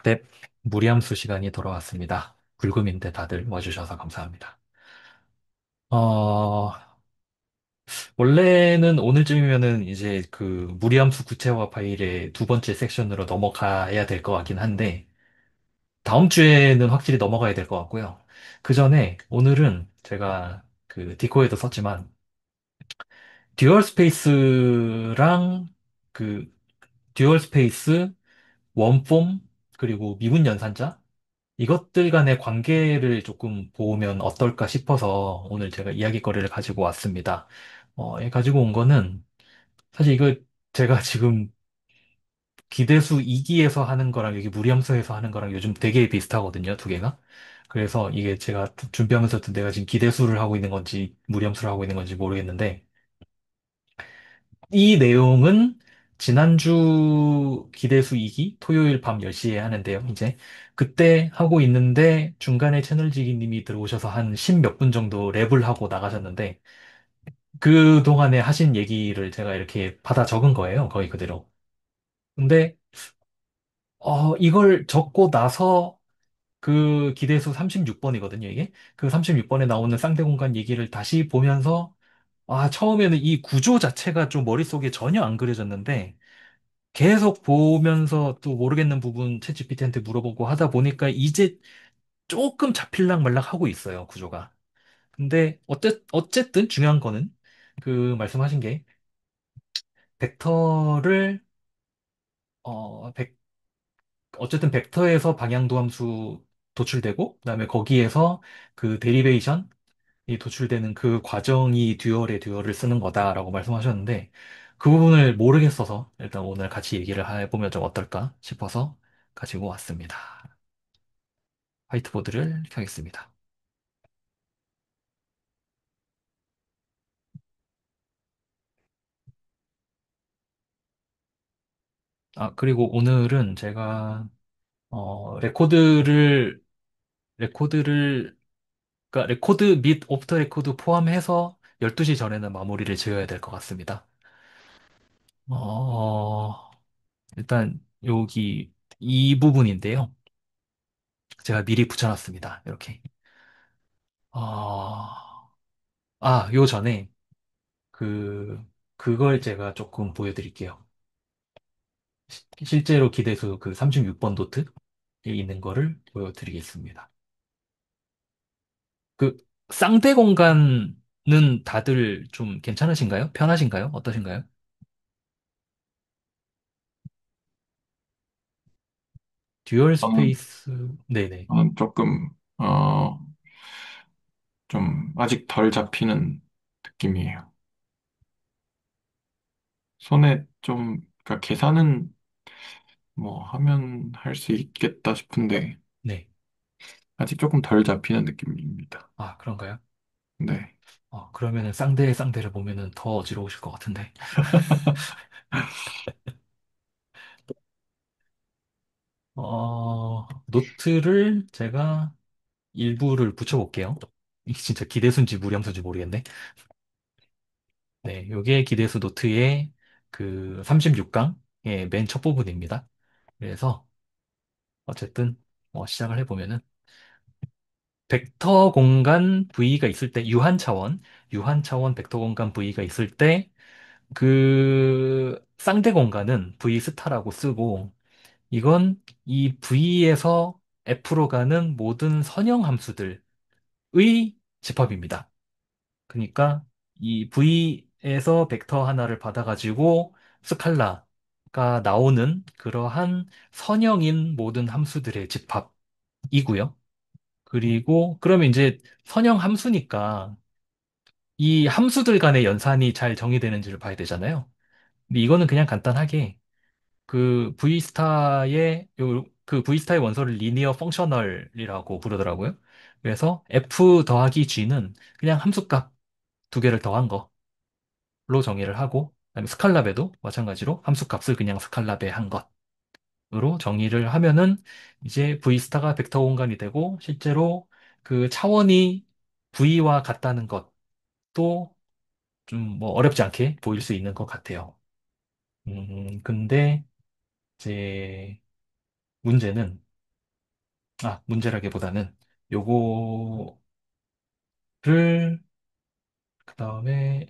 네, 무리함수 시간이 돌아왔습니다. 불금인데 다들 와주셔서 감사합니다. 어, 원래는 오늘쯤이면은 이제 그 무리함수 구체화 파일의 두 번째 섹션으로 넘어가야 될 것 같긴 한데, 다음 주에는 확실히 넘어가야 될 것 같고요. 그 전에 오늘은 제가 그 디코에도 썼지만, 듀얼 스페이스랑 그 듀얼 스페이스, 원폼, 그리고 미분 연산자, 이것들 간의 관계를 조금 보면 어떨까 싶어서 오늘 제가 이야기거리를 가지고 왔습니다. 가지고 온 거는 사실 이거 제가 지금 기대수 2기에서 하는 거랑 여기 무리함수에서 하는 거랑 요즘 되게 비슷하거든요, 두 개가. 그래서 이게 제가 준비하면서 내가 지금 기대수를 하고 있는 건지 무리함수를 하고 있는 건지 모르겠는데 이 내용은 지난주 기대수 2기 토요일 밤 10시에 하는데요. 이제 그때 하고 있는데 중간에 채널지기님이 들어오셔서 한 10 몇 분 정도 랩을 하고 나가셨는데 그동안에 하신 얘기를 제가 이렇게 받아 적은 거예요. 거의 그대로. 근데 이걸 적고 나서 그 기대수 36번이거든요, 이게. 그 36번에 나오는 쌍대 공간 얘기를 다시 보면서 처음에는 이 구조 자체가 좀 머릿속에 전혀 안 그려졌는데 계속 보면서 또 모르겠는 부분 챗GPT한테 물어보고 하다 보니까 이제 조금 잡힐락 말락 하고 있어요, 구조가. 근데 어쨌든 중요한 거는 그 말씀하신 게 벡터를 어, 벡- 어쨌든 벡터에서 방향도 함수 도출되고 그다음에 거기에서 그 데리베이션이 도출되는 그 과정이 듀얼의 듀얼을 쓰는 거다라고 말씀하셨는데 그 부분을 모르겠어서 일단 오늘 같이 얘기를 해보면 좀 어떨까 싶어서 가지고 왔습니다. 화이트보드를 켜겠습니다. 그리고 오늘은 제가, 레코드를, 그러니까 레코드 및 오프터 레코드 포함해서 12시 전에는 마무리를 지어야 될 것 같습니다. 어, 일단 여기 이 부분인데요. 제가 미리 붙여놨습니다. 이렇게. 어, 요 전에 그걸 제가 조금 보여드릴게요. 실제로 기대수 그 36번 노트에 있는 거를 보여드리겠습니다. 그 쌍대 공간은 다들 좀 괜찮으신가요? 편하신가요? 어떠신가요? 듀얼 저는, 스페이스, 네네. 저는 조금, 좀, 아직 덜 잡히는 느낌이에요. 손에 좀, 그러니까 계산은 뭐 하면 할 수 있겠다 싶은데, 네. 아직 조금 덜 잡히는 느낌입니다. 그런가요? 네. 그러면은 쌍대를 보면은 더 어지러우실 것 같은데. 노트를 제가 일부를 붙여볼게요. 이게 진짜 기대수인지 무리함수인지 모르겠네. 네, 요게 기대수 노트의 그 36강의 맨 첫 부분입니다. 그래서 어쨌든 시작을 해보면은 벡터 공간 V가 있을 때 유한 차원 벡터 공간 V가 있을 때 그 쌍대 공간은 V 스타라고 쓰고 이건 이 V에서 F로 가는 모든 선형 함수들의 집합입니다. 그러니까 이 V에서 벡터 하나를 받아가지고 스칼라가 나오는 그러한 선형인 모든 함수들의 집합이고요. 그리고 그러면 이제 선형 함수니까 이 함수들 간의 연산이 잘 정의되는지를 봐야 되잖아요. 근데 이거는 그냥 간단하게 그 V스타의 원소를 리니어 펑셔널이라고 부르더라고요. 그래서 F 더하기 G는 그냥 함수값 두 개를 더한 거로 정의를 하고, 그다음에 스칼라배도 마찬가지로 함수값을 그냥 스칼라배 한 것으로 정의를 하면은 이제 V스타가 벡터 공간이 되고 실제로 그 차원이 V와 같다는 것도 좀 뭐 어렵지 않게 보일 수 있는 것 같아요. 근데 이제 문제는, 문제라기보다는 요거를, 그 다음에,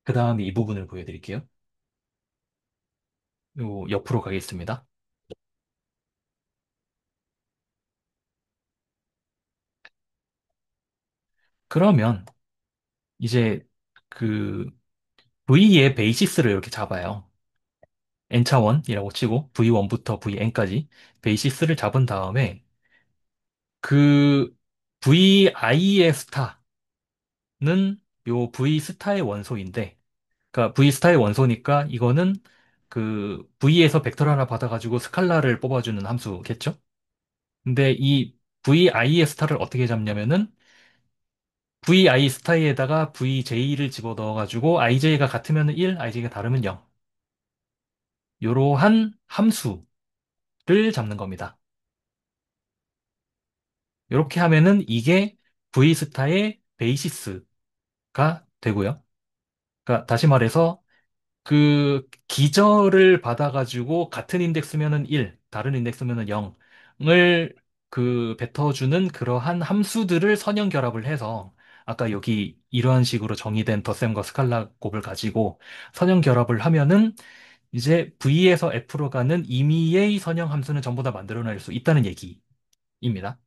그 다음에 이 부분을 보여드릴게요. 요 옆으로 가겠습니다. 그러면 이제 그 V의 베이시스를 이렇게 잡아요. N차원이라고 치고 V1부터 Vn까지 베이시스를 잡은 다음에 그 VI의 스타는 요 V 스타의 원소인데, 그러니까 V 스타의 원소니까 이거는 그 V에서 벡터 하나 받아가지고 스칼라를 뽑아주는 함수겠죠? 근데 이 VI의 스타를 어떻게 잡냐면은 VI 스타에다가 VJ를 집어넣어가지고 IJ가 같으면 1, IJ가 다르면 0. 이러한 함수를 잡는 겁니다. 이렇게 하면은 이게 V 스타의 베이시스가 되고요. 그러니까 다시 말해서 그 기저를 받아가지고 같은 인덱스면은 1, 다른 인덱스면은 0을 그 뱉어주는 그러한 함수들을 선형 결합을 해서 아까 여기 이러한 식으로 정의된 덧셈과 스칼라 곱을 가지고 선형 결합을 하면은 이제 V에서 F로 가는 임의의 선형 함수는 전부 다 만들어낼 수 있다는 얘기입니다.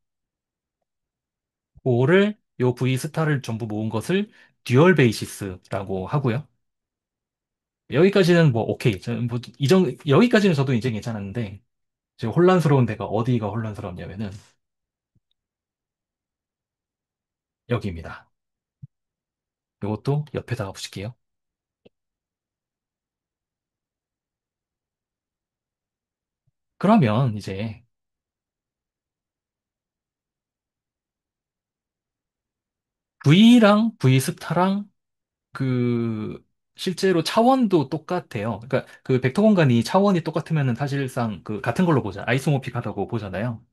그거를 요 V 스타를 전부 모은 것을 듀얼 베이시스라고 하고요. 여기까지는 뭐 오케이. 뭐 여기까지는 저도 이제 괜찮았는데 지금 혼란스러운 데가 어디가 혼란스럽냐면은 여기입니다. 이것도 옆에다가 붙일게요. 그러면 이제 V랑 V 스타랑 그 실제로 차원도 똑같아요. 그러니까 그 벡터 공간이 차원이 똑같으면은 사실상 그 같은 걸로 보자. 아이소모픽하다고 보잖아요.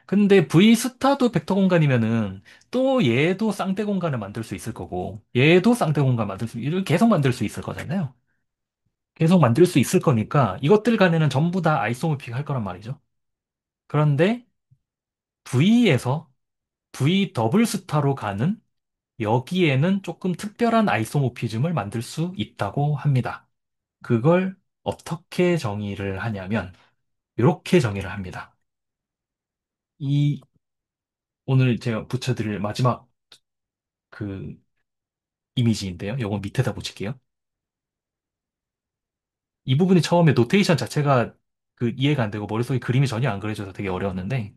근데 V 스타도 벡터 공간이면은 또 얘도 쌍대 공간을 만들 수 있을 거고 얘도 쌍대 공간 만들 수 이를 계속 만들 수 있을 거잖아요. 계속 만들 수 있을 거니까 이것들 간에는 전부 다 아이소모픽 할 거란 말이죠. 그런데 V에서 V 더블 스타로 가는 여기에는 조금 특별한 아이소모피즘을 만들 수 있다고 합니다. 그걸 어떻게 정의를 하냐면 이렇게 정의를 합니다. 이 오늘 제가 붙여드릴 마지막 그 이미지인데요. 요건 밑에다 붙일게요. 이 부분이 처음에 노테이션 자체가 그 이해가 안 되고 머릿속에 그림이 전혀 안 그려져서 되게 어려웠는데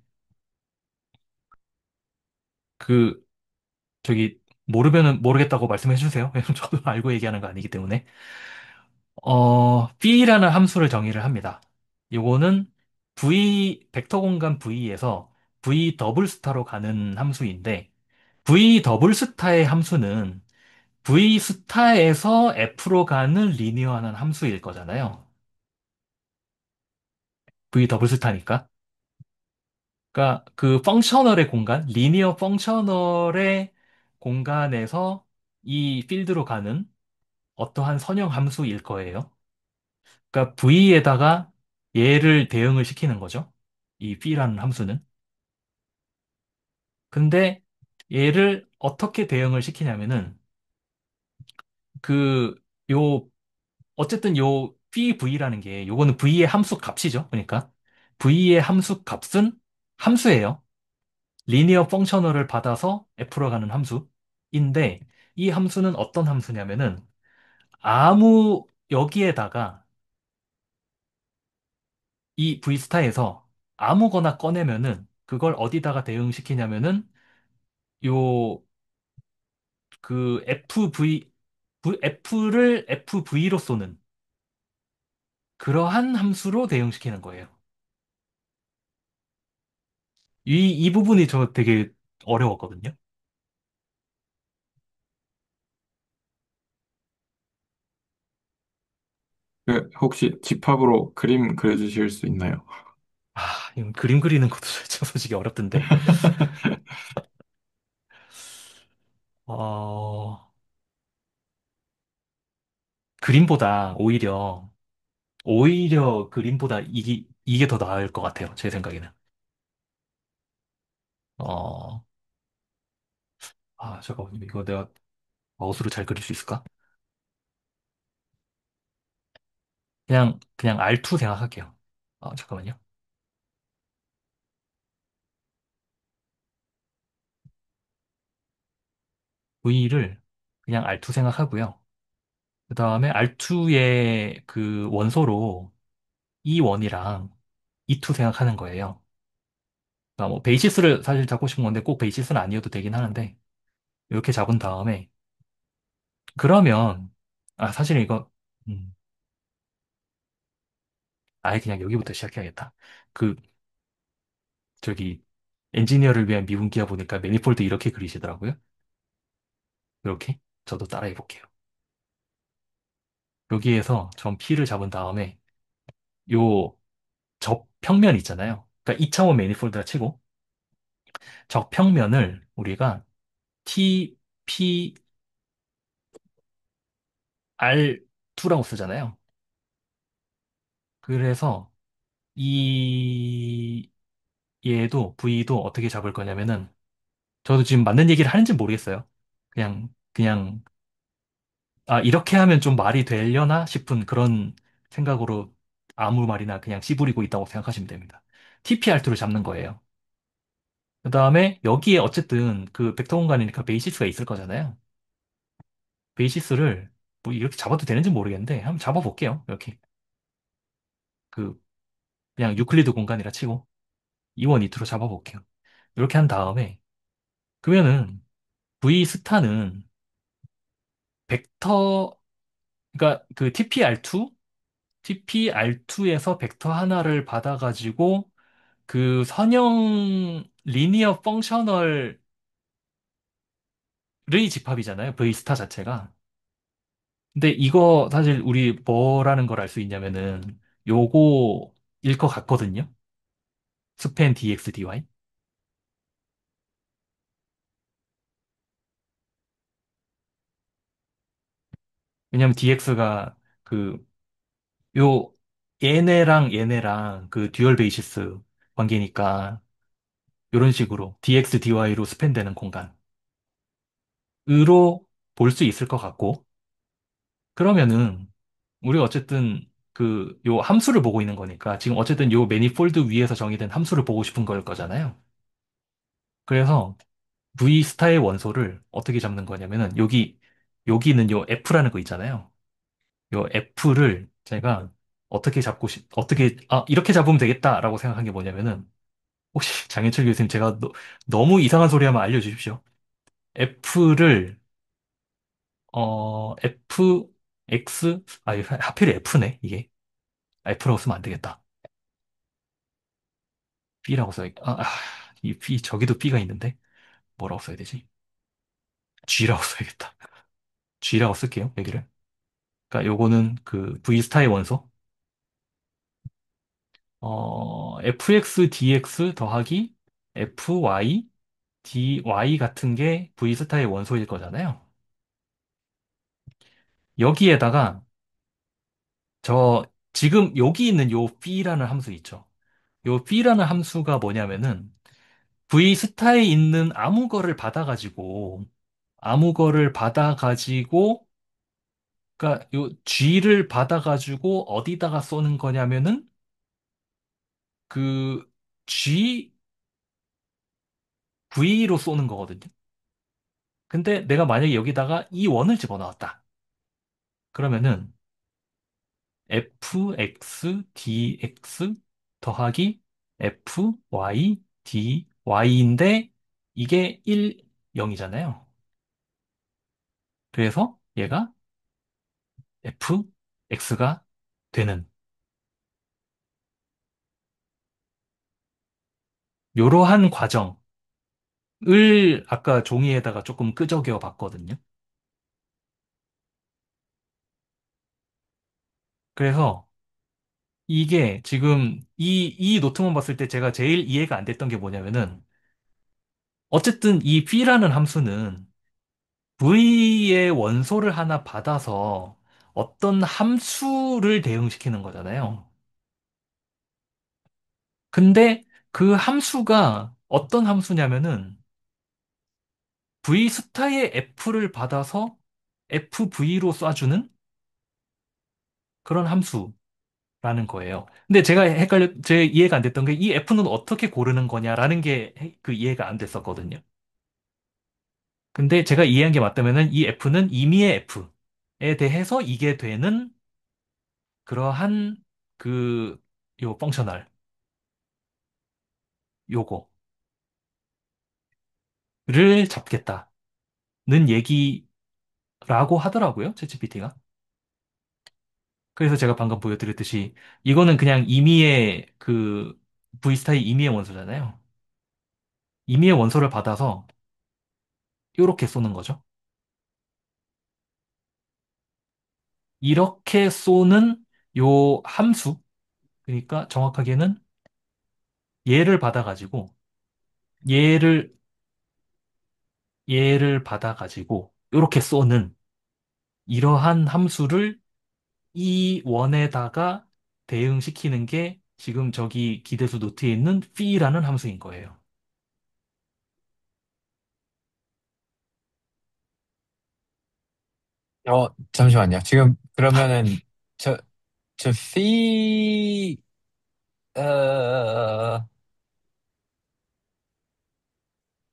그 저기 모르면은 모르겠다고 말씀해 주세요. 왜냐면 저도 알고 얘기하는 거 아니기 때문에. B라는 함수를 정의를 합니다. 요거는 V, 벡터 공간 V에서 V 더블 스타로 가는 함수인데, V 더블 스타의 함수는 V 스타에서 F로 가는 리니어한 함수일 거잖아요. V 더블 스타니까. 그러니까 그 펑셔널의 공간, 리니어 펑셔널의 공간에서 이 필드로 가는 어떠한 선형 함수일 거예요. 그러니까 V에다가 얘를 대응을 시키는 거죠. 이 B라는 함수는. 근데 얘를 어떻게 대응을 시키냐면은 그 요 어쨌든 요 PV라는 게 요거는 V의 함수 값이죠. 그러니까 V의 함수 값은 함수예요. 리니어 펑셔널을 받아서 F로 가는 함수인데 이 함수는 어떤 함수냐면은 아무 여기에다가 이 V스타에서 아무거나 꺼내면은 그걸 어디다가 대응시키냐면은 요 그 F를 FV로 쏘는 그러한 함수로 대응시키는 거예요. 이 부분이 저 되게 어려웠거든요. 그 혹시 집합으로 그림 그려주실 수 있나요? 이건 그림 그리는 것도 솔직히 어렵던데. 어, 그림보다 오히려 오히려 그림보다 이게 더 나을 것 같아요. 제 생각에는. 어, 잠깐만. 이거 내가 마우스로 잘 그릴 수 있을까? 그냥 R2 생각할게요. 잠깐만요. V를 그냥 R2 생각하고요. 그 다음에 R2의 그 원소로 E1이랑 E2 생각하는 거예요. 그러니까 뭐 베이시스를 사실 잡고 싶은 건데 꼭 베이시스는 아니어도 되긴 하는데 이렇게 잡은 다음에 그러면 사실 이거 음, 아예 그냥 여기부터 시작해야겠다. 그 저기 엔지니어를 위한 미분기야 보니까 매니폴드 이렇게 그리시더라고요. 이렇게 저도 따라해 볼게요. 여기에서 전 P를 잡은 다음에 요 접평면 있잖아요. 그러니까 2차원 매니폴드라 치고 접평면을 우리가 TPR2라고 쓰잖아요. 그래서 이 얘도 V도 어떻게 잡을 거냐면은 저도 지금 맞는 얘기를 하는지 모르겠어요. 그냥 이렇게 하면 좀 말이 되려나 싶은 그런 생각으로 아무 말이나 그냥 씨부리고 있다고 생각하시면 됩니다. TPR2를 잡는 거예요. 그 다음에 여기에 어쨌든 그 벡터 공간이니까 베이시스가 있을 거잖아요. 베이시스를 뭐 이렇게 잡아도 되는지 모르겠는데 한번 잡아볼게요. 이렇게 그 그냥 유클리드 공간이라 치고 2원 2투로 잡아볼게요. 이렇게 한 다음에 그러면은 V 스타는 벡터 그러니까 그 TPR2에서 벡터 하나를 받아가지고 그 선형 리니어 펑셔널의 집합이잖아요. V 스타 자체가. 근데 이거 사실 우리 뭐라는 걸 알 수 있냐면은 요거일 것 같거든요. 스팬 dx dy. 왜냐면 dx가 그 요 얘네랑 그 듀얼 베이시스 관계니까 이런 식으로 dx dy로 스팬되는 공간으로 볼 수 있을 것 같고 그러면은 우리가 어쨌든 그 요 함수를 보고 있는 거니까 지금 어쨌든 요 매니폴드 위에서 정의된 함수를 보고 싶은 걸 거잖아요. 그래서 V 스타의 원소를 어떻게 잡는 거냐면은 여기 있는 요 F라는 거 있잖아요. 요 F를 제가 어떻게 이렇게 잡으면 되겠다라고 생각한 게 뭐냐면은 혹시 장현철 교수님 제가 너무 이상한 소리 하면 알려주십시오. F를 하필 F네 이게. F라고 쓰면 안 되겠다. B라고 써야 이 B 저기도 B가 있는데 뭐라고 써야 되지? G라고 써야겠다. G라고 쓸게요 여기를. 그러니까 요거는 그 V 스타의 원소 fx dx 더하기 fy dy 같은 게 V 스타의 원소일 거잖아요. 여기에다가 저 지금 여기 있는 요 b라는 함수 있죠. 요 b라는 함수가 뭐냐면은 V 스타에 있는 아무 거를 받아가지고 그러니까 요 G를 받아가지고 어디다가 쏘는 거냐면은 그 G V로 쏘는 거거든요. 근데 내가 만약에 여기다가 이 원을 집어넣었다. 그러면은 fx dx 더하기 fy dy인데 이게 1, 0이잖아요. 그래서 얘가 fx가 되는 이러한 과정을 아까 종이에다가 조금 끄적여 봤거든요. 그래서 이게 지금 이 노트만 봤을 때 제가 제일 이해가 안 됐던 게 뭐냐면은 어쨌든 이 b라는 함수는 v의 원소를 하나 받아서 어떤 함수를 대응시키는 거잖아요. 근데 그 함수가 어떤 함수냐면은 V 스타의 F를 받아서 FV로 쏴주는 그런 함수라는 거예요. 근데 제가 제 이해가 안 됐던 게 이 F는 어떻게 고르는 거냐라는 게 그 이해가 안 됐었거든요. 근데 제가 이해한 게 맞다면은 이 F는 임의의 F에 대해서 이게 되는 그러한 그, 요 펑셔널, 요거를 잡겠다는 얘기라고 하더라고요, 챗GPT가. 그래서 제가 방금 보여드렸듯이 이거는 그냥 임의의 그 V스타의 임의의 원소잖아요. 임의의 원소를 받아서 이렇게 쏘는 거죠. 이렇게 쏘는 요 함수, 그러니까 정확하게는 얘를 받아가지고 얘를 얘를 받아가지고 이렇게 쏘는 이러한 함수를 이 원에다가 대응시키는 게 지금 저기 기대수 노트에 있는 fee라는 함수인 거예요. 잠시만요. 지금 그러면은 저, 저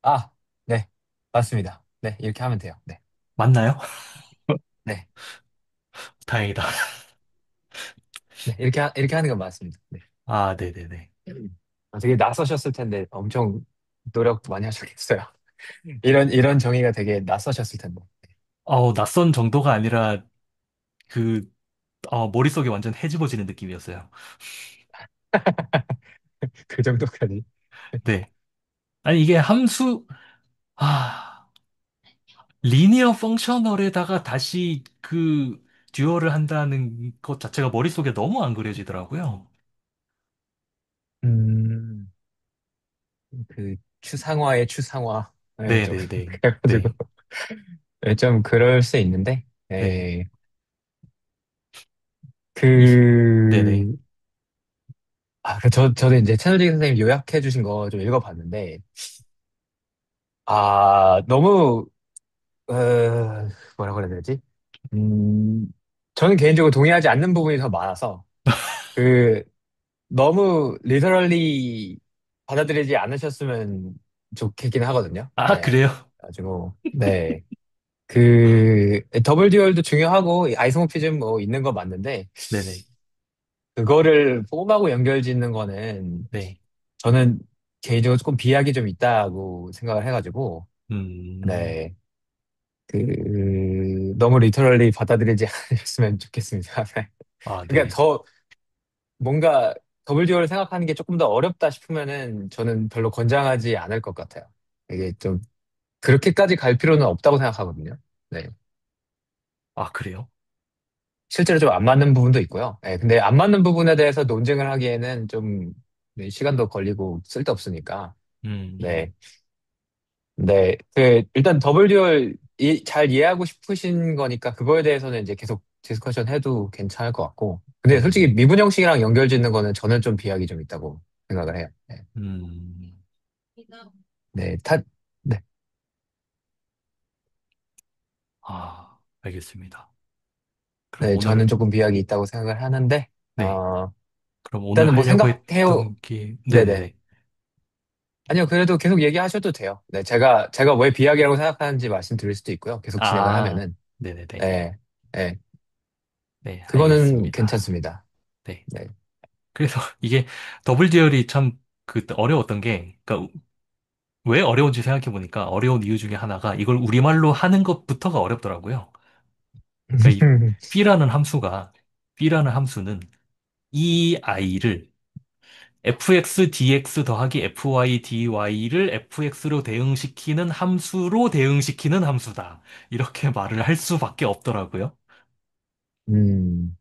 아, 네. 맞습니다. 네, 이렇게 하면 돼요. 네. 맞나요? 네. 다행이다. 네, 이렇게 하는 건 맞습니다. 네. 아, 네네네. 되게 낯서셨을 텐데 엄청 노력 많이 하셨겠어요. 이런 정의가 되게 낯서셨을 텐데. 낯선 정도가 아니라 그, 머릿속이 완전 헤집어지는 느낌이었어요. 그 정도까지. 네. 아니, 이게 함수, 아, 리니어 펑셔널에다가 다시 그 듀얼을 한다는 것 자체가 머릿속에 너무 안 그려지더라고요. 음, 그 추상화의 추상화. 네, 좀 네네네. 그래가지고 네. 네, 좀 그럴 수 있는데. 네. 네. 이, 네네. 그 저도 이제 채널지 선생님 요약해 주신 거 좀 읽어봤는데, 너무, 어, 뭐라고 해야 되지? 음, 저는 개인적으로 동의하지 않는 부분이 더 많아서, 그, 너무 리더럴리 받아들이지 않으셨으면 좋겠긴 하거든요. 아, 네. 그래요? 가지고, 네. 더블 듀얼도 중요하고, 아이소모피즘 뭐 있는 거 맞는데, 네네. 그거를 폼하고 연결 짓는 거는 네. 저는 개인적으로 조금 비약이 좀 있다고 생각을 해가지고, 음, 네. 너무 리터럴리 받아들이지 않으셨으면 좋겠습니다. 네. 아, 그러니까 네. 더 뭔가 WDO를 생각하는 게 조금 더 어렵다 싶으면은 저는 별로 권장하지 않을 것 같아요. 이게 좀 그렇게까지 갈 필요는 없다고 생각하거든요. 네. 아, 그래요? 실제로 좀 안 맞는 부분도 있고요. 네. 근데 안 맞는 부분에 대해서 논쟁을 하기에는 좀 네, 시간도 걸리고 쓸데없으니까. 음, 네. 네, 일단 더블 듀얼 잘 이해하고 싶으신 거니까 그거에 대해서는 이제 계속 디스커션 해도 괜찮을 것 같고. 근데 솔직히 네네. 미분 형식이랑 연결 짓는 거는 저는 좀 비약이 좀 있다고 생각을 해요. 네, 음, 네, 네, 알겠습니다. 그럼 네, 저는 오늘, 조금 비약이 있다고 생각을 하는데, 네. 그럼 오늘 일단은 뭐 하려고 생각해요. 했던 게, 네네. 네네네. 아니요, 그래도 계속 얘기하셔도 돼요. 네, 제가 왜 비약이라고 생각하는지 말씀드릴 수도 있고요. 계속 진행을 아, 하면은. 네네네. 네, 네, 네, 그거는 알겠습니다. 괜찮습니다. 네. 네. 그래서 이게 더블 듀얼이 참 그 어려웠던 게, 그러니까 왜 어려운지 생각해 보니까 어려운 이유 중에 하나가 이걸 우리말로 하는 것부터가 어렵더라고요. 그러니까 이 B라는 함수는 이 i를 fx dx 더하기 fy dy를 fx로 대응시키는 함수로 대응시키는 함수다. 이렇게 말을 할 수밖에 없더라고요. 음.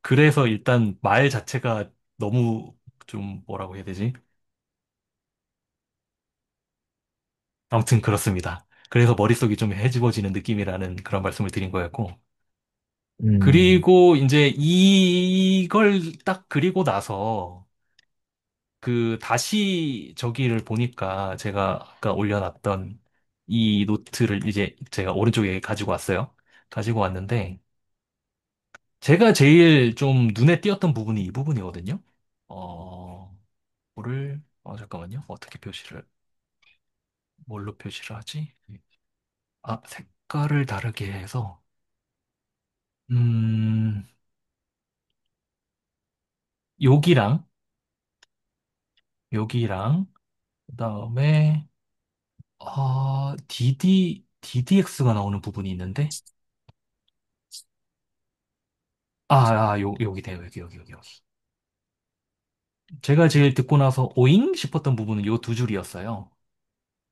그래서 일단 말 자체가 너무 좀 뭐라고 해야 되지? 아무튼 그렇습니다. 그래서 머릿속이 좀 해집어지는 느낌이라는 그런 말씀을 드린 거였고. 음, 그리고 이제 이걸 딱 그리고 나서 다시 저기를 보니까 제가 아까 올려놨던 이 노트를 이제 제가 오른쪽에 가지고 왔어요. 가지고 왔는데 제가 제일 좀 눈에 띄었던 부분이 이 부분이거든요. 잠깐만요. 어떻게 뭘로 표시를 하지? 아, 색깔을 다르게 해서, 음, 여기랑, 여기랑, 그다음에, DDX가 나오는 부분이 있는데, 여기네요. 여기. 제가 제일 듣고 나서 오잉 싶었던 부분은 요 두 줄이었어요.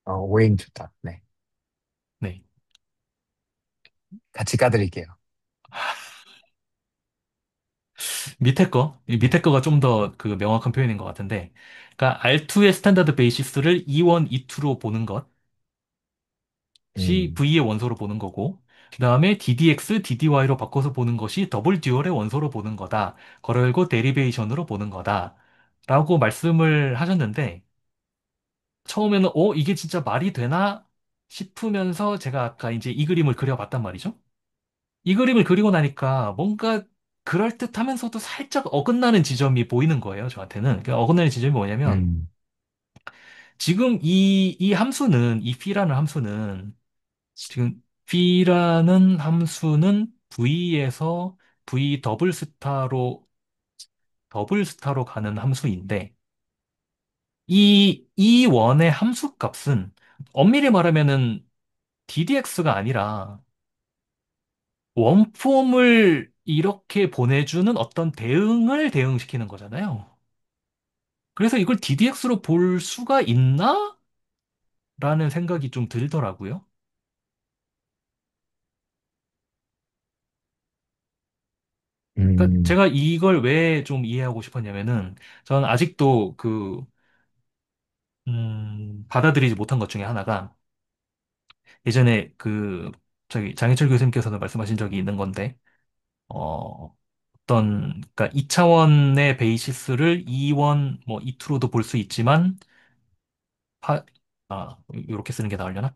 오행 좋다. 네. 네. 같이 까드릴게요. 이 네. 밑에 거가 좀 더 명확한 표현인 것 같은데, 그러니까 R2의 스탠다드 베이시스를 E1, E2로 보는 것, 시 음, V의 원소로 보는 거고, 그 다음에 DDX, DDY로 바꿔서 보는 것이 더블 듀얼의 원소로 보는 거다. 걸고 데리베이션으로 보는 거다. 라고 말씀을 하셨는데, 처음에는, 이게 진짜 말이 되나? 싶으면서 제가 아까 이제 이 그림을 그려봤단 말이죠. 이 그림을 그리고 나니까 뭔가 그럴듯하면서도 살짝 어긋나는 지점이 보이는 거예요, 저한테는. 그 어긋나는 지점이 뭐냐면, 음, 지금 이 함수는, 이 p라는 함수는 지금 B라는 함수는 V에서 V 더블 스타로 가는 함수인데, 이 원의 함수 값은 엄밀히 말하면은 DDX가 아니라 원폼을 이렇게 보내주는 어떤 대응을 대응시키는 거잖아요. 그래서 이걸 DDX로 볼 수가 있나? 라는 생각이 좀 들더라고요. 그러니까 음, 제가 이걸 왜 좀 이해하고 싶었냐면은, 저는 아직도 받아들이지 못한 것 중에 하나가 예전에 장희철 교수님께서도 말씀하신 적이 있는 건데, 그러니까 2차원의 베이시스를 2원, 뭐 2투로도 볼 수 있지만, 요렇게 쓰는 게 나으려나?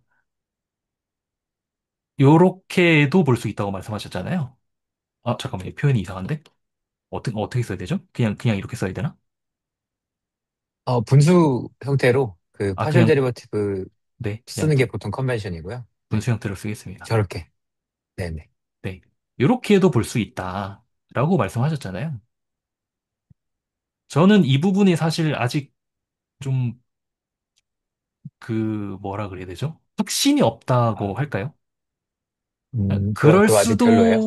요렇게도 볼 수 있다고 말씀하셨잖아요. 잠깐만요. 표현이 이상한데? 어떻게 써야 되죠? 그냥 이렇게 써야 되나? 분수 형태로 그 파셜 그냥, 데리버티브 네, 그냥 쓰는 게 보통 컨벤션이고요. 네. 분수 형태로 쓰겠습니다. 저렇게. 네네. 네. 요렇게 해도 볼 수 있다. 라고 말씀하셨잖아요. 저는 이 부분이 사실 아직 좀 뭐라 그래야 되죠? 확신이 없다고 할까요? 그거 아직 별로예요?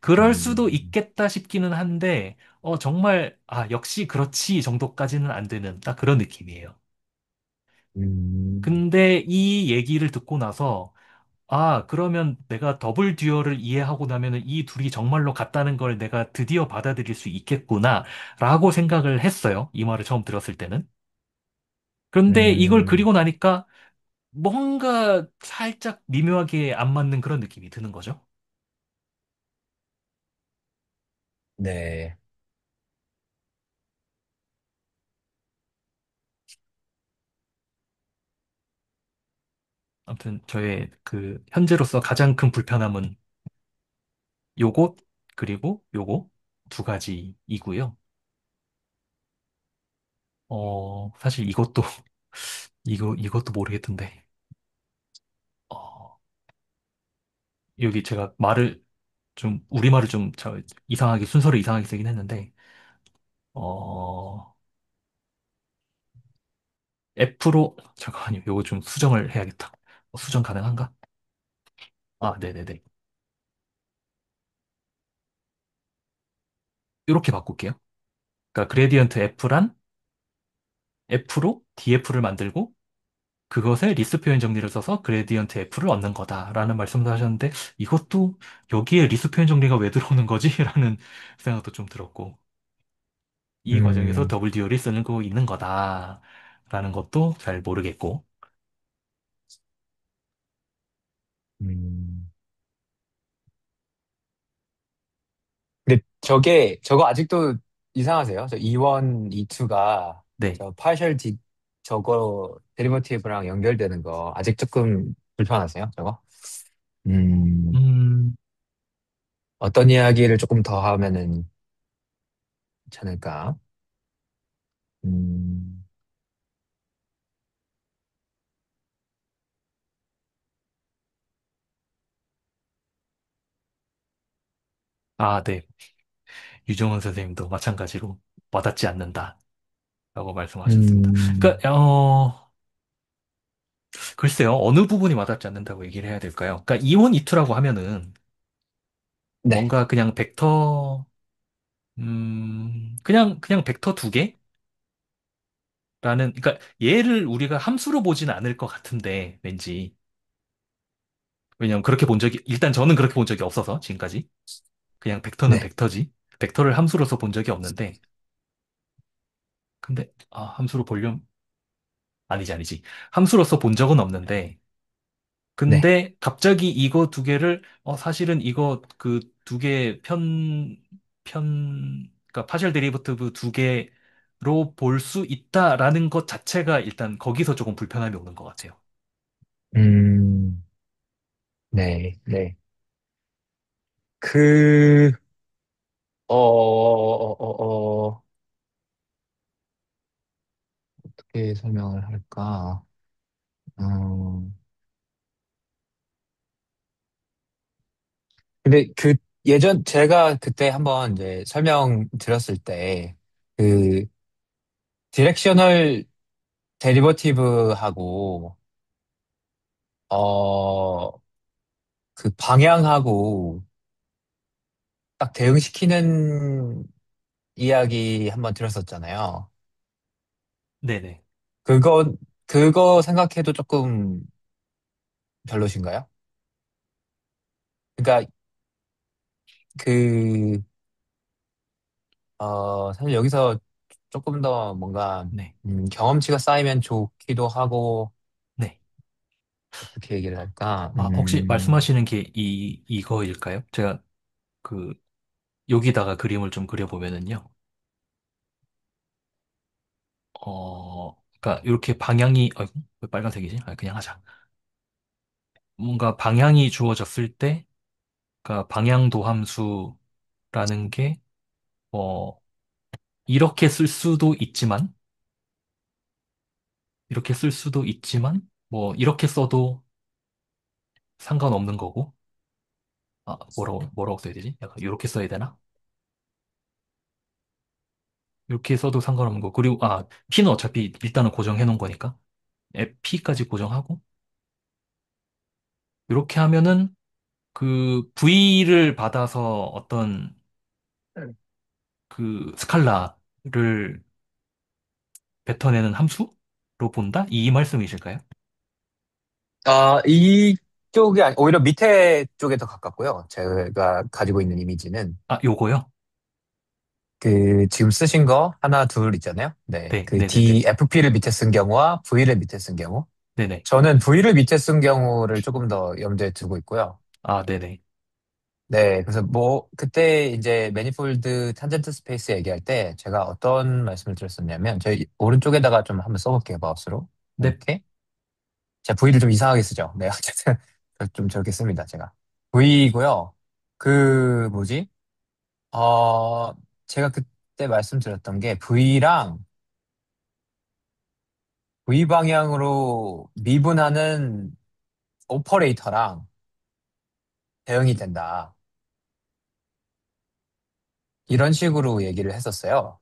그럴 수도 음, 있겠다 싶기는 한데, 정말, 역시 그렇지 정도까지는 안 되는 딱 그런 느낌이에요. 음, 근데 이 얘기를 듣고 나서, 그러면 내가 더블 듀얼을 이해하고 나면은 이 둘이 정말로 같다는 걸 내가 드디어 받아들일 수 있겠구나, 라고 생각을 했어요. 이 말을 처음 들었을 때는. 그런데 이걸 음, 그리고 나니까 뭔가 살짝 미묘하게 안 맞는 그런 느낌이 드는 거죠. 네. 아무튼 저의 현재로서 가장 큰 불편함은 요것, 그리고 요거 두 가지이고요. 사실 이것도, 이것도 모르겠던데. 어, 여기 제가 우리말을 이상하게, 순서를 이상하게 쓰긴 했는데, 어, 잠깐만요. 요거 좀 수정을 해야겠다. 수정 가능한가? 네네네. 이렇게 바꿀게요. 그러니까 그레디언트 F란 F로 DF를 만들고 그것에 리스 표현 정리를 써서 그레디언트 F를 얻는 거다라는 말씀도 하셨는데 이것도 여기에 리스 표현 정리가 왜 들어오는 거지? 라는 생각도 좀 들었고 이 과정에서 음, 더블 듀얼이 쓰고 있는 거다라는 것도 잘 모르겠고 음. 저거 아직도 이상하세요? 저 E1, E2가 네. 저 파셜 저거 데리버티브랑 연결되는 거 아직 조금 불편하세요? 저거? 음, 음, 어떤 이야기를 조금 더 하면은 괜찮을까? 음, 아, 네. 유정원 선생님도 마찬가지로 와닿지 않는다라고 말씀하셨습니다. 음, 그러니까, 글쎄요. 어느 부분이 와닿지 않는다고 얘기를 해야 될까요? 그러니까 이원 이투라고 하면은 네. 뭔가 그냥 벡터, 그냥 벡터 두 개라는, 그러니까 얘를 우리가 함수로 보지는 않을 것 같은데, 왠지. 왜냐면 그렇게 본 적이, 일단 저는 그렇게 본 적이 없어서, 지금까지. 그냥 벡터는 네. 벡터지. 벡터를 함수로서 본 적이 없는데, 근데, 함수로 보려면, 아니지. 함수로서 본 적은 없는데, 네. 근데 갑자기 이거 두 개를, 사실은 이거 그 두 개 그러니까 파셜 데리버티브 두 개로 볼 수 있다라는 것 자체가 일단 거기서 조금 불편함이 오는 것 같아요. 음, 네. 네. 그, 어떻게 설명을 할까? 음, 근데 제가 그때 한번 이제 설명 드렸을 때, 그, 디렉셔널 데리버티브하고, 어, 그 방향하고 딱 대응시키는 이야기 한번 들었었잖아요. 네네. 그거, 그거 생각해도 조금 별로신가요? 그러니까 그, 사실 여기서 조금 더 뭔가, 네. 경험치가 쌓이면 좋기도 하고, 네. 어떻게 얘기를 할까? 혹시 말씀하시는 게 이거일까요? 제가 그, 여기다가 그림을 좀 그려보면은요. 그러니까 이렇게 방향이, 왜 빨간색이지? 그냥 하자. 뭔가 방향이 주어졌을 때, 그러니까 방향도 함수라는 게, 어, 이렇게 쓸 수도 있지만, 이렇게 쓸 수도 있지만, 뭐, 이렇게 써도 상관없는 거고, 뭐라고 써야 되지? 약간 이렇게 써야 되나? 이렇게 써도 상관없는 거. 그리고, P는 어차피 일단은 고정해 놓은 거니까, P까지 고정하고, 이렇게 하면은 그 V를 받아서 어떤 그 스칼라를 뱉어내는 함수로 본다? 이 말씀이실까요? 이쪽이 오히려 밑에 쪽에 더 가깝고요. 제가 가지고 있는 이미지는. 요거요? 지금 쓰신 거 하나, 둘 있잖아요. 네. 네, 네네네. FP를 밑에 쓴 경우와 V를 밑에 쓴 경우. 네네. 저는 V를 밑에 쓴 경우를 조금 더 염두에 두고 있고요. 네네. 네. 그래서 그때 이제 매니폴드 탄젠트 스페이스 얘기할 때 제가 어떤 말씀을 드렸었냐면, 저희 오른쪽에다가 좀 한번 써볼게요. 마우스로. 네. 이렇게. 제가 V를 좀 이상하게 쓰죠. 네. 어쨌든 좀 저렇게 씁니다. 제가. V이고요. 뭐지? 어, 제가 그때 말씀드렸던 게 V 방향으로 미분하는 오퍼레이터랑 대응이 된다. 이런 식으로 얘기를 했었어요.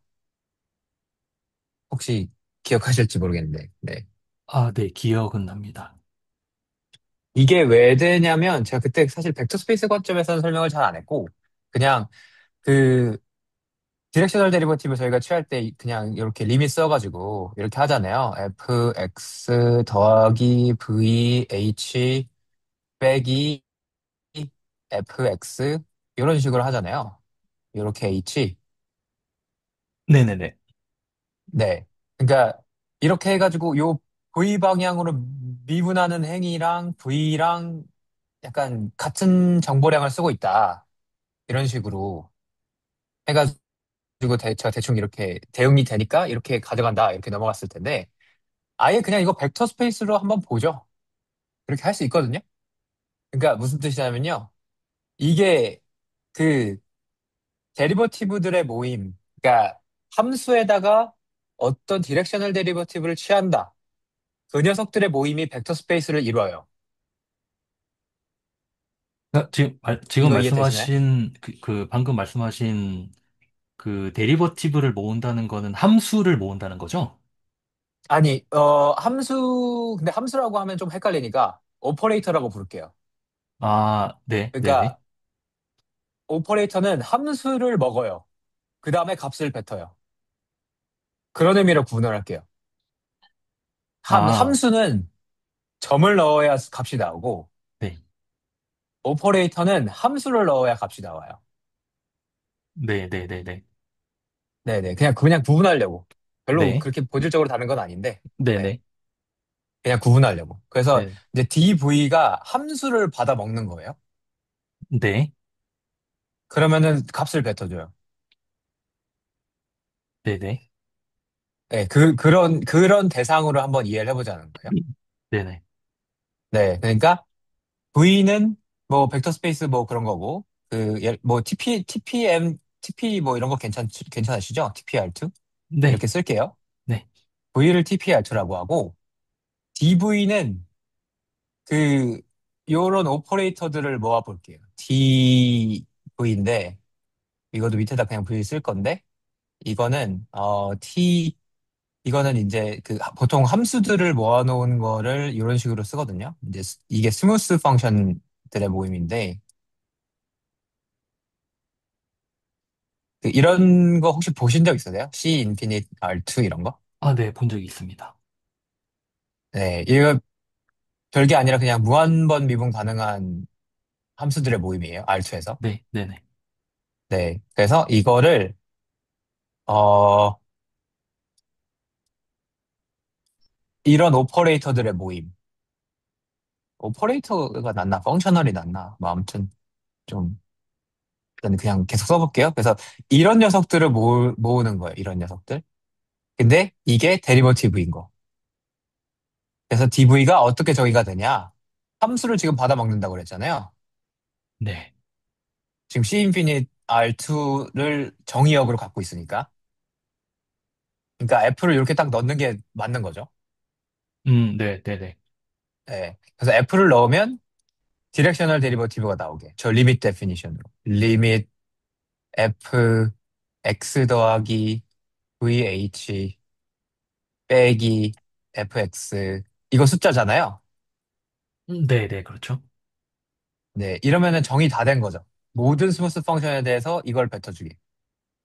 혹시 기억하실지 모르겠는데. 네. 네, 기억은 납니다. 이게 왜 되냐면 제가 그때 사실 벡터 스페이스 관점에서는 설명을 잘 안 했고 그냥 그 디렉셔널 데리버티브 저희가 취할 때 그냥 이렇게 리밋 써가지고 이렇게 하잖아요. fx 더하기 vh 빼기 fx 이런 식으로 하잖아요. 이렇게 h. 네네네. 네. 그러니까 이렇게 해가지고 요 v 방향으로 미분하는 행위랑 v랑 약간 같은 정보량을 쓰고 있다. 이런 식으로. 해가지고 제가 대충 이렇게 대응이 되니까 이렇게 가져간다 이렇게 넘어갔을 텐데 아예 그냥 이거 벡터 스페이스로 한번 보죠. 그렇게 할 수 있거든요. 그러니까 무슨 뜻이냐면요. 이게 그 데리버티브들의 모임, 그러니까 함수에다가 어떤 디렉셔널 데리버티브를 취한다. 그 녀석들의 모임이 벡터 스페이스를 이루어요. 지금 이거 이해되시나요? 말씀하신, 방금 말씀하신 그 데리버티브를 모은다는 거는 함수를 모은다는 거죠? 아니, 근데 함수라고 하면 좀 헷갈리니까 오퍼레이터라고 부를게요. 아, 네, 네네. 그러니까 오퍼레이터는 함수를 먹어요. 그 다음에 값을 뱉어요. 그런 의미로 구분을 할게요. 아, 함수는 점을 넣어야 값이 나오고, 네, 오퍼레이터는 함수를 넣어야 값이 나와요. 네네네네. 네네. 그냥 구분하려고. 별로 네, 그렇게 본질적으로 다른 건 아닌데, 네. 네네. 그냥 구분하려고. 그래서 네, 이제 DV가 함수를 받아 먹는 거예요. 네, 그러면은 값을 뱉어줘요. 네네. 네. 그런 대상으로 한번 이해를 해보자는 거예요. 네네. 네. 그러니까 V는 뭐 벡터 스페이스 뭐 그런 거고, 뭐 TP 뭐 이런 거 괜찮으시죠? TPR2? 네, 이렇게 쓸게요. 네, V를 TPR2라고 하고, DV는 그, 요런 오퍼레이터들을 모아 볼게요. DV인데, 이것도 밑에다 그냥 V 쓸 건데, 이거는, 이거는 이제 보통 함수들을 모아놓은 거를 이런 식으로 쓰거든요. 이제 이게 스무스 펑션들의 모임인데, 이런 거 혹시 보신 적 있으세요? C 인피니트 R2 이런 거? 아, 네, 본 적이 있습니다. 네, 이거 별게 아니라 그냥 무한번 미분 가능한 함수들의 모임이에요. R2에서. 네, 네네. 네, 그래서 이거를, 어, 이런 오퍼레이터들의 모임. 오퍼레이터가 낫나? 펑셔널이 낫나? 뭐 아무튼 좀 일단 그냥 계속 써볼게요. 그래서 이런 녀석들을 모으는 거예요. 이런 녀석들. 근데 이게 데리버티브인 거. 그래서 DV가 어떻게 정의가 되냐? 함수를 지금 받아먹는다고 그랬잖아요. 네. 지금 C 인피니트 R2를 정의역으로 갖고 있으니까. 그러니까 F를 이렇게 딱 넣는 게 맞는 거죠. 네, 네네. 네. 그래서 F를 넣으면 디렉셔널 데리버티브가 나오게. 저 리밋 데피니션으로. 리밋 F X 더하기 VH 빼기 FX. 이거 숫자잖아요. 네네, 그렇죠. 네. 이러면은 정의 다 된 거죠. 모든 스무스 펑션에 대해서 이걸 뱉어주기.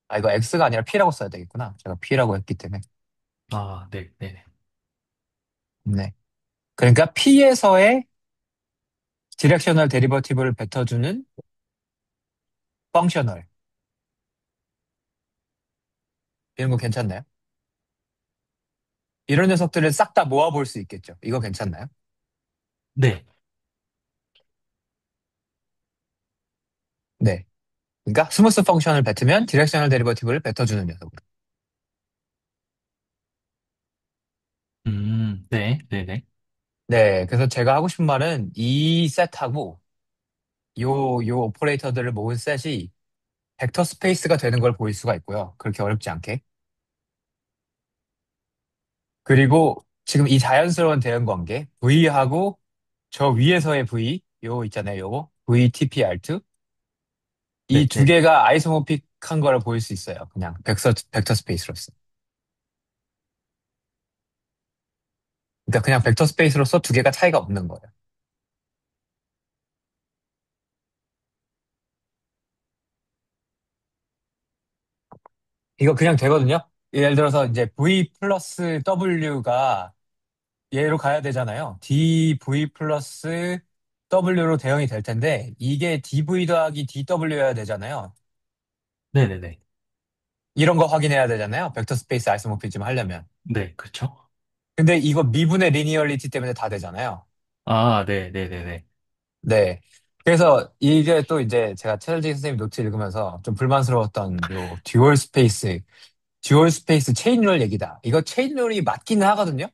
아, 이거 X가 아니라 P라고 써야 되겠구나. 제가 P라고 했기 때문에. 아, 네, 네네. 네. 그러니까 P에서의 디렉셔널 데리버티브를 뱉어주는 펑셔널. 이런 거 괜찮나요? 이런 녀석들을 싹 다 모아볼 수 있겠죠. 이거 괜찮나요? 네. 네. 그러니까 스무스 펑션을 뱉으면 디렉셔널 데리버티브를 뱉어주는 녀석으로. 네, 네네. 네. 그래서 제가 하고 싶은 말은 이 셋하고 요 오퍼레이터들을 모은 셋이 벡터 스페이스가 되는 걸 보일 수가 있고요. 그렇게 어렵지 않게. 그리고 지금 이 자연스러운 대응 관계, V하고 저 위에서의 V, 요 있잖아요. 요거. VTPR2. 이 네, 두 네네. 개가 아이소모픽한 걸 보일 수 있어요. 그냥 벡터 스페이스로서. 그러니까 그냥 벡터 스페이스로서 두 개가 차이가 없는 거예요. 이거 그냥 되거든요. 예를 들어서 이제 V 플러스 W가 얘로 가야 되잖아요. DV 플러스 W로 대응이 될 텐데 이게 DV 더하기 DW여야 되잖아요. 네네네. 이런 거 확인해야 되잖아요. 벡터 스페이스 아이소모피즘 하려면. 네, 그렇죠. 근데 이거 미분의 리니어리티 때문에 다 되잖아요. 아, 네, 네네네. 네. 그래서 이게 또 이제 제가 최현진 선생님 노트 읽으면서 좀 불만스러웠던 요 듀얼 스페이스 체인룰 얘기다. 이거 체인룰이 맞기는 하거든요?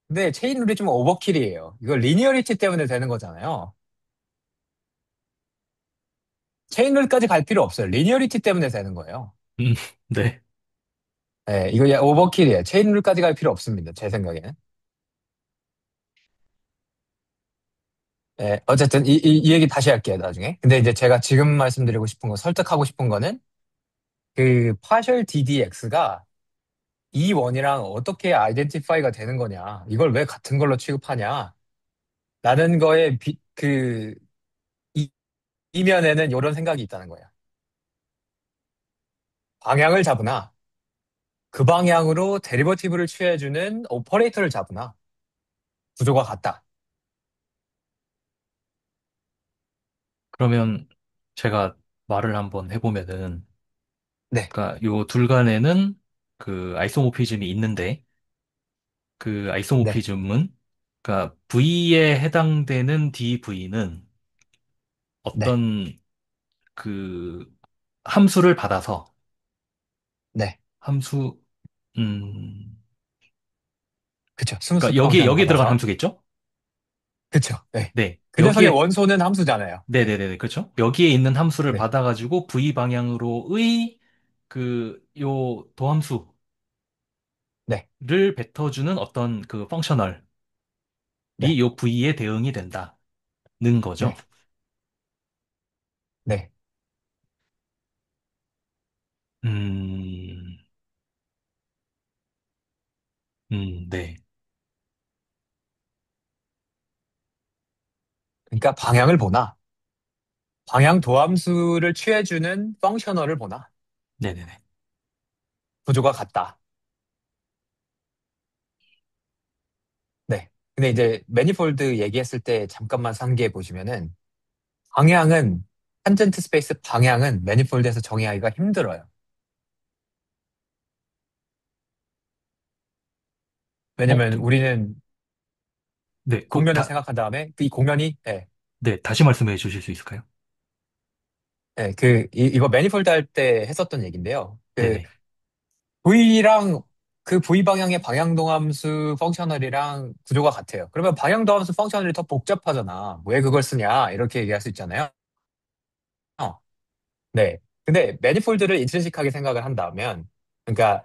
근데 체인룰이 좀 오버킬이에요. 이거 리니어리티 때문에 되는 거잖아요. 체인룰까지 갈 필요 없어요. 리니어리티 때문에 되는 거예요. 음, 네. 예, 이거 오버킬이에요. 체인룰까지 갈 필요 없습니다. 제 생각에는. 예, 어쨌든 이 얘기 다시 할게요, 나중에. 근데 이제 제가 지금 말씀드리고 싶은 거, 설득하고 싶은 거는 그 partial DDX가 E1이랑 어떻게 아이덴티파이가 되는 거냐. 이걸 왜 같은 걸로 취급하냐. 라는 거에 이, 이면에는 이런 생각이 있다는 거예요. 방향을 잡으나 그 방향으로 데리버티브를 취해주는 오퍼레이터를 잡으나 구조가 같다. 그러면 제가 말을 한번 해보면은, 네, 그러니까 요 둘 간에는 그 아이소모피즘이 있는데, 그 네, 아이소모피즘은, 그러니까 V에 해당되는 DV는 네, 어떤 그 함수를 받아서, 네. 함수, 음, 그쵸. 스무스 그러니까 여기에, 펑션을 여기에 들어간 받아서. 함수겠죠? 그쵸. 네. 네. 그 녀석의 원소는 함수잖아요. 네네네, 그렇죠. 여기에 있는 함수를 네, 받아가지고 V 방향으로의 요 도함수를 네, 뱉어주는 어떤 그 펑셔널이 네, 요 V에 대응이 된다는 거죠. 네, 네. 음, 네. 그러니까 방향을 보나, 방향 도함수를 취해주는 펑셔널을 보나, 네네네. 구조가 같다. 네. 근데 이제 매니폴드 얘기했을 때 잠깐만 상기해 보시면은 방향은 탄젠트 스페이스 방향은 매니폴드에서 정의하기가 힘들어요. 왜냐면 네, 우리는 네, 공면을 생각한 다음에 이 공면이 예, 네, 다시 말씀해 주실 수 있을까요? 예, 이거 매니폴드 할 때 했었던 얘기인데요. 네네. V랑 그 V 방향의 방향동함수 펑셔널이랑 구조가 같아요. 그러면 방향동함수 펑셔널이 더 복잡하잖아. 왜 그걸 쓰냐? 이렇게 얘기할 수 있잖아요. 어, 네. 근데 매니폴드를 인트리식하게 생각을 한다면, 그러니까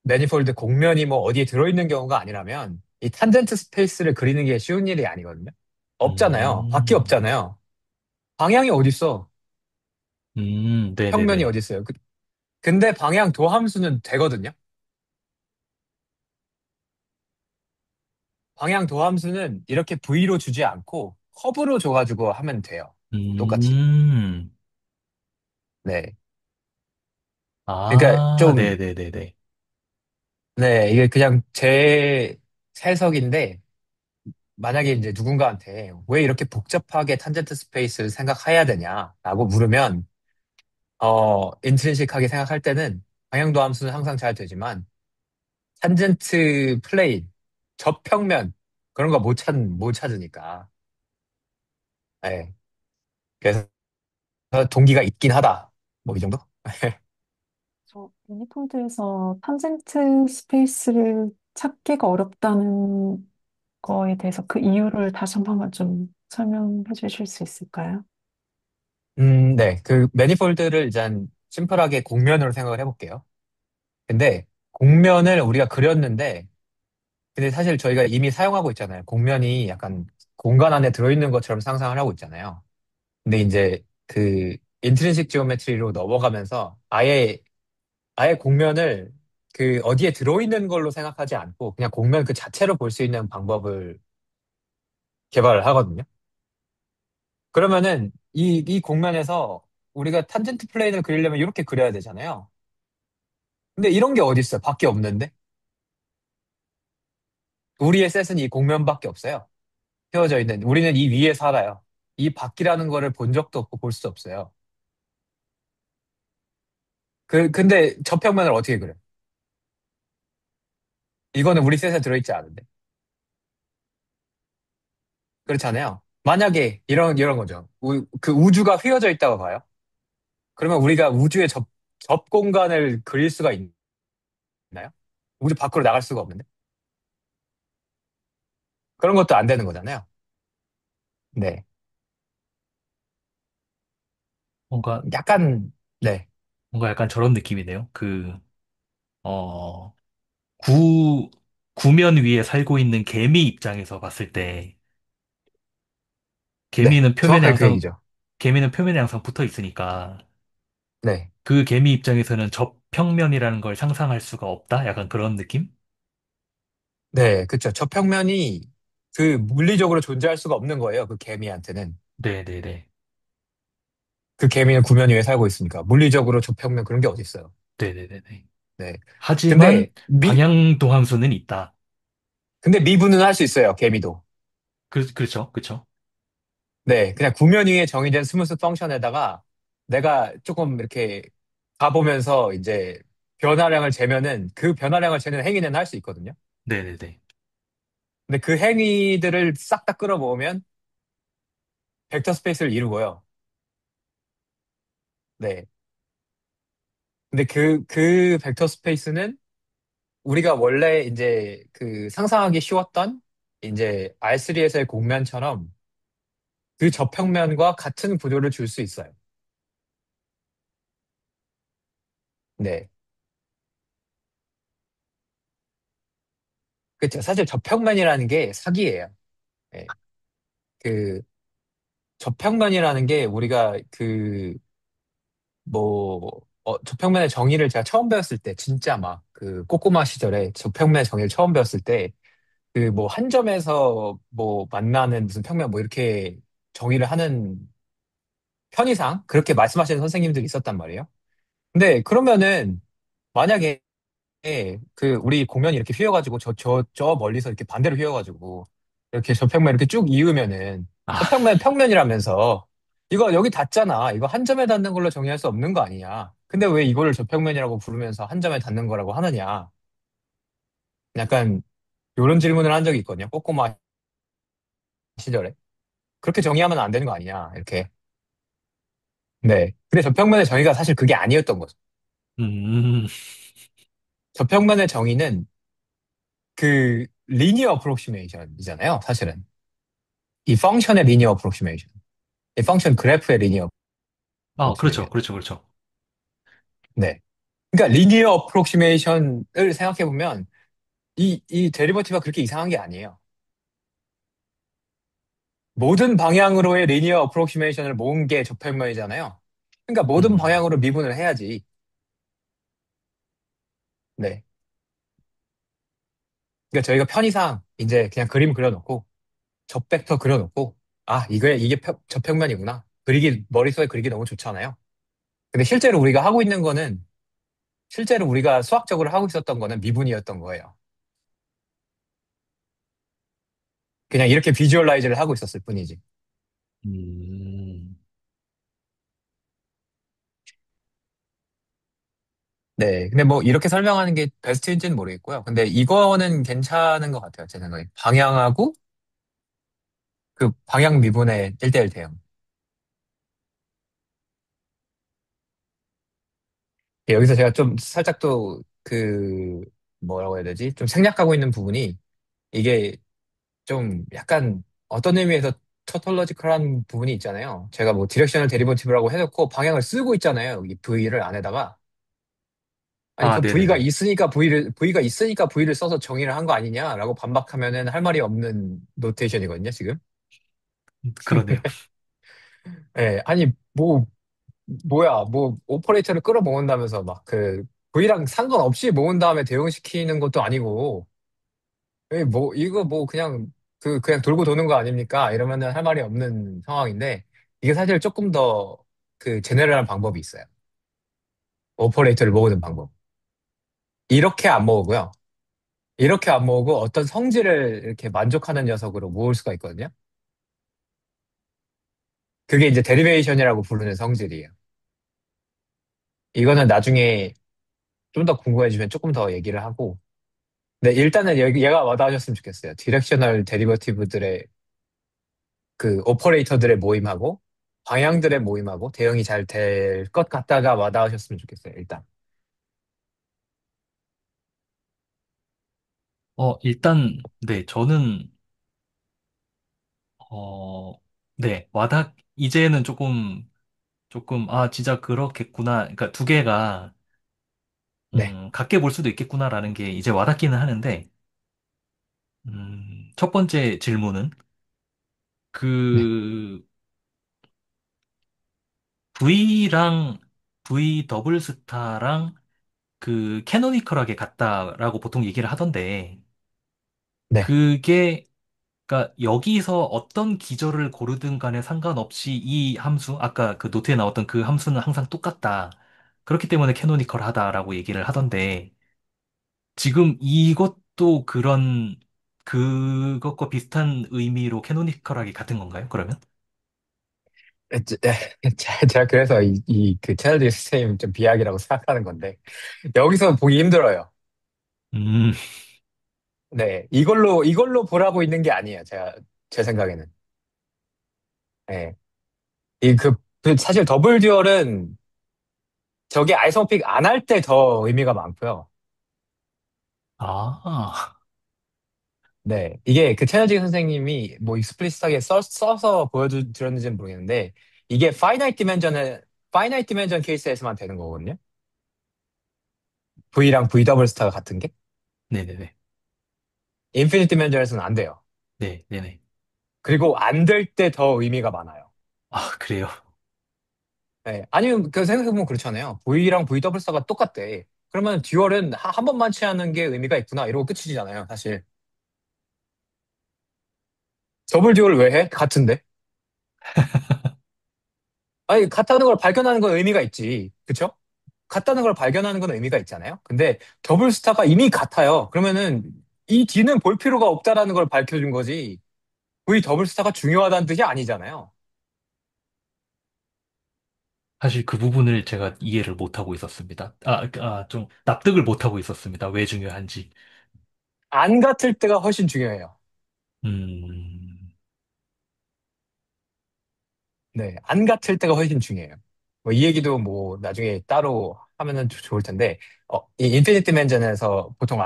매니폴드 곡면이 뭐 어디에 들어있는 경우가 아니라면 이 탄젠트 스페이스를 그리는 게 쉬운 일이 아니거든요. 없잖아요. 밖에 음, 없잖아요. 방향이 어딨어? 평면이 네네네. 어딨어요? 근데 방향 도함수는 되거든요. 방향 도함수는 이렇게 V로 주지 않고 커브로 줘가지고 하면 돼요. 똑같이. 음, 네. 그러니까 아, 좀, 네네네네. 네, 이게 그냥 제 해석인데 만약에 이제 누군가한테 왜 이렇게 복잡하게 탄젠트 스페이스를 생각해야 되냐라고 물으면 인트린식하게 생각할 때는 방향도 함수는 항상 잘 되지만 탄젠트 플레인, 접평면 그런 거 못 찾으니까. 예. 그래서 동기가 있긴 하다. 뭐 이 정도? 저 유니콘드에서 탄젠트 스페이스를 찾기가 어렵다는 거에 대해서 그 이유를 다시 한 번만 좀 설명해 주실 수 있을까요? 네. 그 매니폴드를 일단 심플하게 곡면으로 생각을 해볼게요. 근데 곡면을 우리가 그렸는데 근데 사실 저희가 이미 사용하고 있잖아요. 곡면이 약간 공간 안에 들어있는 것처럼 상상을 하고 있잖아요. 근데 이제 그 인트린식 지오메트리로 넘어가면서 아예 곡면을 그 어디에 들어있는 걸로 생각하지 않고 그냥 곡면 그 자체로 볼 수 있는 방법을 개발을 하거든요. 그러면은 이 곡면에서 우리가 탄젠트 플레인을 그리려면 이렇게 그려야 되잖아요. 근데 이런 게 어디 있어요? 밖에 없는데? 우리의 셋은 이 곡면밖에 없어요. 휘어져 있는. 우리는 이 위에 살아요. 이 밖이라는 거를 본 적도 없고 볼 수 없어요. 근데 저평면을 어떻게 그려? 이거는 우리 셋에 들어있지 않은데. 그렇잖아요. 만약에 이런 거죠. 그 우주가 휘어져 있다고 봐요. 그러면 우리가 우주의 접 공간을 그릴 수가 있나요? 우주 밖으로 나갈 수가 없는데? 그런 것도 안 되는 거잖아요. 네. 뭔가, 약간, 네. 뭔가 약간 저런 느낌이네요. 어, 구, 구면 위에 살고 있는 개미 입장에서 봤을 때, 네. 개미는 표면에 정확하게 그 항상, 얘기죠. 개미는 표면에 항상 붙어 있으니까, 네. 그 개미 입장에서는 접평면이라는 걸 상상할 수가 없다? 약간 그런 느낌? 네. 그쵸. 저평면이 그 물리적으로 존재할 수가 없는 거예요. 그 개미한테는. 네네네. 그 개미는 구면 위에 살고 있으니까. 물리적으로 저평면 그런 게 어디 있어요. 네네네네. 네. 하지만 근데 방향 도함수는 있다. 근데 미분은 할 수 있어요. 개미도. 그렇죠. 그렇죠. 네. 그냥 구면 위에 정의된 스무스 펑션에다가 내가 조금 이렇게 가보면서 이제 변화량을 재면은 그 변화량을 재는 행위는 할 수 있거든요. 네네네. 근데 그 행위들을 싹 다 끌어모으면 벡터 스페이스를 이루고요. 네. 근데 그 벡터 스페이스는 우리가 원래 이제 그 상상하기 쉬웠던 이제 R3에서의 공면처럼 그 저평면과 같은 구조를 줄 수 있어요. 네. 그쵸. 사실 저평면이라는 게 사기예요. 네. 그 저평면이라는 게 우리가 그 뭐 저평면의 정의를 제가 처음 배웠을 때 진짜 막 그 꼬꼬마 시절에 저평면의 정의를 처음 배웠을 때 그 뭐 한 점에서 뭐 만나는 무슨 평면 뭐 이렇게 정의를 하는 편의상 그렇게 말씀하시는 선생님들이 있었단 말이에요. 근데 그러면은 만약에 그 우리 공면이 이렇게 휘어가지고 저 멀리서 이렇게 반대로 휘어가지고 이렇게 저평면 이렇게 쭉 이으면은 아, 저평면 평면이라면서 이거 여기 닿잖아. 이거 한 점에 닿는 걸로 정의할 수 없는 거 아니냐. 근데 왜 이거를 저평면이라고 부르면서 한 점에 닿는 거라고 하느냐. 약간 이런 질문을 한 적이 있거든요. 꼬꼬마 시절에. 그렇게 정의하면 안 되는 거 아니냐. 이렇게. 네. 근데 저평면의 정의가 사실 그게 아니었던 거죠. 음, 저평면의 정의는 그 리니어 어프로시메이션이잖아요. 사실은. 이 펑션의 리니어 어프로시메이션. 이 펑션 그래프의 리니어 그렇죠. 어프로시메이션. 그렇죠. 그렇죠. 네. 그러니까 리니어 어프로시메이션을 생각해 보면 이 데리버티브가 그렇게 이상한 게 아니에요. 모든 방향으로의 리니어 어프로시메이션을 모은 게 저평면이잖아요. 그러니까 모든 음, 방향으로 미분을 해야지. 네. 그러니까 저희가 편의상 이제 그냥 그림 그려놓고 접벡터 그려놓고 아, 이게 저평면이구나. 머릿속에 그리기 너무 좋잖아요. 근데 실제로 우리가 하고 있는 거는 실제로 우리가 수학적으로 하고 있었던 거는 미분이었던 거예요. 그냥 이렇게 비주얼라이즈를 하고 있었을 뿐이지. 음. 네. 근데 뭐 이렇게 설명하는 게 베스트인지는 모르겠고요. 근데 이거는 괜찮은 것 같아요. 제 생각에. 방향하고 그 방향 미분의 1대1 대응. 여기서 제가 좀 살짝 또 그 뭐라고 해야 되지? 좀 생략하고 있는 부분이 이게 좀 약간 어떤 의미에서 터톨로지컬한 부분이 있잖아요. 제가 뭐 디렉셔널 데리버티브라고 해놓고 방향을 쓰고 있잖아요. 여기 V를 안에다가. 아니, 그 네네네. V가 있으니까 V를 써서 정의를 한 거 아니냐라고 반박하면은 할 말이 없는 노테이션이거든요, 지금. 그러네요. 예, 아니, 뭐야, 뭐, 오퍼레이터를 끌어모은다면서 막 그, V랑 상관없이 모은 다음에 대응시키는 것도 아니고, 이거 뭐 그냥, 그냥 돌고 도는 거 아닙니까? 이러면은 할 말이 없는 상황인데, 이게 사실 조금 더 제네럴한 방법이 있어요. 오퍼레이터를 모으는 방법. 이렇게 안 모으고요. 이렇게 안 모으고 어떤 성질을 이렇게 만족하는 녀석으로 모을 수가 있거든요. 그게 이제 데리베이션이라고 부르는 성질이에요. 이거는 나중에 좀 더 궁금해지면 조금 더 얘기를 하고. 네, 일단은 얘가 와닿으셨으면 좋겠어요. 디렉셔널 데리버티브들의 그 오퍼레이터들의 모임하고 방향들의 모임하고 대응이 잘 될 것 같다가 와닿으셨으면 좋겠어요, 일단. 일단, 네, 저는, 어, 네, 이제는 진짜 그렇겠구나. 그러니까 두 개가, 네, 같게 볼 수도 있겠구나라는 게 이제 와닿기는 하는데, 첫 번째 질문은, 네, 그, V랑 V 더블 스타랑 그 캐노니컬하게 같다라고 보통 얘기를 하던데, 네, 그게, 그러니까 여기서 어떤 기절을 고르든 간에 상관없이 이 함수, 아까 그 노트에 나왔던 그 함수는 항상 똑같다. 그렇기 때문에 캐노니컬하다라고 얘기를 하던데, 지금 이것도 그것과 비슷한 의미로 캐노니컬하게 같은 건가요, 그러면? 제가 그래서 그 채널 시스템 좀 비약이라고 생각하는 건데, 여기서 보기 힘들어요. 음, 네, 이걸로 보라고 있는 게 아니에요, 제 생각에는. 네. 사실 더블 듀얼은 저게 아이소픽 안 할 때 더 의미가 많고요. 아, 네. 이게 그 채널지 선생님이 뭐 익스플리시하게 써서 보여드렸는지는 모르겠는데, 이게 파이나이트 디멘전 케이스에서만 되는 거거든요. V랑 V 더블 스타가 같은 게. 네네네. 인피니트 디멘전에서는 안 돼요. 네, 네네. 그리고 안 될 때 더 의미가 많아요. 아, 그래요? 네. 아니면 그 생각해보면 그렇잖아요. V랑 V 더블 스타가 똑같대. 그러면 듀얼은 한 번만 취하는 게 의미가 있구나. 이러고 끝이잖아요, 사실. 더블 듀얼 왜 해? 같은데? 아니, 같다는 걸 발견하는 건 의미가 있지. 그쵸? 같다는 걸 발견하는 건 의미가 있잖아요. 근데 더블 스타가 이미 같아요. 그러면은 이 뒤는 볼 필요가 없다라는 걸 밝혀준 거지. V 더블 스타가 중요하다는 뜻이 아니잖아요. 사실 그 부분을 제가 이해를 못하고 있었습니다. 좀 납득을 못하고 있었습니다. 왜 중요한지. 안 같을 때가 훨씬 중요해요. 음, 네, 안 같을 때가 훨씬 중요해요. 뭐 이 얘기도 뭐 나중에 따로 하면은 좋을 텐데, 이 인피니티 맨전에서 보통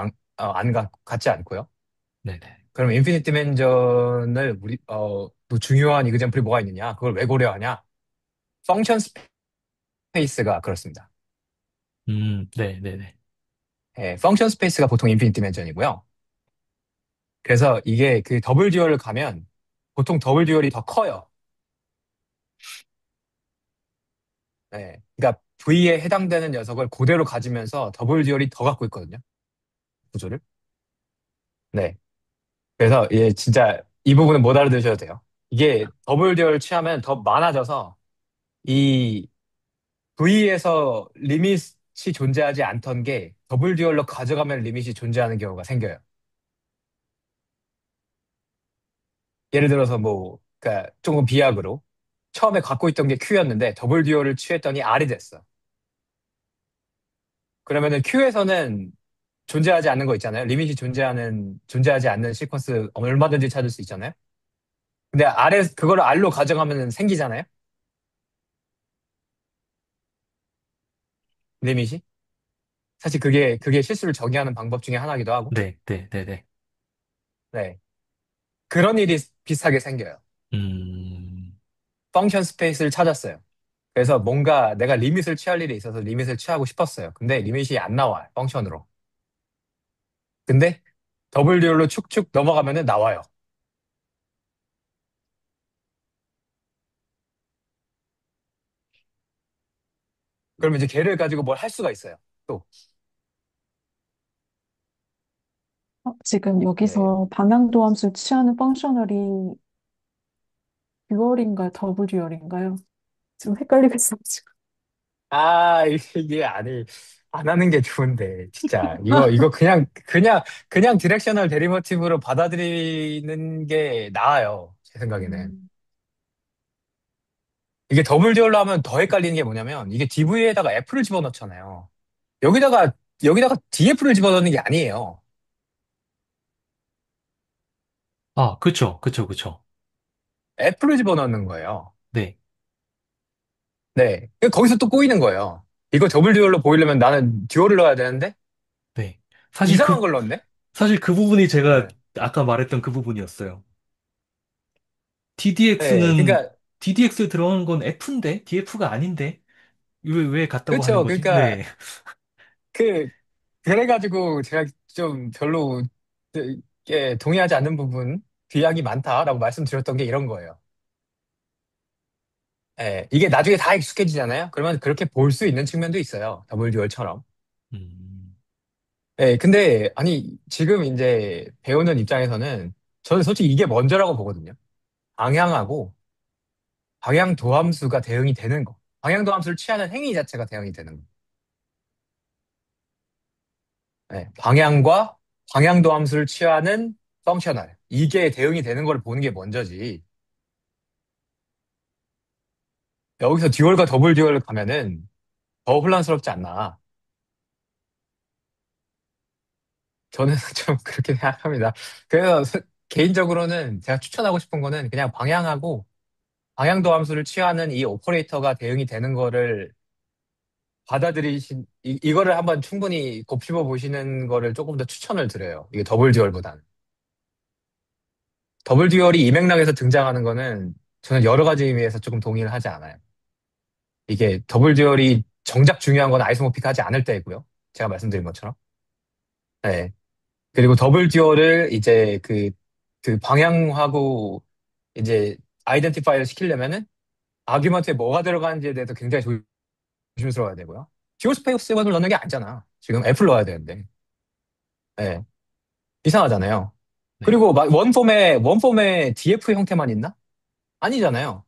같지 않고요. 네네. 그럼 인피니티 맨전을 뭐 중요한 이그잼플이 뭐가 있느냐? 그걸 왜 고려하냐? 펑션 스페이스가 그렇습니다. 네네네. 예, 펑션 스페이스가 보통 인피니티 맨전이고요. 그래서 이게 그 더블 듀얼을 가면 보통 더블 듀얼이 더 커요. 예, 그러니까 V에 해당되는 녀석을 그대로 가지면서 더블 듀얼이 더 갖고 있거든요. 구조를. 네. 그래서 이게 진짜 이 부분은 못 알아두셔도 돼요. 이게 더블 듀얼 취하면 더 많아져서 이 V에서 리밋이 존재하지 않던 게 더블 듀얼로 가져가면 리밋이 존재하는 경우가 생겨요. 예를 들어서 뭐, 그러니까 조금 비약으로 처음에 갖고 있던 게 Q였는데 더블 듀얼을 취했더니 R이 됐어. 그러면은 Q에서는 존재하지 않는 거 있잖아요. 리밋이 존재하지 않는 시퀀스 얼마든지 찾을 수 있잖아요. 근데 그거를 R로 가져가면 생기잖아요. 리밋이. 사실 그게 실수를 정의하는 방법 중에 하나기도 하고. 네, 네, 네, 네. 네. 그런 일이 비슷하게 생겨요. 음, 펑션 스페이스를 찾았어요. 그래서 뭔가 내가 리밋을 취할 일이 있어서 리밋을 취하고 싶었어요. 근데 리밋이 안 나와요. 펑션으로. 근데 WL로 축축 넘어가면은 나와요. 그러면 이제 걔를 가지고 뭘 할 수가 있어요. 또. 지금 네. 여기서 방향도 함수 취하는 펑셔널이 듀얼인가요? 더블 듀얼인가요? 좀 헷갈리고 있어가지고. 이게 안 하는 게 좋은데, 진짜. 이거 그냥 디렉셔널 데리버티브로 받아들이는 게 나아요. 제 생각에는. 음, 이게 더블 듀얼로 하면 더 헷갈리는 게 뭐냐면, 이게 DV에다가 F를 집어넣잖아요. 여기다가, 여기다가 DF를 집어넣는 게 아니에요. 그쵸, 그쵸, 그쵸. F로 집어넣는 거예요. 네, 네. 거기서 또 꼬이는 거예요. 이거 더블 듀얼로 보이려면 나는 듀얼을 넣어야 되는데 네. 사실 이상한 그, 걸 넣었네? 사실 그 부분이 제가 네. 아까 말했던 그 부분이었어요. 네. TDX는, 그러니까 TDX 들어간 건 F인데? DF가 아닌데? 왜 같다고 하는 그렇죠. 거지? 그러니까 네. 그 그래가지고 제가 좀 별로 동의하지 않는 부분, 비약이 많다라고 말씀드렸던 게 이런 거예요. 예, 이게 나중에 다 익숙해지잖아요? 그러면 그렇게 볼 수 있는 측면도 있어요. WDR처럼. 음, 예, 근데, 아니, 지금 이제 배우는 입장에서는 저는 솔직히 이게 먼저라고 보거든요. 방향하고 방향 도함수가 대응이 되는 거. 방향 도함수를 취하는 행위 자체가 대응이 되는 거. 예, 방향과 방향 도함수를 취하는 펑셔널. 이게 대응이 되는 걸 보는 게 먼저지. 여기서 듀얼과 더블 듀얼을 가면은 더 혼란스럽지 않나. 저는 좀 그렇게 생각합니다. 그래서 개인적으로는 제가 추천하고 싶은 거는 그냥 방향하고 방향도 함수를 취하는 이 오퍼레이터가 대응이 되는 거를 이거를 한번 충분히 곱씹어 보시는 거를 조금 더 추천을 드려요. 이게 더블 듀얼보다는. 더블 듀얼이 이 맥락에서 등장하는 거는 저는 여러 가지 의미에서 조금 동의를 하지 않아요. 이게 더블 듀얼이 정작 중요한 건 아이소모픽하지 않을 때이고요. 제가 말씀드린 것처럼. 네. 그리고 더블 듀얼을 이제 그 방향하고 이제 아이덴티파이를 시키려면은 아규먼트에 뭐가 들어가는지에 대해서 굉장히 조심스러워야 되고요. 듀얼 스페이스번을 넣는 게 아니잖아. 지금 F를 넣어야 되는데. 예. 이상하잖아요. 네. 그리고 원폼에 DF 형태만 있나? 아니잖아요.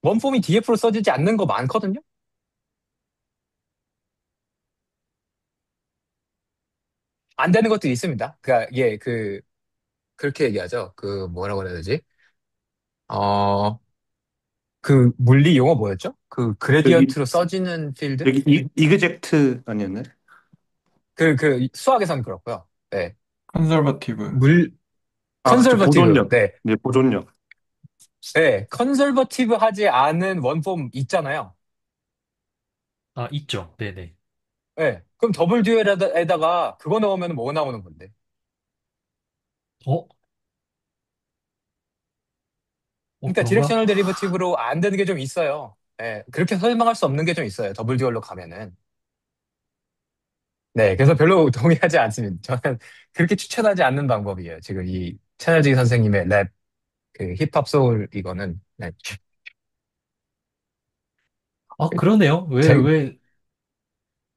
원폼이 DF로 써지지 않는 거 많거든요? 안 되는 것도 있습니다. 그니까, 예, 그렇게 얘기하죠. 뭐라고 해야 되지? 어, 물리 용어 뭐였죠? 여기 그레디언트로 써지는 필드? 여기 이그젝트 아니었나요? 수학에서는 그렇고요. 네. 컨설버티브. 물, 아, 그쵸. 컨설버티브. 보존력. 네. 네, 보존력. 네. 컨설버티브 하지 않은 원폼 있잖아요. 아, 있죠. 네네. 네. 그럼 더블 듀얼에다가 그거 넣으면 뭐 나오는 건데? 어? 그러니까 그런가? 디렉셔널 데리버티브로 안 되는 게 좀 있어요. 네. 그렇게 설명할 수 없는 게 좀 있어요. 더블 듀얼로 가면은. 네. 그래서 별로 동의하지 않습니다. 저는 그렇게 추천하지 않는 방법이에요. 지금 이 채널지 선생님의 랩, 힙합 소울 이거는. 네. 그러네요. 제,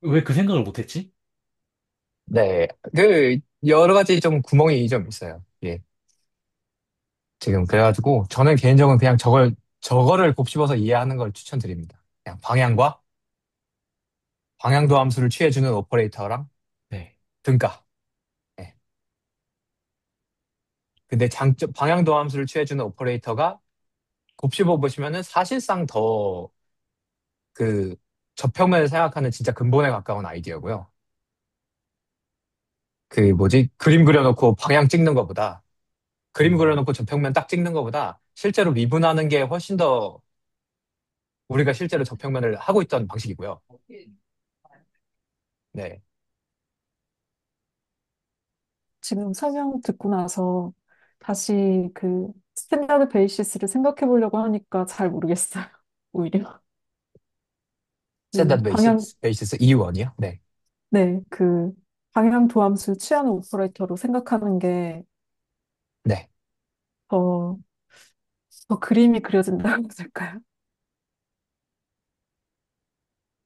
왜 그 생각을 못했지? 네. 여러 가지 좀 구멍이 좀 있어요. 예. 지금 그래가지고 저는 개인적으로 그냥 저거를 곱씹어서 이해하는 걸 추천드립니다. 그냥 방향도 함수를 취해주는 오퍼레이터랑 네. 등가. 예. 근데 방향도 함수를 취해주는 오퍼레이터가 곱씹어 보시면은 사실상 더 그 저평면을 생각하는 진짜 근본에 가까운 아이디어고요. 그림 그려놓고 방향 찍는 것보다 그림 음. 그려놓고 저평면 딱 찍는 것보다 실제로 미분하는 게 훨씬 더 우리가 실제로 저평면을 하고 있던 방식이고요. 네. 지금 설명 듣고 나서 다시 그 스탠다드 베이시스를 생각해 보려고 하니까 잘 모르겠어요. 오히려. 그 스탠다드 방향, 베이시스 E1이요? 네. 네, 그 방향 도함수 취하는 오퍼레이터로 생각하는 게 네. 더, 더 그림이 그려진다고 해야 될까요?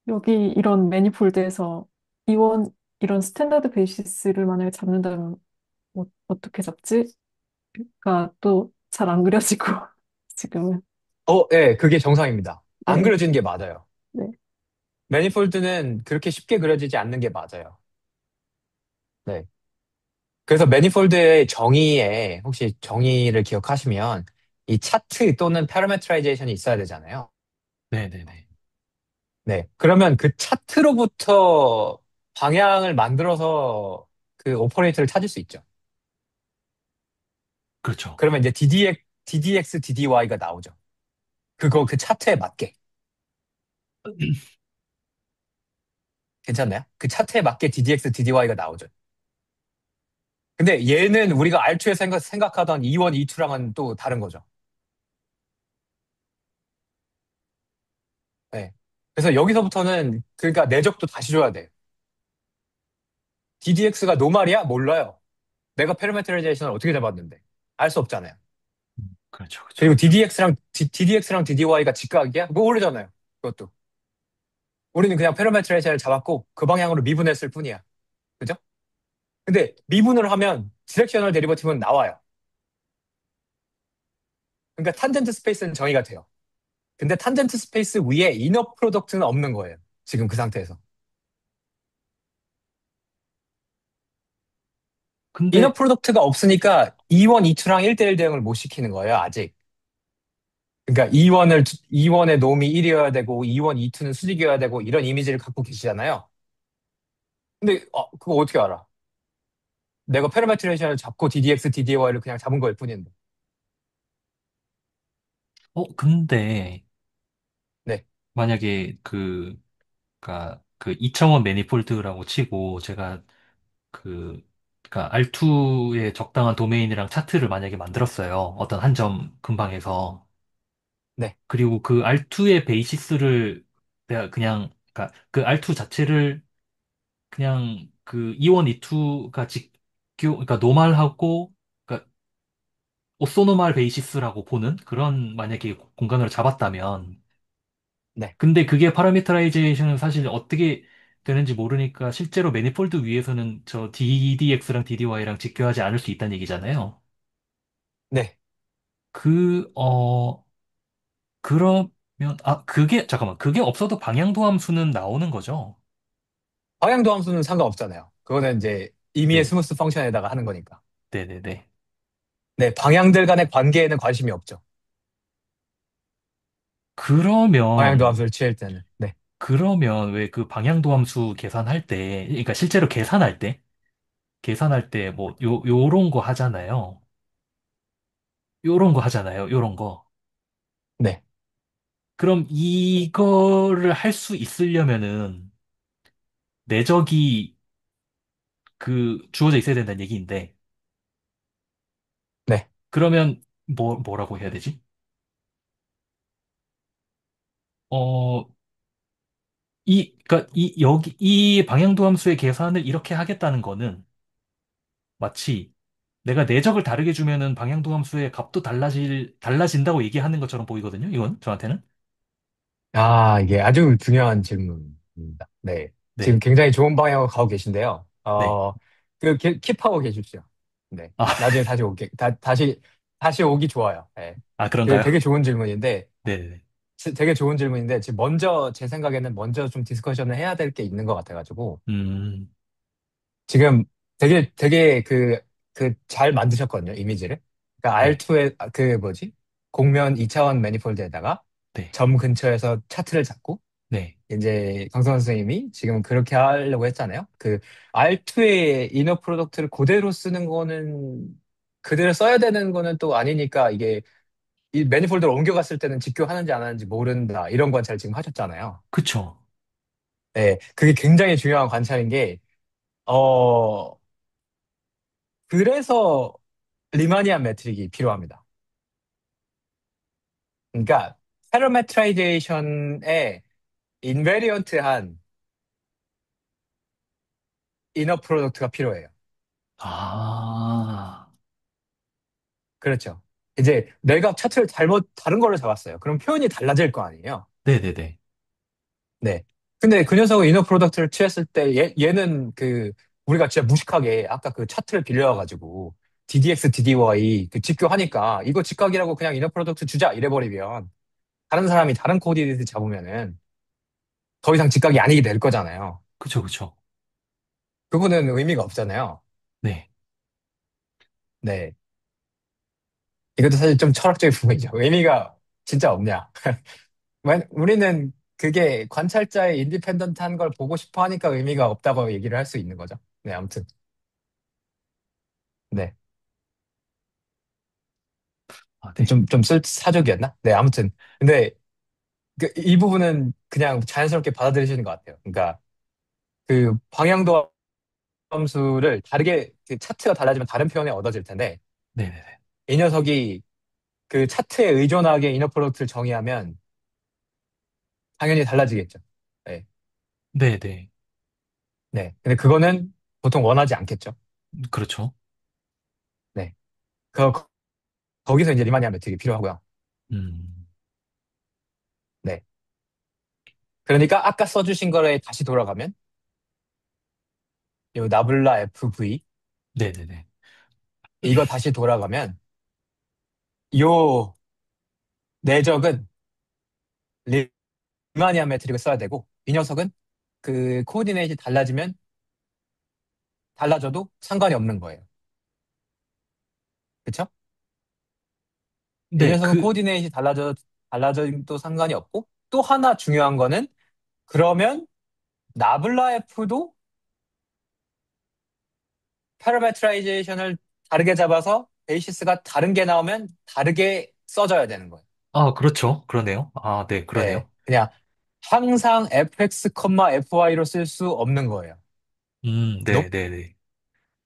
여기 이런 매니폴드에서 이원, 이런 스탠다드 베이시스를 만약에 잡는다면 어떻게 잡지? 가 또 잘 안 그려지고 지금은. 네, 그게 정상입니다. 안 네, 그려지는 게 맞아요. 네. 매니폴드는 그렇게 쉽게 그려지지 않는 게 맞아요. 네. 그래서 매니폴드의 정의에, 혹시 정의를 기억하시면, 이 차트 또는 파라메트라이제이션이 있어야 되잖아요. 네네네. 네. 그러면 그 차트로부터 방향을 만들어서 그 오퍼레이터를 찾을 수 있죠. 그렇죠. 그러면 이제 DDX, DDY가 나오죠. 그 차트에 맞게. 괜찮나요? 그 차트에 맞게 DDX, DDY가 나오죠. 근데 얘는 우리가 R2에 생각하던 E1, E2랑은 또 다른 거죠. 네. 그래서 여기서부터는 그러니까 내적도 다시 줘야 돼. DDX가 노말이야? 몰라요. 내가 페르메트라이제이션을 어떻게 잡았는데? 알 수 없잖아요. 그렇죠, 그렇죠. 그리고 DDX랑 DDY가 직각이야? 그거 모르잖아요. 그것도. 우리는 그냥 페르메트라이제이션을 잡았고 그 방향으로 미분했을 뿐이야. 그죠? 근데 미분을 하면 디렉셔널 데리버티브는 나와요. 그러니까 탄젠트 스페이스는 정의가 돼요. 근데 탄젠트 스페이스 위에 이너 프로덕트는 없는 거예요. 지금 그 상태에서. 이너 근데, 프로덕트가 없으니까 E1, E2랑 1대1 대응을 못 시키는 거예요, 아직. 그러니까 E1의 놈이 1이어야 되고, E1, E2는 수직이어야 되고, 이런 이미지를 갖고 계시잖아요. 근데, 그거 어떻게 알아? 내가 페르메트레이션을 잡고 DDX, DDY를 그냥 잡은 거일 뿐인데. 근데, 네, 만약에 그 2차원 매니폴드라고 치고, 제가 그니까 R2의 적당한 도메인이랑 차트를 만약에 만들었어요. 어떤 한 점 근방에서. 네, 그리고 그 R2의 베이시스를 내가 그냥, 그 R2 자체를 그냥 그 E1, E2가 그러니까 노말하고, 그러니까 오소노말 베이시스라고 보는 그런 만약에 공간으로 잡았다면, 네, 근데 그게 파라미터라이제이션은 사실 어떻게 되는지 모르니까 실제로 매니폴드 위에서는 저 DDX랑 DDY랑 직교하지 않을 수 있다는 얘기잖아요. 네. 그, 그러면, 잠깐만, 그게 없어도 방향도 함수는 나오는 거죠? 방향도 함수는 상관없잖아요. 그거는 이제 임의의 네, 스무스 펑션에다가 하는 거니까. 네네네. 네, 방향들 간의 관계에는 관심이 없죠. 방향도 그러면, 함수를 취할 때는. 네, 그러면 왜 그 방향도 함수 계산할 때, 그러니까 실제로 계산할 때 뭐, 요런 거 하잖아요. 요런 거 하잖아요. 요런 거. 네, 그럼 이거를 할 수 있으려면은 내적이 주어져 있어야 된다는 얘기인데, 네. 그러면 뭐라고 해야 되지? 어, 이 방향도 함수의 계산을 이렇게 하겠다는 거는 마치 내가 내적을 다르게 주면은 방향도 함수의 값도 달라진다고 얘기하는 것처럼 보이거든요. 이건 저한테는. 아, 이게 아주 중요한 질문입니다. 네. 지금 네, 굉장히 좋은 방향으로 가고 계신데요. 네. 킵하고 계십시오. 네. 아, 나중에 다시 오기 좋아요. 네. 그런가요? 되게 좋은 질문인데, 네네네. 되게 좋은 질문인데, 지금 제 생각에는 먼저 좀 디스커션을 해야 될 게 있는 것 같아가지고, 음, 지금 되게 잘 만드셨거든요, 이미지를. 그러니까 네, R2의, 곡면 2차원 매니폴드에다가 네, 점 근처에서 차트를 잡고, 네. 이제 강성원 선생님이 지금 그렇게 하려고 했잖아요. 그 R2의 이너 프로덕트를 그대로 쓰는 거는 그대로 써야 되는 거는 또 아니니까 이게 이 매니폴드를 옮겨갔을 때는 직교하는지 안 하는지 모른다. 이런 관찰 지금 하셨잖아요. 그쵸. 네, 그게 굉장히 중요한 관찰인 게, 어, 그래서 리마니안 매트릭이 필요합니다. 그러니까 패러메트라이제이션에 인베리언트한 이너 프로덕트가 필요해요. 아, 그렇죠. 이제 내가 차트를 다른 걸로 잡았어요. 그럼 표현이 달라질 거 아니에요. 네네네. 네. 근데 그 녀석은 이너 프로덕트를 취했을 때 얘는 우리가 진짜 무식하게 아까 그 차트를 빌려와가지고 DDX, DDY 직교하니까 이거 직각이라고 그냥 이너 프로덕트 주자 이래버리면 다른 사람이 다른 코디네이트 잡으면은 더 이상 직각이 아니게 될 거잖아요. 그쵸, 그쵸. 그거는 의미가 없잖아요. 네. 네. 이것도 사실 좀 철학적인 부분이죠. 의미가 진짜 없냐. 우리는 그게 관찰자의 인디펜던트한 걸 보고 싶어 하니까 의미가 없다고 얘기를 할 수 있는 거죠. 네, 아무튼. 네. 아, 네. 좀 사족이었나? 네, 아무튼. 근데 이 부분은 그냥 자연스럽게 받아들이시는 것 같아요. 그러니까 그 방향도 함수를 다르게 그 차트가 달라지면 다른 표현이 얻어질 텐데 네네네. 이 녀석이 그 차트에 의존하게 이너 프로덕트를 정의하면 당연히 달라지겠죠. 네. 네네. 네. 근데 그거는 보통 원하지 않겠죠. 그렇죠. 네. 거기서 이제 리마니아 매트릭이 필요하고요. 음, 네. 그러니까 아까 써주신 거에 다시 돌아가면 이 나블라 FV 네네네. 이거 다시 돌아가면 요 내적은 리마니아 매트릭을 써야 되고 이 녀석은 그 코디네이트 달라지면 달라져도 상관이 없는 거예요. 그쵸? 이 네, 녀석은 코디네이트 달라져도 상관이 없고 또 하나 중요한 거는 그러면 나블라 F도 파라메트라이제이션을 다르게 잡아서 베이시스가 다른 게 나오면 다르게 써줘야 되는 거예요. 그렇죠. 그러네요. 아, 네, 네. 그러네요. 그냥 항상 fx, fy로 쓸 수 없는 거예요. 높? 네네네.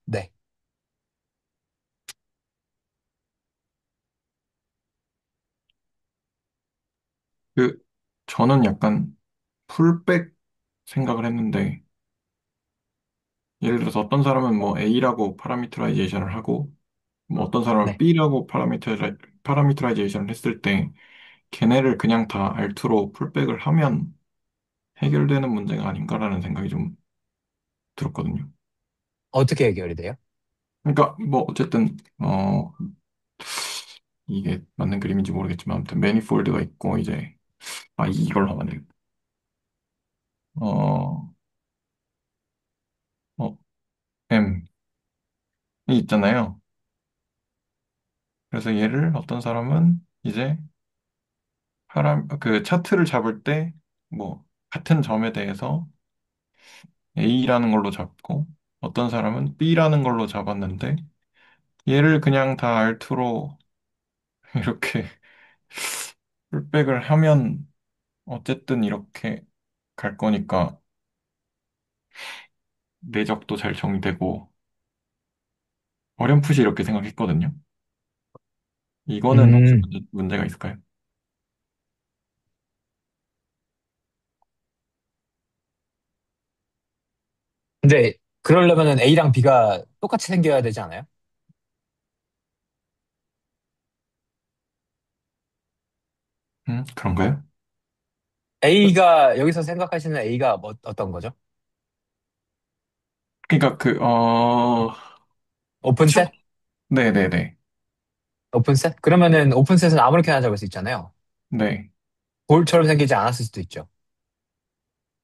네. 그, 저는 약간 풀백 생각을 했는데, 예를 들어서 어떤 사람은 뭐 A라고 파라미터라이제이션을 하고, 뭐 어떤 사람은 네. B라고 파라미터라이제이션을 했을 때, 걔네를 그냥 다 R2로 풀백을 하면 해결되는 문제가 아닌가라는 생각이 좀 들었거든요. 어떻게 해결이 돼요? 그러니까 뭐 어쨌든 이게 맞는 그림인지 모르겠지만 아무튼 매니폴드가 있고 이제 이걸로 하면 되겠다. 어, 어, M이 있잖아요. 그래서 얘를 어떤 사람은 이제 그 차트를 잡을 때 뭐 같은 점에 대해서 A라는 걸로 잡고 어떤 사람은 B라는 걸로 잡았는데 얘를 그냥 다 R2로 이렇게 풀백을 하면 어쨌든 이렇게 갈 거니까 내적도 잘 정리되고 어렴풋이 이렇게 생각했거든요. 이거는 혹시 음. 문제가 있을까요? 근데 그러려면은 A랑 B가 똑같이 생겨야 되지 않아요? 그런가요? A가 여기서 생각하시는 A가 어떤 거죠? 그러니까 그쵸? 오픈셋? 네네네. 오픈셋? 그러면은 오픈셋은 아무렇게나 잡을 수 있잖아요. 네. 볼처럼 생기지 않았을 수도 있죠.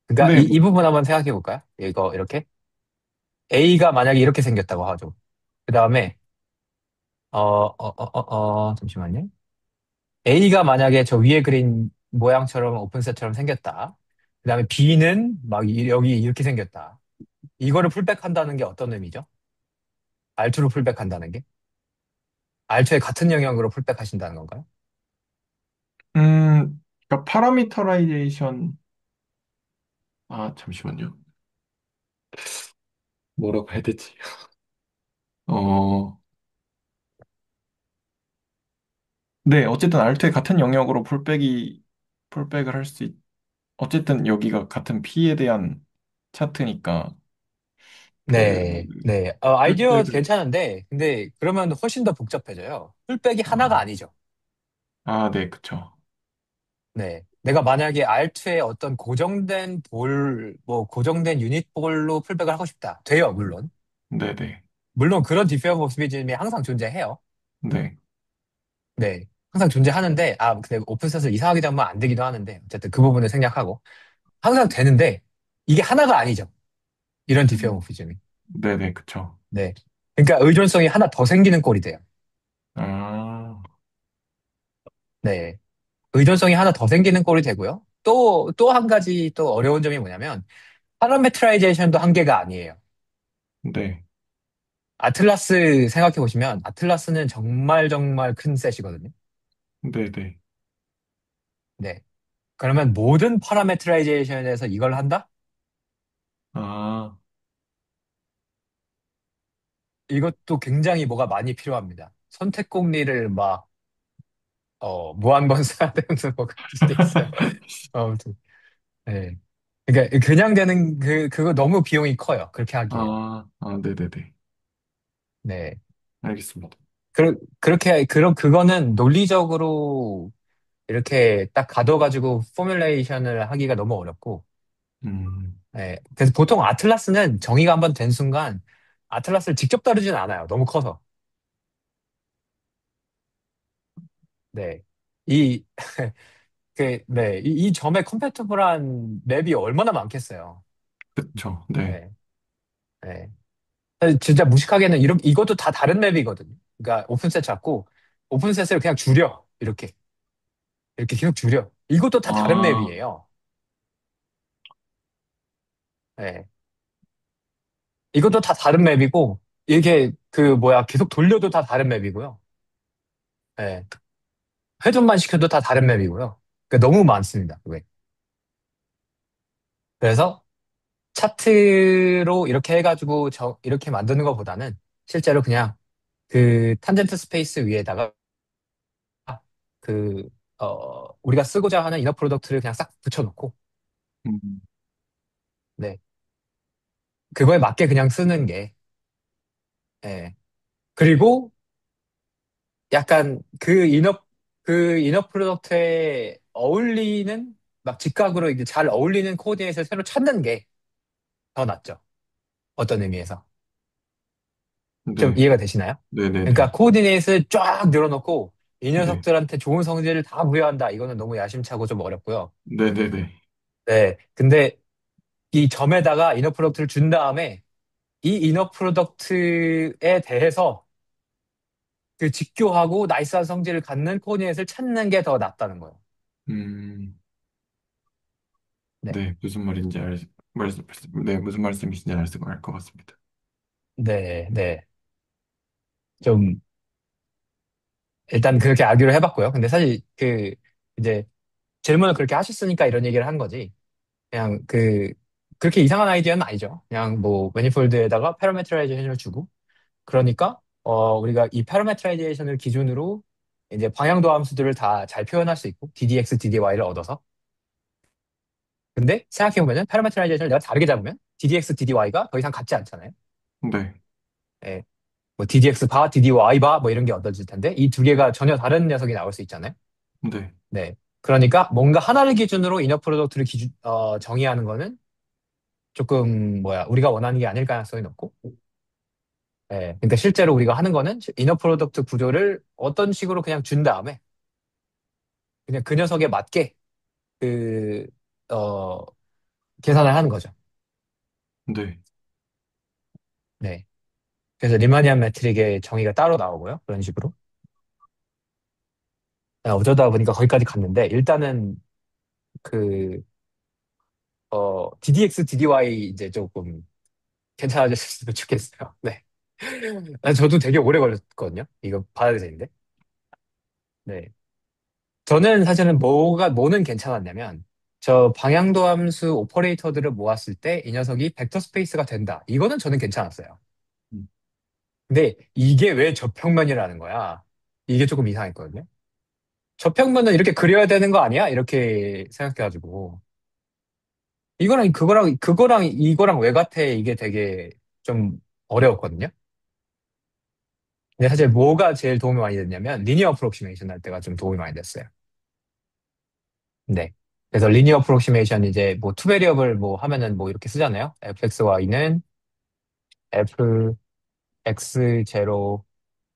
그러니까 네, 이 부분 한번 생각해 볼까요? 이거 이렇게 A가 만약에 이렇게 생겼다고 하죠. 그 다음에 잠시만요. A가 만약에 저 위에 그린 모양처럼 오픈셋처럼 생겼다. 그 다음에 B는 막 여기 이렇게 생겼다. 이거를 풀백한다는 게 어떤 의미죠? R2로 풀백한다는 게? R2의 같은 영역으로 풀백하신다는 건가요? 그러니까 파라미터라이제이션, 잠시만요. 뭐라고 해야 되지? 어, 네, 어쨌든 알트의 같은 영역으로 풀백을 할 어쨌든 여기가 같은 P에 대한 차트니까, 그, 네, 네. 아이디어 풀백을, 괜찮은데, 근데 그러면 훨씬 더 복잡해져요. 풀백이 하나가 아니죠. 네, 그쵸. 네. 내가 만약에 R2의 어떤 고정된 뭐 고정된 유닛 볼로 풀백을 하고 싶다. 돼요, 물론. 네네. 물론 그런 디페어 모스비즘이 항상 존재해요. 네. 네. 항상 존재하는데, 근데 오픈셋을 이상하게 잡으면 안 되기도 하는데, 어쨌든 그 부분을 생략하고. 항상 되는데, 이게 하나가 아니죠. 이런 디페어 음, 모스비즘이. 네네, 그쵸. 네. 그러니까 의존성이 하나 더 생기는 꼴이 돼요. 아, 네. 의존성이 하나 더 생기는 꼴이 되고요. 또 한 가지 또 어려운 점이 뭐냐면, 파라메트라이제이션도 한계가 아니에요. 네. 아틀라스 생각해 보시면, 아틀라스는 정말 정말 큰 셋이거든요. 네네. 네. 그러면 모든 파라메트라이제이션에서 이걸 한다? 아, 이것도 굉장히 뭐가 많이 필요합니다. 선택 공리를 막, 무한 번 써야 되는 것 같을 수도 있어요. 아무튼, 네. 그러니까 그냥 되는 그거 너무 비용이 커요. 그렇게 하기엔. 네네네. 네. 알겠습니다. 그거는 논리적으로 이렇게 딱 가둬가지고 포뮬레이션을 하기가 너무 어렵고, 음, 네. 그래서 보통 아틀라스는 정의가 한번 된 순간, 아틀라스를 직접 다루진 않아요. 너무 커서. 네. 이, 이 점에 컴패티블한 맵이 얼마나 많겠어요. 그쵸. 네. 네. 네. 사실 진짜 무식하게는 이것도 다 다른 맵이거든요. 그러니까 오픈셋 잡고, 오픈셋을 그냥 줄여. 이렇게. 이렇게 계속 줄여. 이것도 다 다른 아, 맵이에요. 네. 이것도 다 다른 맵이고, 이게 계속 돌려도 다 다른 맵이고요. 네. 회전만 시켜도 다 다른 맵이고요. 그러니까 너무 많습니다. 그게. 그래서 차트로 이렇게 해가지고 이렇게 만드는 것보다는 실제로 그냥 그 탄젠트 스페이스 위에다가 그, 우리가 쓰고자 하는 이너 프로덕트를 그냥 싹 붙여놓고, 음, 네. 그거에 맞게 그냥 쓰는 게, 예. 그리고 약간 그 이너 프로덕트에 어울리는, 막 직각으로 이제 잘 어울리는 코디네이트를 새로 찾는 게 더 낫죠. 어떤 의미에서. 좀 네. 이해가 되시나요? 그러니까 네네네. 코디네이트를 쫙 늘어놓고 이 네. 녀석들한테 좋은 성질을 다 부여한다. 이거는 너무 야심차고 좀 어렵고요. 네네네. 네. 근데 이 점에다가 이너 프로덕트를 준 다음에 이 이너 프로덕트에 대해서 그 직교하고 나이스한 성질을 갖는 코디네이트를 찾는 게 더 낫다는 거예요. 음, 네. 네. 무슨 말인지 네. 무슨 말씀이신지 알 수가 알 것 같습니다. 네, 네. 좀, 일단 그렇게 아규를 해봤고요. 근데 사실 이제 질문을 그렇게 하셨으니까 이런 얘기를 한 거지. 그냥 그렇게 이상한 아이디어는 아니죠. 그냥 뭐, 매니폴드에다가 파라메트라이제이션을 주고, 그러니까, 우리가 이 파라메트라이제이션을 기준으로 이제 방향도 함수들을 다 잘 표현할 수 있고, DDX, DDY를 얻어서. 근데 생각해보면은 파라메트라이제이션을 내가 다르게 잡으면 DDX, DDY가 더 이상 같지 않잖아요. 네. 예, 뭐 DDX 바, DDY 바 뭐 이런 게 얻어질 텐데 이 두 개가 전혀 다른 녀석이 나올 수 있잖아요. 네. 네. 그러니까 뭔가 하나를 기준으로 이너 프로덕트를 정의하는 거는 조금 우리가 원하는 게 아닐 가능성이 높고, 예. 그러니까 실제로 우리가 하는 거는 이너 프로덕트 구조를 어떤 식으로 그냥 준 다음에 그냥 그 녀석에 맞게 그, 어, 계산을 하는 거죠. 네. 네. 그래서 리마니안 매트릭의 정의가 따로 나오고요. 그런 식으로. 어쩌다 보니까 거기까지 갔는데, 일단은 그, DDX, DDY 이제 조금 괜찮아졌으면 좋겠어요. 네. 저도 되게 오래 걸렸거든요. 이거 받아야 되는데. 네. 저는 사실은 뭐는 괜찮았냐면, 저 방향도 함수 오퍼레이터들을 모았을 때 이 녀석이 벡터 스페이스가 된다. 이거는 저는 괜찮았어요. 음, 근데 이게 왜 저평면이라는 거야? 이게 조금 이상했거든요. 저평면은 이렇게 그려야 되는 거 아니야? 이렇게 생각해가지고. 그거랑 이거랑 왜 같아? 이게 되게 좀 어려웠거든요. 근데 사실 뭐가 제일 도움이 많이 됐냐면, 리니어 어프로시메이션 할 때가 좀 도움이 많이 됐어요. 네. 그래서 리니어 어프로시메이션 이제 뭐 투 베리어블 뭐 하면은 뭐 이렇게 쓰잖아요. fxy는 fx0,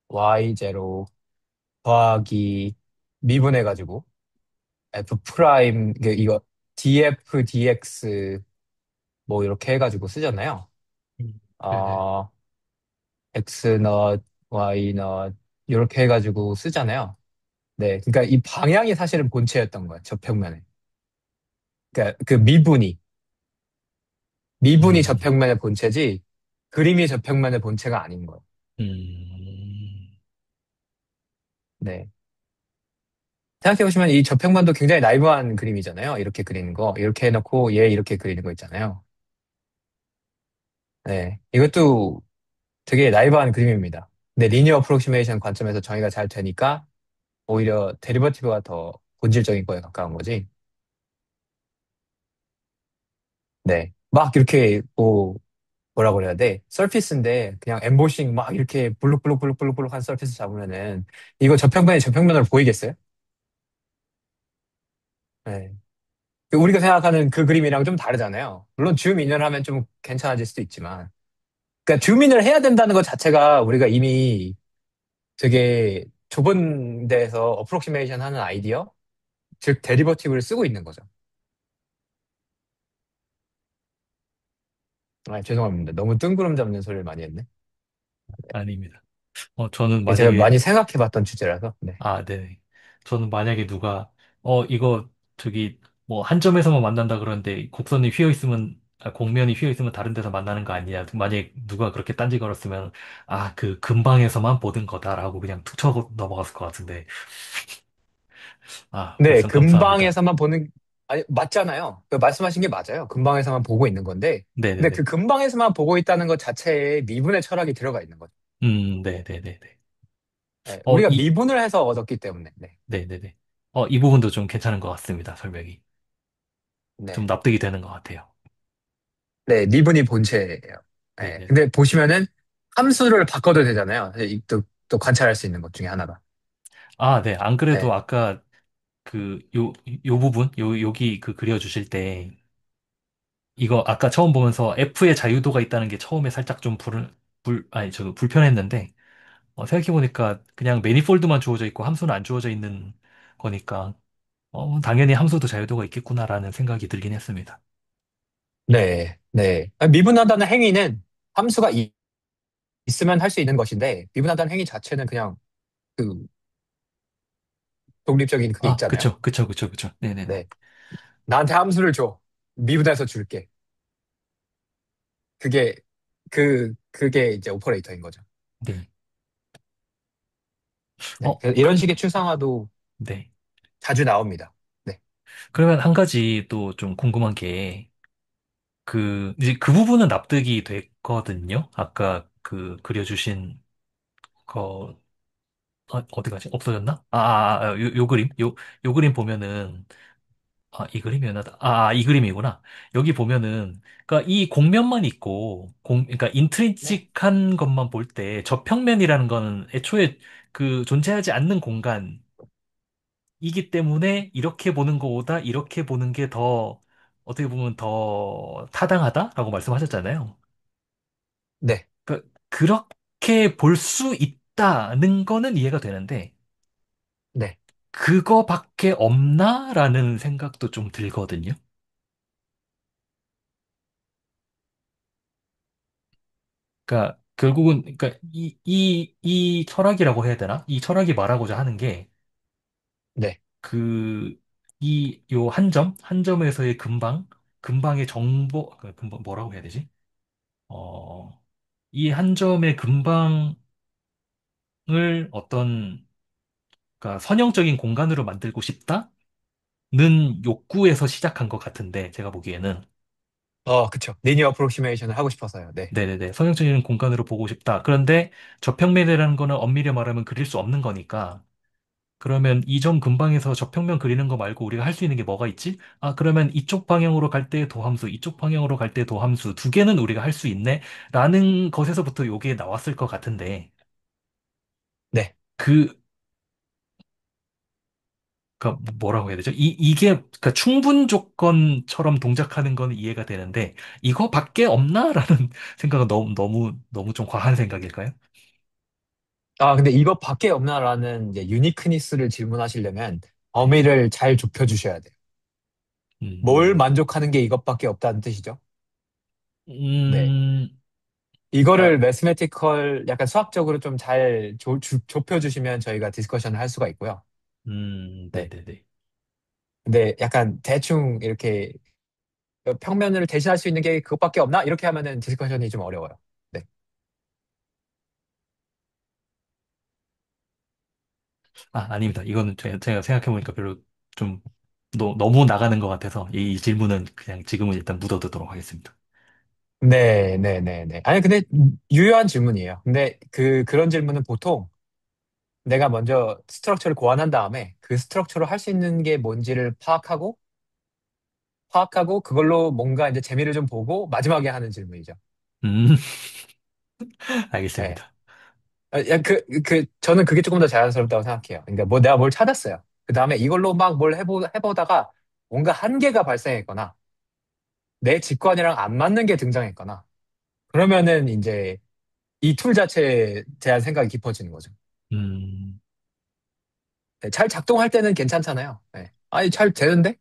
y0 더하기 미분해가지고 f 프라임 이거 df dx 뭐 이렇게 해가지고 쓰잖아요. 네네. 어, x 넛, y 넛 이렇게 해가지고 쓰잖아요. 네, 그러니까 이 방향이 사실은 본체였던 거예요. 저평면에. 그러니까 그 미분이 음, 저평면의 본체지 그림이 저평면의 본체가 아닌 거예요. 음, 네. 생각해보시면 이 저평면도 굉장히 나이브한 그림이잖아요. 이렇게 그리는 거. 이렇게 해놓고 얘 이렇게 그리는 거 있잖아요. 네. 이것도 되게 나이브한 그림입니다. 근데 리니어 어프로시메이션 관점에서 정의가 잘 되니까 오히려 데리버티브가 더 본질적인 거에 가까운 거지. 네. 막 이렇게 뭐 뭐라 그래야 돼? 서피스인데 그냥 엠보싱 막 이렇게 블룩블룩블룩블룩블룩한 서피스 잡으면은 이거 저평면이 저평면으로 보이겠어요? 네. 우리가 생각하는 그 그림이랑 좀 다르잖아요. 물론 줌인을 하면 좀 괜찮아질 수도 있지만. 그러니까 줌인을 해야 된다는 것 자체가 우리가 이미 되게 좁은 데에서 어프로키메이션 하는 아이디어, 즉 데리버티브를 쓰고 있는 거죠. 아, 죄송합니다. 너무 뜬구름 잡는 소리를 많이 했네. 아닙니다. 저는 제가 만약에 많이 생각해봤던 주제라서. 네. 아, 네. 저는 만약에 누가, 이거, 저기, 뭐, 한 점에서만 만난다 그러는데, 곡선이 휘어 있으면, 곡면이 휘어 있으면 다른 데서 만나는 거 아니냐. 만약에 누가 그렇게 딴지 걸었으면, 그 근방에서만 보던 거다라고 그냥 툭 쳐고 넘어갔을 것 같은데, 네, 말씀 감사합니다. 근방에서만 보는, 아니, 맞잖아요. 그 말씀하신 게 맞아요. 근방에서만 보고 있는 건데. 근데 그 네네네. 근방에서만 보고 있다는 것 자체에 미분의 철학이 들어가 있는 거죠. 네네네네. 네, 어, 우리가 이, 미분을 해서 얻었기 때문에. 네. 네네네. 이 부분도 좀 괜찮은 것 같습니다. 설명이. 좀 네. 납득이 되는 것 같아요. 네, 미분이 본체예요. 네. 네네네. 근데 보시면은 함수를 바꿔도 되잖아요. 또 관찰할 수 있는 것 중에 하나가. 네. 안 그래도 네. 아까 요 부분, 여기 그려주실 때, 이거 아까 처음 보면서 F의 자유도가 있다는 게 처음에 살짝 좀 불편했는데, 생각해보니까 그냥 매니폴드만 주어져 있고 함수는 안 주어져 있는 거니까, 당연히 함수도 자유도가 있겠구나라는 생각이 들긴 했습니다. 네. 네. 미분한다는 행위는 함수가 있으면 할 수 있는 것인데, 미분한다는 행위 자체는 그냥 그 독립적인 그게 있잖아요. 그쵸, 그쵸, 그쵸, 그쵸. 네네네. 네. 나한테 함수를 줘. 미분해서 줄게. 그게, 그게 이제 오퍼레이터인 거죠. 네. 네. 그래서 이런 식의 추상화도 네. 자주 나옵니다. 네. 그러면 한 가지 또 좀 궁금한 게, 이제 그 부분은 납득이 됐거든요. 아까 그려주신 거, 어디 가지? 없어졌나? 요 그림? 요 그림 보면은, 이 그림이었나? 이 그림이구나. 여기 보면은, 그러니까 이 곡면만 있고, 그러니까 네. 인트리직한 것만 볼 때, 저평면이라는 거는 애초에 존재하지 않는 공간이기 때문에, 이렇게 보는 것보다 이렇게 보는 게 더, 어떻게 보면 더 타당하다라고 말씀하셨잖아요. 네. 그렇게 볼 수 있다는 거는 이해가 되는데, 네. 그거밖에 없나라는 생각도 좀 들거든요. 그러니까 결국은 그러니까 이 철학이라고 해야 되나? 이 철학이 말하고자 하는 게 네. 그 요 한 점에서의 근방의 정보 근방 뭐라고 해야 되지? 이 한 점의 근방을 어떤 그러니까 선형적인 공간으로 만들고 싶다는 욕구에서 시작한 것 같은데 제가 보기에는 그쵸. 리니어 어프로시메이션을 하고 싶어서요. 네. 네네네. 선형적인 공간으로 보고 싶다. 그런데 저평면이라는 거는 엄밀히 말하면 그릴 수 없는 거니까. 그러면 이 점 근방에서 저평면 그리는 거 말고 우리가 할 수 있는 게 뭐가 있지? 그러면 이쪽 방향으로 갈 때 도함수, 이쪽 방향으로 갈 때 도함수 두 개는 우리가 할 수 있네? 라는 것에서부터 요게 나왔을 것 같은데, 네. 그, 뭐라고 해야 되죠? 이게, 충분 조건처럼 동작하는 건 이해가 되는데, 이거밖에 없나? 라는 생각은 너무 좀 과한 생각일까요? 근데 이것밖에 없나라는 이제 유니크니스를 질문하시려면 네. 범위를 잘 좁혀주셔야 돼요. 뭘 음, 만족하는 게 이것밖에 없다는 뜻이죠? 네. 음, 이거를 그러니까, 매스메티컬 약간 수학적으로 좀 잘 좁혀주시면 저희가 디스커션을 할 수가 있고요. 네. 네네네. 근데 약간 대충 이렇게 평면을 대신할 수 있는 게 그것밖에 없나? 이렇게 하면은 디스커션이 좀 어려워요. 네. 아닙니다. 이거는 제가 생각해보니까 별로 좀 너무 나가는 것 같아서 이 질문은 그냥 지금은 일단 묻어두도록 하겠습니다. 네, 네, 네, 네. 아니, 근데 유효한 질문이에요. 근데 그런 질문은 보통 내가 먼저 스트럭처를 고안한 다음에 그 스트럭처로 할 수 있는 게 뭔지를 파악하고 그걸로 뭔가 이제 재미를 좀 보고 마지막에 하는 질문이죠. 음, 네. 알겠습니다. 저는 그게 조금 더 자연스럽다고 생각해요. 그러니까 뭐 내가 뭘 찾았어요. 그 다음에 이걸로 막 뭘 해보다가 뭔가 한계가 발생했거나 내 직관이랑 안 맞는 게 등장했거나 그러면은 이제 이 툴 자체에 대한 생각이 깊어지는 거죠. 음, 네, 잘 작동할 때는 괜찮잖아요. 네. 아니, 잘 되는데?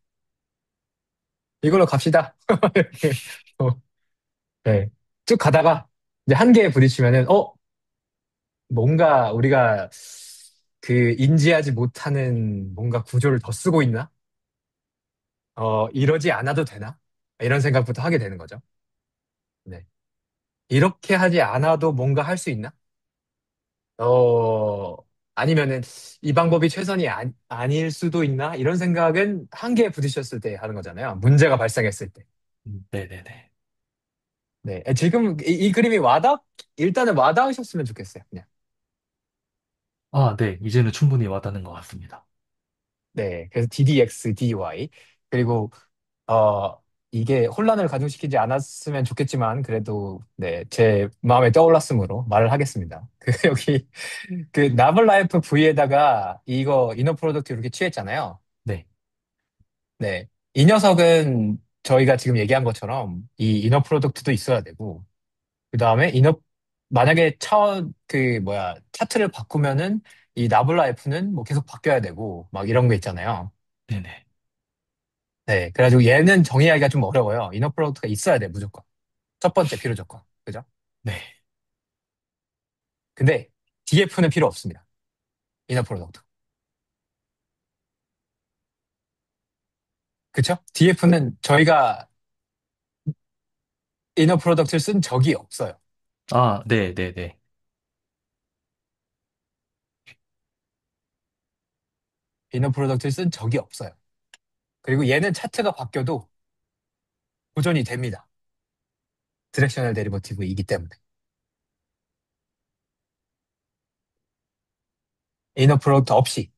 이걸로 갑시다. 이렇게, 네. 쭉 가다가 이제 한계에 부딪히면은, 뭔가 우리가 인지하지 못하는 뭔가 구조를 더 쓰고 있나? 이러지 않아도 되나? 이런 생각부터 하게 되는 거죠. 네. 이렇게 하지 않아도 뭔가 할 수 있나? 어, 아니면은 이 방법이 최선이 아닐 수도 있나? 이런 생각은 한계에 부딪혔을 때 하는 거잖아요. 문제가 발생했을 때. 네네네. 네. 지금 이 그림이 일단은 와닿으셨으면 좋겠어요. 그냥. 네. 이제는 충분히 와닿는 것 같습니다. 네. 그래서 DDX, DY. 그리고, 어, 이게 혼란을 가중시키지 않았으면 좋겠지만, 그래도, 네. 제 마음에 떠올랐으므로 말을 하겠습니다. 여기, 나블라이프 V에다가 이거 이너 프로덕트 이렇게 취했잖아요. 네. 네. 이 녀석은 저희가 지금 얘기한 것처럼 이 이너 프로덕트도 있어야 되고, 그 다음에 만약에 차트를 바꾸면은 이 나블라 F는 뭐 계속 바뀌어야 되고, 막 이런 거 있잖아요. 네네. 네. 그래가지고 얘는 정의하기가 좀 어려워요. 이너 프로덕트가 있어야 돼, 무조건. 첫 번째 필요 조건. 그죠? 네. 근데 DF는 필요 없습니다. 이너 프로덕트. 그쵸? DF는 저희가 이너 프로덕트를 쓴 적이 없어요. 네네네. 이너 프로덕트를 쓴 적이 없어요. 그리고 얘는 차트가 바뀌어도 보존이 됩니다. 디렉셔널 데리버티브이기 때문에. 이너 프로덕트 없이.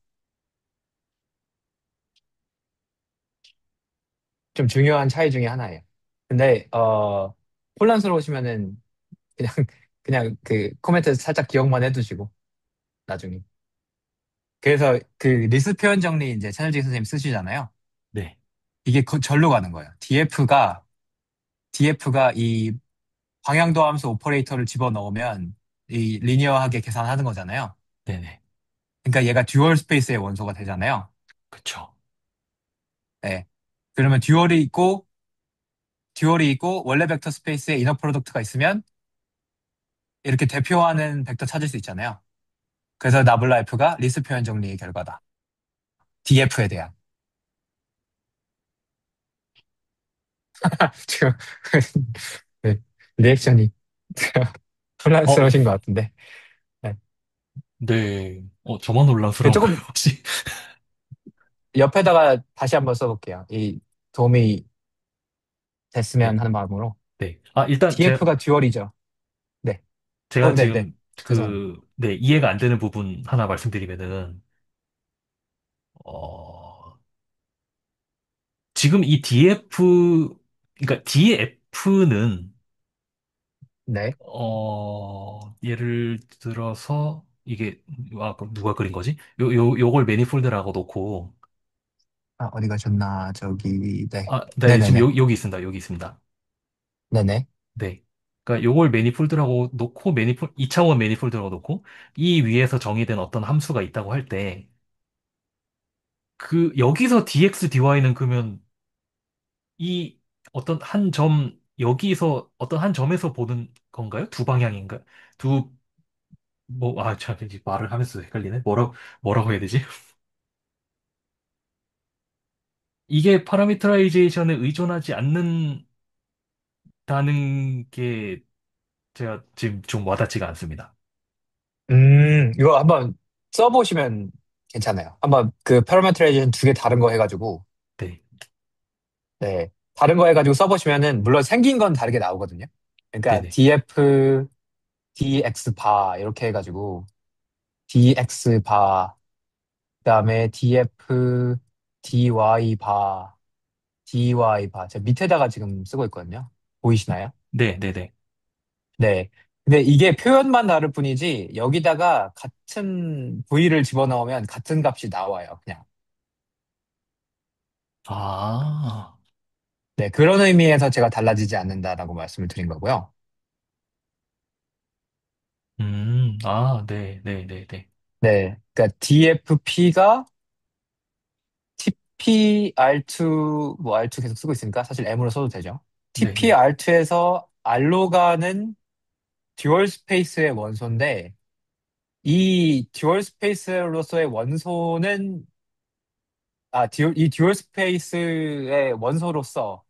좀 중요한 차이 중에 하나예요. 근데, 혼란스러우시면은 그냥, 그냥 코멘트 살짝 기억만 해두시고, 나중에. 그래서 리스 표현 정리 이제 채널지 선생님 쓰시잖아요. 네. 이게 절로 가는 거예요. DF가 이 방향도 함수 오퍼레이터를 집어넣으면 이 리니어하게 계산하는 거잖아요. 네네. 그러니까 얘가 듀얼 스페이스의 원소가 되잖아요. 그쵸. 네. 그러면 듀얼이 있고 원래 벡터 스페이스에 이너 프로덕트가 있으면 이렇게 대표하는 벡터 찾을 수 있잖아요. 그래서 나블라이프가 리스 표현 정리의 결과다. DF에 대한. 지금 네, 리액션이 어, 혼란스러우신 것 같은데. 네. 네. 저만 혼란스러운가요, 조금 혹시? 옆에다가 다시 한번 써볼게요. 이 도움이 네. 됐으면 하는 마음으로. 네. 일단 DF가 듀얼이죠. 네. 제가 네, 네. 지금 죄송합니다. 네, 이해가 안 되는 부분 하나 말씀드리면은, 어, 지금 이 그러니까 DF는, 네. 예를 들어서, 그럼 누가 그린 거지? 요걸 매니폴드라고 놓고, 아, 어디 가셨나? 저기, 네. 네, 지금 네네네. 여기 있습니다. 여기 있습니다. 네네. 네. 그러니까 요걸 매니폴드라고 놓고, 2차원 매니폴드라고 놓고, 이 위에서 정의된 어떤 함수가 있다고 할 때, 여기서 dx, dy는 그러면 이 여기서 어떤 한 점에서 보는 건가요? 두 방향인가? 두, 참, 이제 말을 하면서 헷갈리네. 뭐라고 해야 되지? 이게 파라미터라이제이션에 의존하지 않는다는 게 제가 지금 좀 와닿지가 않습니다. 이거 한번 써보시면 괜찮아요. 한번 그 파라메트라이제이션 두 개 다른 거 해가지고, 네, 네. 다른 거 해가지고 써보시면은, 물론 생긴 건 다르게 나오거든요. 그러니까 네네. df, dx 바, 이렇게 해가지고, dx 바, 그다음에 df, dy 바, dy 바. 제가 밑에다가 지금 쓰고 있거든요. 보이시나요? 네, 네네. 네. 근데 이게 표현만 다를 뿐이지, 여기다가 같은 v를 집어넣으면 같은 값이 나와요, 그냥. 아, 네. 그런 의미에서 제가 달라지지 않는다라고 말씀을 드린 거고요. 네, 네, 네, 네. 네. 그러니까 dfp가 TPR2, 뭐 R2 계속 쓰고 있으니까 사실 M으로 써도 되죠. 네, 네. TPR2에서 R로가는 듀얼 스페이스의 원소인데, 이 듀얼 스페이스로서의 원소는, 이 듀얼 스페이스의 원소로서,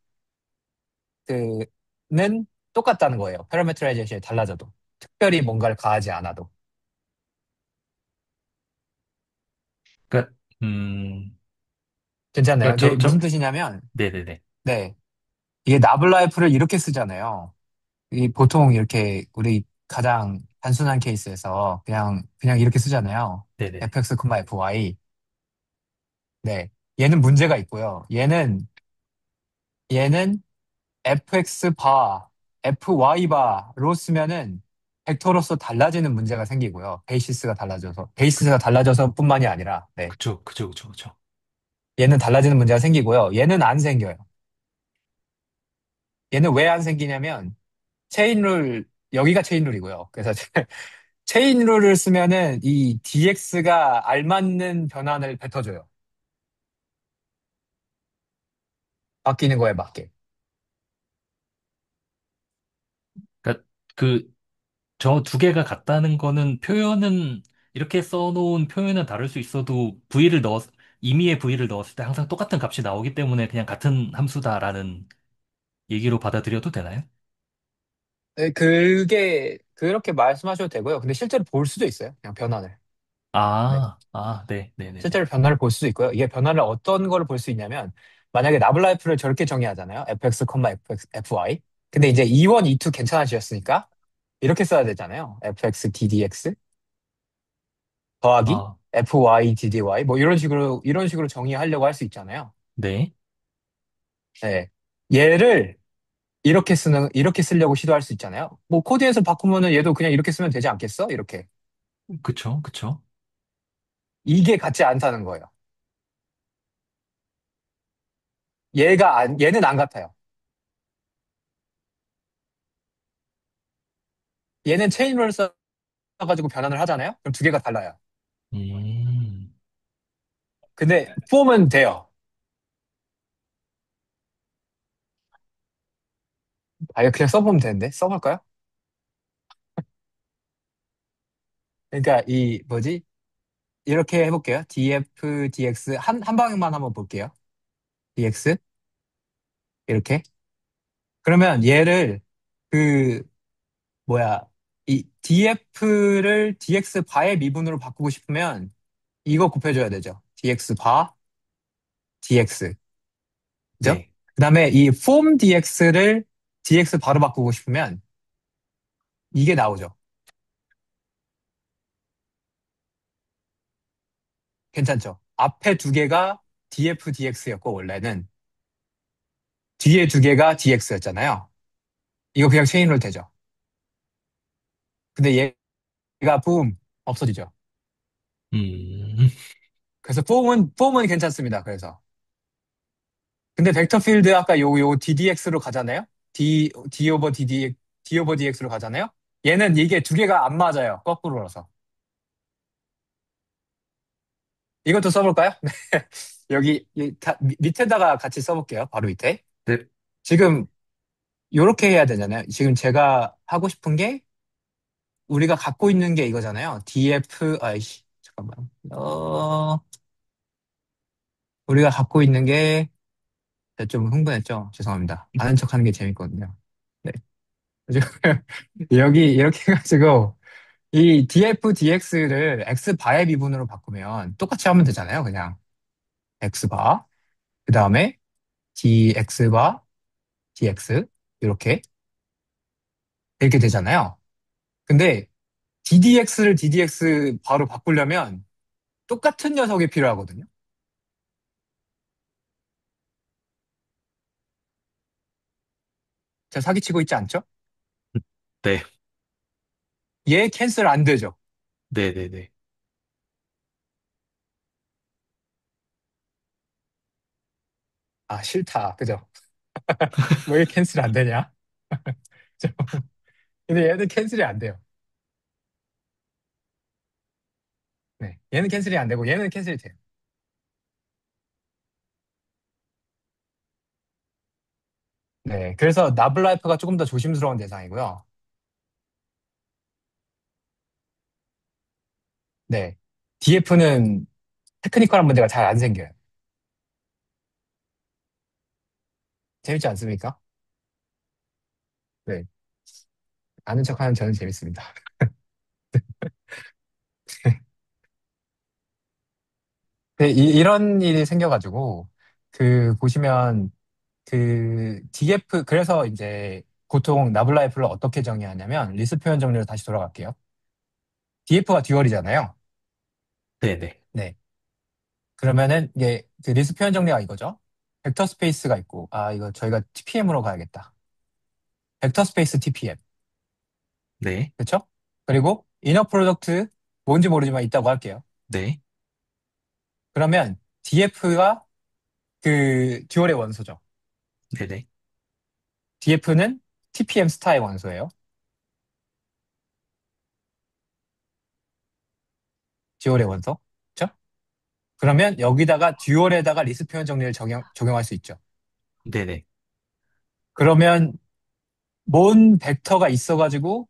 는 똑같다는 거예요. 파라메트라이제이션이 달라져도. 특별히 뭔가를 가하지 않아도. 그러니까, 음, 괜찮나요? 그러니까 이게 무슨 뜻이냐면, 네네네. 네. 이게 나블라이프를 이렇게 쓰잖아요. 이 보통 이렇게 우리 가장 단순한 케이스에서 그냥 이렇게 쓰잖아요. 네네네. fx, fy. 네. 얘는 문제가 있고요. 얘는 fx 바, fy 바로 쓰면은 벡터로서 달라지는 문제가 생기고요. 베이시스가 달라져서 뿐만이 아니라, 네. 그쵸, 그쵸, 그쵸, 그쵸. 얘는 달라지는 문제가 생기고요. 얘는 안 생겨요. 얘는 왜 안 생기냐면, 체인룰, 여기가 체인룰이고요. 그래서 체인룰을 쓰면은 이 dx가 알맞는 변환을 뱉어줘요. 바뀌는 거에 맞게. 그러니까 그, 저 두 개가 같다는 거는 표현은, 이렇게 써놓은 표현은 다를 수 있어도 임의의 V를 넣었을 때 항상 똑같은 값이 나오기 때문에 그냥 같은 함수다라는 얘기로 받아들여도 되나요? 네, 그게 그렇게 말씀하셔도 되고요. 근데 실제로 볼 수도 있어요. 그냥 변환을. 네. 네, 네네네. 실제로 변화를 볼 수도 있고요. 이게 변화를 어떤 거를 볼 수 있냐면, 만약에 나블라이프를 저렇게 정의하잖아요. fx, fy. 근데 이제 E1, E2 괜찮아지셨으니까 이렇게 써야 되잖아요. fx ddx 더하기 아, fy ddy 뭐 이런 식으로 정의하려고 할 수 있잖아요. 네. 네. 얘를 이렇게 쓰려고 시도할 수 있잖아요. 뭐 코드에서 바꾸면은 얘도 그냥 이렇게 쓰면 되지 않겠어? 이렇게. 그쵸, 그쵸. 이게 같지 않다는 거예요. 얘는 안 같아요. 얘는 체인룰 써가지고 변환을 하잖아요. 그럼 두 개가 달라요. 음, 근데 폼은 돼요. 이거 그냥 써보면 되는데 써볼까요? 그러니까 이 뭐지? 이렇게 해볼게요. df, dx 한 방향만 한번 볼게요. dx 이렇게. 그러면 얘를 그 뭐야 이 df를 dx 바의 미분으로 바꾸고 싶으면 이거 곱해줘야 되죠. dx 바 dx. 그죠? 네. 그다음에 이 form dx를 dx 바로 바꾸고 싶으면 이게 나오죠. 괜찮죠? 앞에 두 개가 df dx였고 원래는 뒤에 두 개가 dx였잖아요. 이거 그냥 체인으로 되죠. 근데 얘가 boom 없어지죠. 음, 그래서 form은 괜찮습니다. 그래서 근데 벡터 필드 아까 요 ddx로 가잖아요. d 오버 d 오버 dx로 가잖아요. 얘는 이게 두 개가 안 맞아요. 거꾸로라서. 이것도 써볼까요? 여기 밑에다가 같이 써볼게요. 바로 밑에. 네. 지금 요렇게 해야 되잖아요. 지금 제가 하고 싶은 게 우리가 갖고 있는 게 이거잖아요. 아이씨, 잠깐만. 우리가 갖고 있는 게 좀 흥분했죠? 죄송합니다. 아는 척 하는 게 재밌거든요. 네. 지금 여기 이렇게 해가지고 이 df, dx를 x바의 미분으로 바꾸면 똑같이 하면 되잖아요. 그냥 x바, 그 다음에 dx바, dx 이렇게 되잖아요. 근데 ddx를 ddx 바로 바꾸려면 똑같은 녀석이 필요하거든요. 자, 사기치고 있지 않죠? 네, 얘 캔슬 안 되죠. 네네네. 아, 싫다. 그죠? 왜 캔슬 안 되냐? 근데 얘는 캔슬이 안 돼요. 네. 얘는 캔슬이 안 되고 얘는 캔슬이 돼요. 네. 그래서 나블라이프가 조금 더 조심스러운 대상이고요. 네. DF는 테크니컬한 문제가 잘 안 생겨요. 재밌지 않습니까? 네. 아는 척하는 저는 재밌습니다. 네, 이런 일이 생겨가지고, 보시면, DF, 그래서 이제, 보통 나블라이프를 어떻게 정의하냐면, 리스 표현 정리로 다시 돌아갈게요. DF가 듀얼이잖아요. 네네. 네. 그러면은, 이게, 리스 표현 정리가 이거죠. 벡터 스페이스가 있고, 이거 저희가 TPM으로 가야겠다. 벡터 스페이스 TPM. 네. 그쵸? 그리고, 이너 프로덕트, 뭔지 모르지만 있다고 할게요. 네. 그러면, DF가 듀얼의 원소죠. 네네. DF는 TPM 스타의 원소예요. 듀얼의 원소. 그쵸? 그러면 여기다가 듀얼에다가 리스 표현 정리를 적용할 수 있죠. 네네. 그러면 뭔 벡터가 있어가지고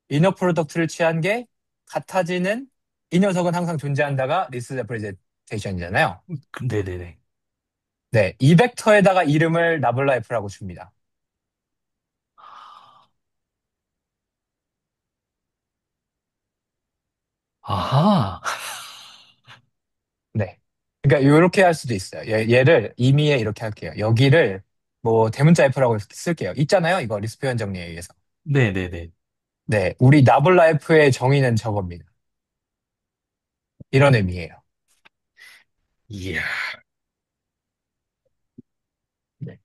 이너 프로덕트를 취한 게 같아지는 이 녀석은 항상 존재한다가 리스 레프레젠테이션이잖아요. 네네네. 네, 이 벡터에다가 이름을 나블라이프라고 줍니다. 아하. 네. 그러니까 이렇게 할 수도 있어요. 얘를 임의에 이렇게 할게요. 여기를 뭐 대문자 F라고 쓸게요. 있잖아요. 이거 리스 표현 정리에 의해서. 네네네. 네, 우리 나블라이프의 정의는 저겁니다. 이런 의미예요. 이야. 네.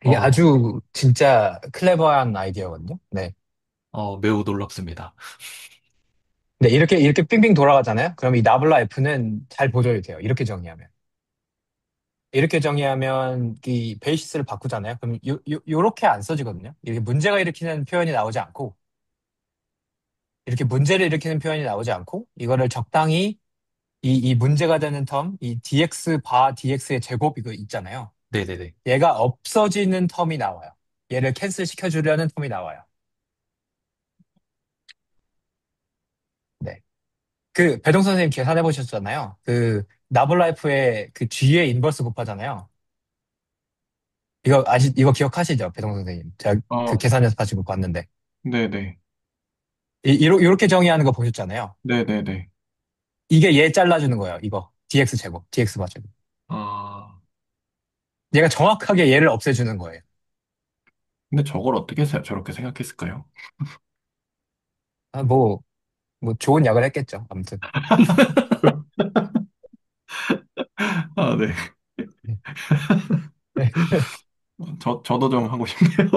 이게 어, 아주 진짜 클레버한 아이디어거든요. 네. 매우 놀랍습니다. 네, 이렇게 빙빙 돌아가잖아요. 그럼 이 나블라 F는 잘 보존이 돼요. 이렇게 정의하면. 이렇게 정의하면 이 베이시스를 바꾸잖아요. 그럼 요렇게 안 써지거든요. 이렇게 문제가 일으키는 표현이 나오지 않고, 이렇게 문제를 일으키는 표현이 나오지 않고, 이거를 적당히 이 문제가 되는 텀, 이 dx 바 dx의 제곱 이거 있잖아요. 네네네. 얘가 없어지는 텀이 나와요. 얘를 캔슬 시켜주려는 텀이 나와요. 네. 배동 선생님 계산해 보셨잖아요. 나블라이프의 G의 인버스 곱하잖아요. 이거 기억하시죠? 배동 선생님. 제가 어, 계산 연습하시고 봤는데. 네네. 이렇게 정의하는 거 보셨잖아요. 네네네. 이게 얘 잘라주는 거예요. 이거. dx 제곱, dx 바 제곱. 아, 얘가 정확하게 얘를 없애주는 거예요. 근데 저걸 어떻게 저렇게 생각했을까요? 아, 뭐 좋은 약을 했겠죠. 아무튼. 아, 네. 네. 네. 저도 좀 하고 싶네요.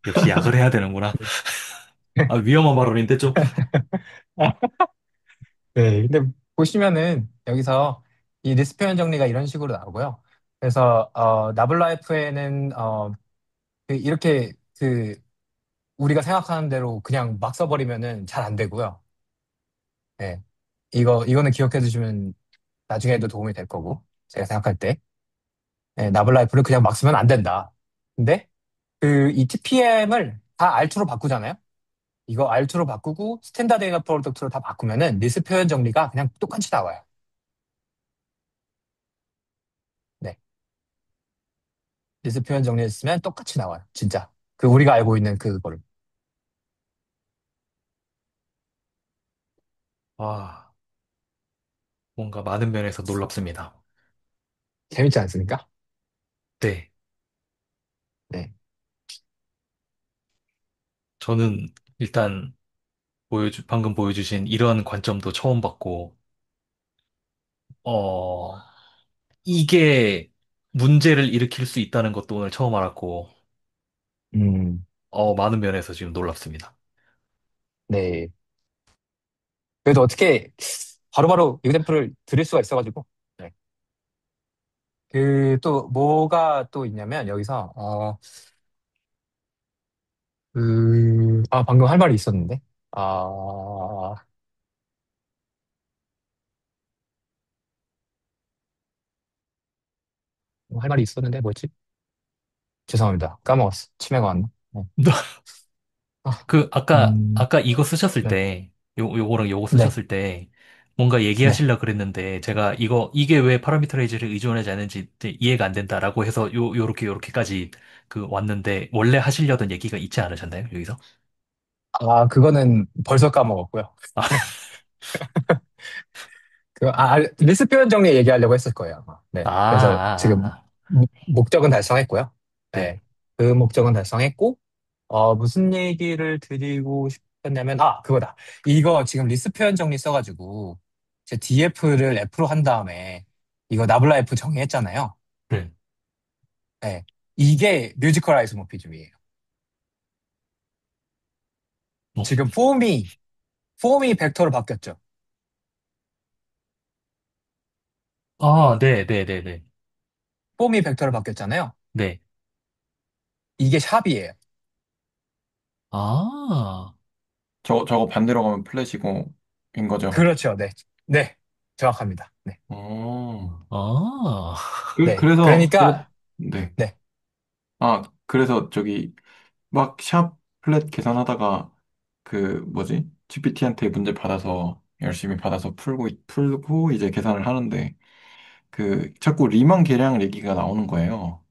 역시 약을 해야 되는구나. 위험한 발언인데 좀. 네, 근데 보시면은 여기서 이 리스 표현 정리가 이런 식으로 나오고요. 그래서 나블라이프에는 이렇게 우리가 생각하는 대로 그냥 막 써버리면은 잘 안 되고요. 네, 이거는 기억해 두시면 나중에도 도움이 될 거고 제가 생각할 때 네, 나블라이프를 그냥 막 쓰면 안 된다. 근데 이 TPM을 다 R2로 바꾸잖아요. 이거 R2로 바꾸고 스탠다드 인어 프로덕트로 다 바꾸면은 리스 표현 정리가 그냥 똑같이 나와요. 네. 리스 표현 정리했으면 똑같이 나와요. 진짜. 그 우리가 알고 있는 그거를. 아, 뭔가 많은 면에서 놀랍습니다. 재밌지 않습니까? 네. 네. 저는 일단 방금 보여주신 이런 관점도 처음 봤고, 어, 이게 문제를 일으킬 수 있다는 것도 오늘 처음 알았고, 음, 많은 면에서 지금 놀랍습니다. 네. 그래도 어떻게 바로바로 이그템플을 드릴 수가 있어가지고. 네. 그 또 뭐가 또 있냐면 여기서 방금 할 말이 있었는데. 아, 할 말이 있었는데 뭐였지? 죄송합니다. 까먹었어. 치매가 왔나? 네. 아, 아까 이거 쓰셨을 네. 때, 요거랑 요거 네. 쓰셨을 때, 뭔가 네. 얘기하시려 그랬는데, 제가 이게 왜 파라미터라이즈를 의존하지 않는지 이해가 안 된다라고 해서 요렇게까지 왔는데, 원래 하시려던 얘기가 있지 않으셨나요? 여기서? 그거는 벌써 까먹었고요. 아, 리스 표현 정리 얘기하려고 했을 거예요, 아마. 네. 그래서 지금 아. 목적은 달성했고요. 네, 네. 그 목적은 달성했고, 무슨 얘기를 드리고 싶었냐면, 그거다. 이거 지금 리스 표현 정리 써가지고, 제 DF를 F로 한 다음에, 이거 나블라 F 정의했잖아요. 네. 네. 이게 뮤지컬 아이소모피즘이에요. 어, 지금 폼이 벡터로 바뀌었죠. 네. 폼이 벡터로 바뀌었잖아요. 네. 이게 샵이에요. 아, 저거 반대로 가면 플랫이고, 인 거죠. 그렇죠. 네. 네. 정확합니다. 네. 어. 아, 네. 그래서, 그러니까, 네. 네. 그래서 저기, 막 샵 플랫 계산하다가, 그, 뭐지? GPT한테 문제 받아서, 열심히 받아서 풀고 이제 계산을 하는데, 그, 자꾸 리만 계량 얘기가 나오는 거예요.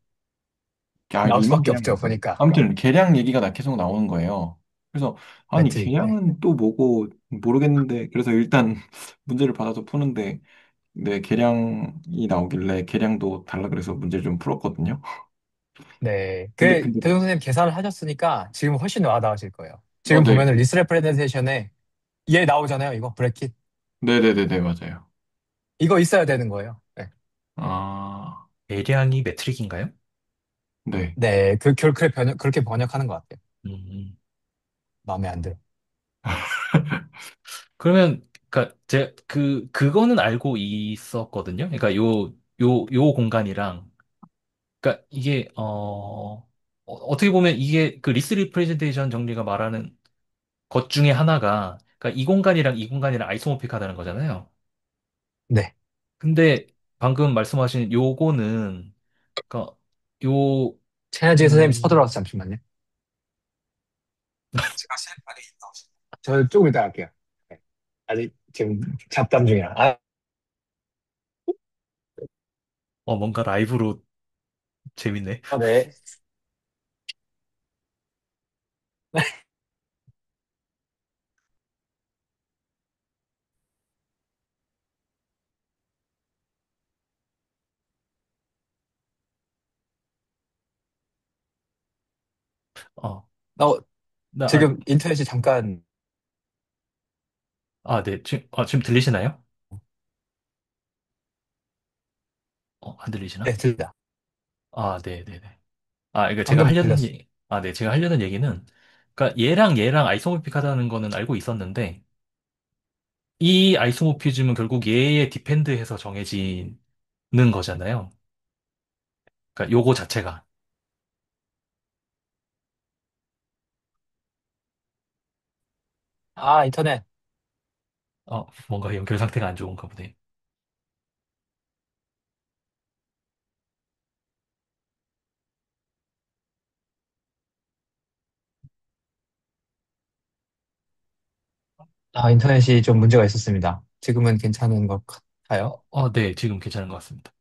나올 리만 수밖에 계량 없죠. 맞나? 보니까. 아무튼 계량 얘기가 계속 나오는 거예요. 그래서 아니 매트릭. 네. 계량은 또 뭐고 모르겠는데 그래서 일단 문제를 받아서 푸는데 네 계량이 나오길래 계량도 달라 그래서 문제를 좀 풀었거든요. 네. 근데 대종 선생님 계산을 하셨으니까 지금 훨씬 와닿으실 거예요. 지금 네. 보면은 리스 레프레젠테이션에 얘 나오잖아요. 이거 브래킷. 네네네네 맞아요. 이거 있어야 되는 거예요. 네. 아, 대량이 매트릭인가요? 네. 네. 그렇게 번역하는 것 같아요. 음. 마음에 안 들어. 그러면, 그거는 알고 있었거든요. 그러니까 요 공간이랑, 그러니까 이게, 어떻게 보면 이게 그 리스 리프레젠테이션 정리가 말하는 것 중에 하나가, 그러니까 이 공간이랑 이 공간이랑 아이소모픽하다는 거잖아요. 네. 근데 방금 말씀하신 요거는, 그러니까 요, 최하지 선생님 음, 서둘러서 잠시만요. 제가 실력이 나오시죠. 저 조금 이따 할게요. 네. 아직 지금 잡담 중이라. 뭔가 라이브로 재밌네. 네. 어, 어, 나, 지금 인터넷이 잠깐, 네. 지금 들리시나요? 안 들리시나? 네, 들립니다. 네네네. 이거 방금 들렸어. 제가 하려는 얘기는, 그러니까 얘랑 아이소모픽하다는 거는 알고 있었는데, 이 아이소모피즘은 결국 얘에 디펜드해서 정해지는 거잖아요. 그러니까 요거 자체가, 인터넷. 뭔가 연결 상태가 안 좋은가 보네. 인터넷이 좀 문제가 있었습니다. 지금은 괜찮은 것 같아요. 네. 지금 괜찮은 것 같습니다.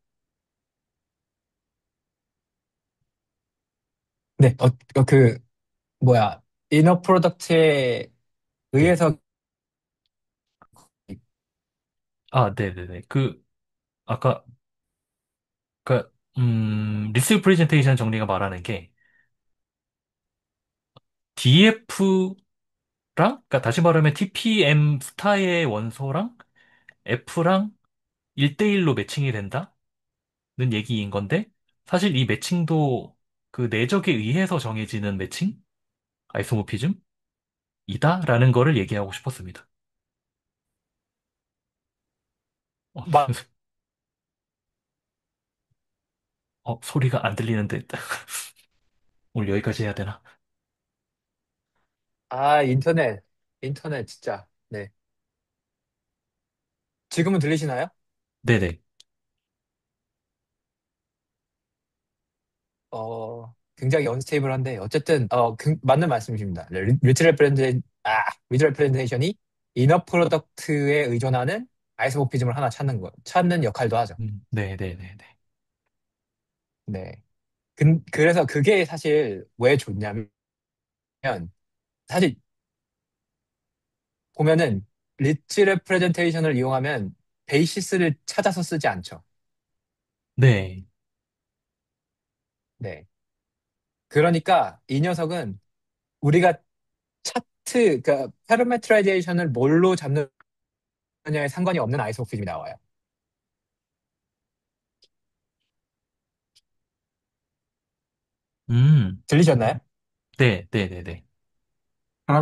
네, 뭐야, 이너 프로덕트에 네. 의해서, 아, 네네네. 아까, 리스크 프레젠테이션 정리가 말하는 게, DF랑, 그러니까 다시 말하면 TPM 스타의 원소랑 F랑 1대1로 매칭이 된다는 얘기인 건데, 사실 이 매칭도 그 내적에 의해서 정해지는 매칭? 아이소모피즘이다라는 거를 얘기하고 싶었습니다. 어, 막, 소리가 안 들리는데, 오늘 여기까지 해야 되나? 인터넷, 진짜. 네. 지금은 들리시나요? 네네. 굉장히 언스테이블한데, 어쨌든, 맞는 말씀이십니다. 리트 레프레젠테이션이 이너 프로덕트에 의존하는 아이소모피즘을 하나 찾는 역할도 하죠. 네네네네. 네. 그래서 그게 사실 왜 좋냐면, 사실 보면은, 리트 레프레젠테이션을 이용하면 베이시스를 찾아서 쓰지 않죠. 네. 네. 그러니까 이 녀석은 우리가 그러니까 파라메트라이제이션을 뭘로 잡느냐에 상관이 없는 아이소모피즘이 나와요. 음, 들리셨나요? 네네네네.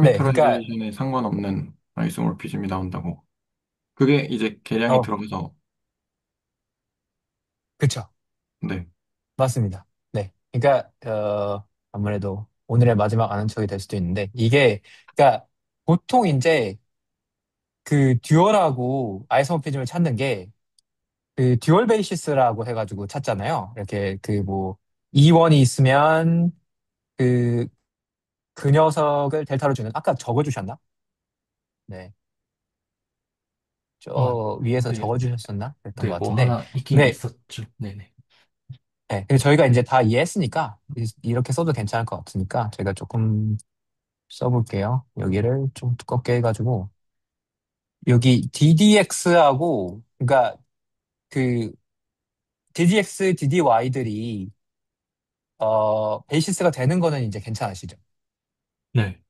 네, 그러니까 파라미터라이제이션에 상관없는 아이소모르피즘이 나온다고. 그게 이제 계량이 어, 들어가서, 그쵸, 네. 맞습니다. 네, 그러니까 아무래도 오늘의 마지막 아는 척이 될 수도 있는데 이게 그러니까 보통 이제 그 듀얼하고 아이소모피즘을 찾는 게 그 듀얼 베이시스라고 해가지고 찾잖아요. 이렇게 그 뭐 이원이 있으면 그 그 녀석을 델타로 주는 아까 적어주셨나? 네. 아, 저 위에서 네. 적어주셨었나? 그랬던 네, 것 뭐 같은데. 하나 있긴 근데, 있었죠. 네네. 근데 저희가 이제 다 이해했으니까, 이렇게 써도 괜찮을 것 같으니까, 제가 조금 써볼게요. 여기를 좀 두껍게 해가지고, 여기 DDX하고, 그러니까 그 DDX, DDY들이, 베이시스가 되는 거는 이제 괜찮으시죠? 네.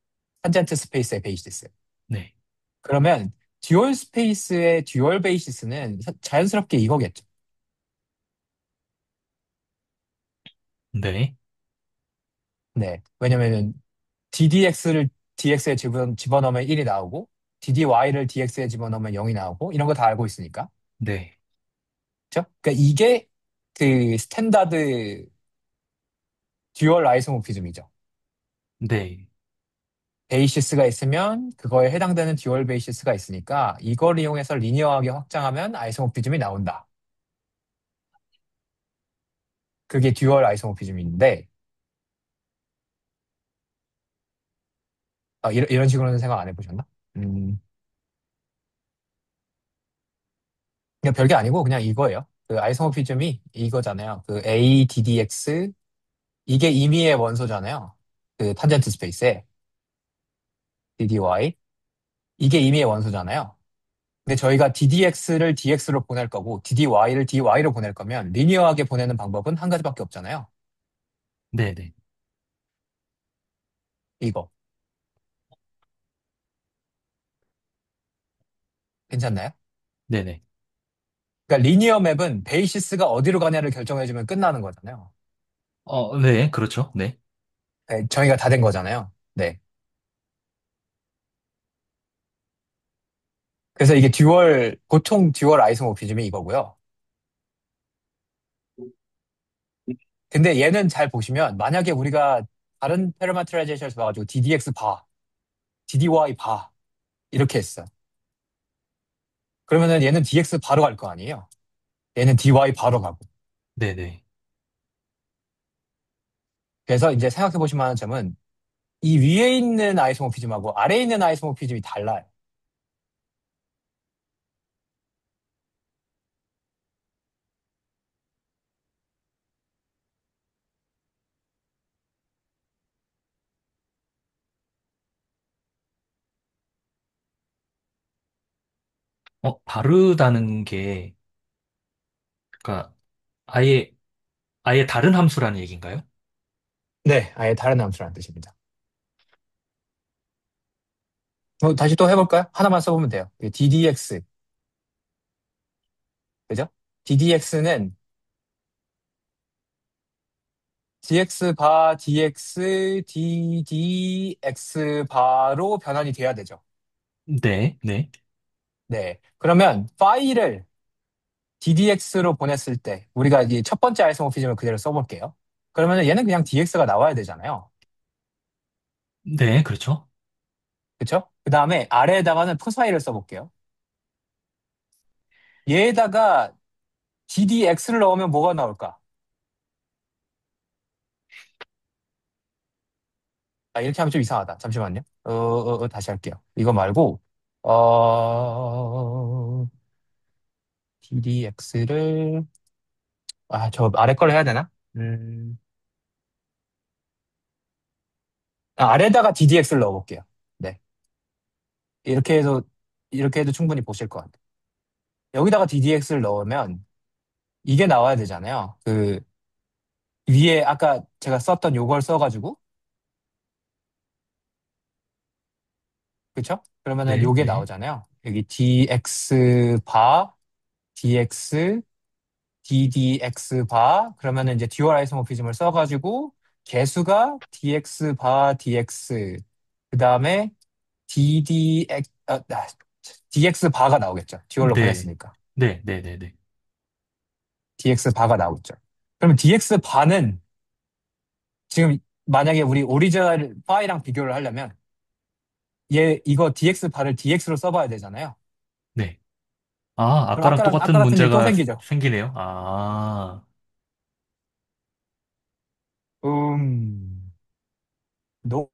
탄젠트 스페이스의 베이시스. 네. 그러면, 듀얼 스페이스의 듀얼 베이시스는 자연스럽게 이거겠죠. 네. 네. 왜냐면은, DDX를 DX에 집어넣으면 1이 나오고, DDY를 DX에 집어넣으면 0이 나오고, 이런 거 다 알고 있으니까. 네. 그죠? 그러니까 이게 그 스탠다드 듀얼 아이소모피즘이죠. 네. 베이시스가 있으면 그거에 해당되는 듀얼 베이시스가 있으니까 이걸 이용해서 리니어하게 확장하면 아이소모피즘이 나온다. 그게 듀얼 아이소모피즘인데, 이런 식으로는 생각 안 해보셨나? 음, 그냥 별게 아니고 그냥 이거예요. 그 아이소모피즘이 이거잖아요. 그 ADDX 이게 임의의 원소잖아요. 그 탄젠트 스페이스에 DDY 이게 임의의 원소잖아요. 근데 저희가 DDX를 DX로 보낼 거고 DDY를 DY로 보낼 거면 리니어하게 보내는 방법은 한 가지밖에 없잖아요. 네네. 이거 괜찮나요? 네네. 그러니까 리니어 맵은 베이시스가 어디로 가냐를 결정해주면 끝나는 거잖아요. 네. 그렇죠. 네. 네, 정의가 다 된 거잖아요. 네. 그래서 이게 보통 듀얼 아이소모피즘이 이거고요. 근데 얘는 잘 보시면 만약에 우리가 다른 페르마트라이제이션에서 봐가지고 DDX 봐, DDY 봐 이렇게 했어. 그러면은 얘는 DX 바로 갈 거 아니에요. 얘는 DY 바로 가고. 네네. 그래서 이제 생각해 보실 만한 점은 이 위에 있는 아이소모피즘하고 아래에 있는 아이소모피즘이 달라요. 바르다는 게, 그러니까 아예, 아예 다른 함수라는 얘기인가요? 네, 아예 다른 함수라는 뜻입니다. 다시 또 해볼까요? 하나만 써보면 돼요. DDX, 그죠? DDX는 DX 바 DX DDX 바로 변환이 돼야 되죠. 네, 네, 네. 그러면 파일을 DDX로 보냈을 때 우리가 이 첫 번째 아이소모피즘을 그대로 써볼게요. 그러면 얘는 그냥 DX가 나와야 되잖아요. 네, 그렇죠. 그쵸? 그 다음에 아래에다가는 푸 파일을 써볼게요. 얘에다가 DDX를 넣으면 뭐가 나올까? 아, 이렇게 하면 좀 이상하다. 잠시만요. 다시 할게요. 이거 말고, DDX를, 저 아래 걸 해야 되나? 아래다가 DDX를 넣어볼게요. 네. 이렇게 해도, 이렇게 해도 충분히 보실 것 같아요. 여기다가 DDX를 넣으면 이게 나와야 되잖아요. 그 위에 아까 제가 썼던 요걸 써가지고, 그쵸? 그러면은 네, 요게 네, 나오잖아요. 여기 DX 바, DX, DDX 바, 그러면은 이제 듀얼 아이소모피즘을 써가지고, 개수가 DX 바 DX, 그 다음에 DX 바가 나오겠죠. 듀얼로 네, 보냈으니까. 네, 네, 네, 네. DX 바가 나오겠죠. 그러면 DX 바는 지금 만약에 우리 오리지널 파이랑 비교를 하려면 이거 DX 바를 DX로 써봐야 되잖아요. 네. 아, 그럼 아까랑 아까 똑같은 같은 일 또 문제가 생기죠. 생기네요. 아, 음, 노,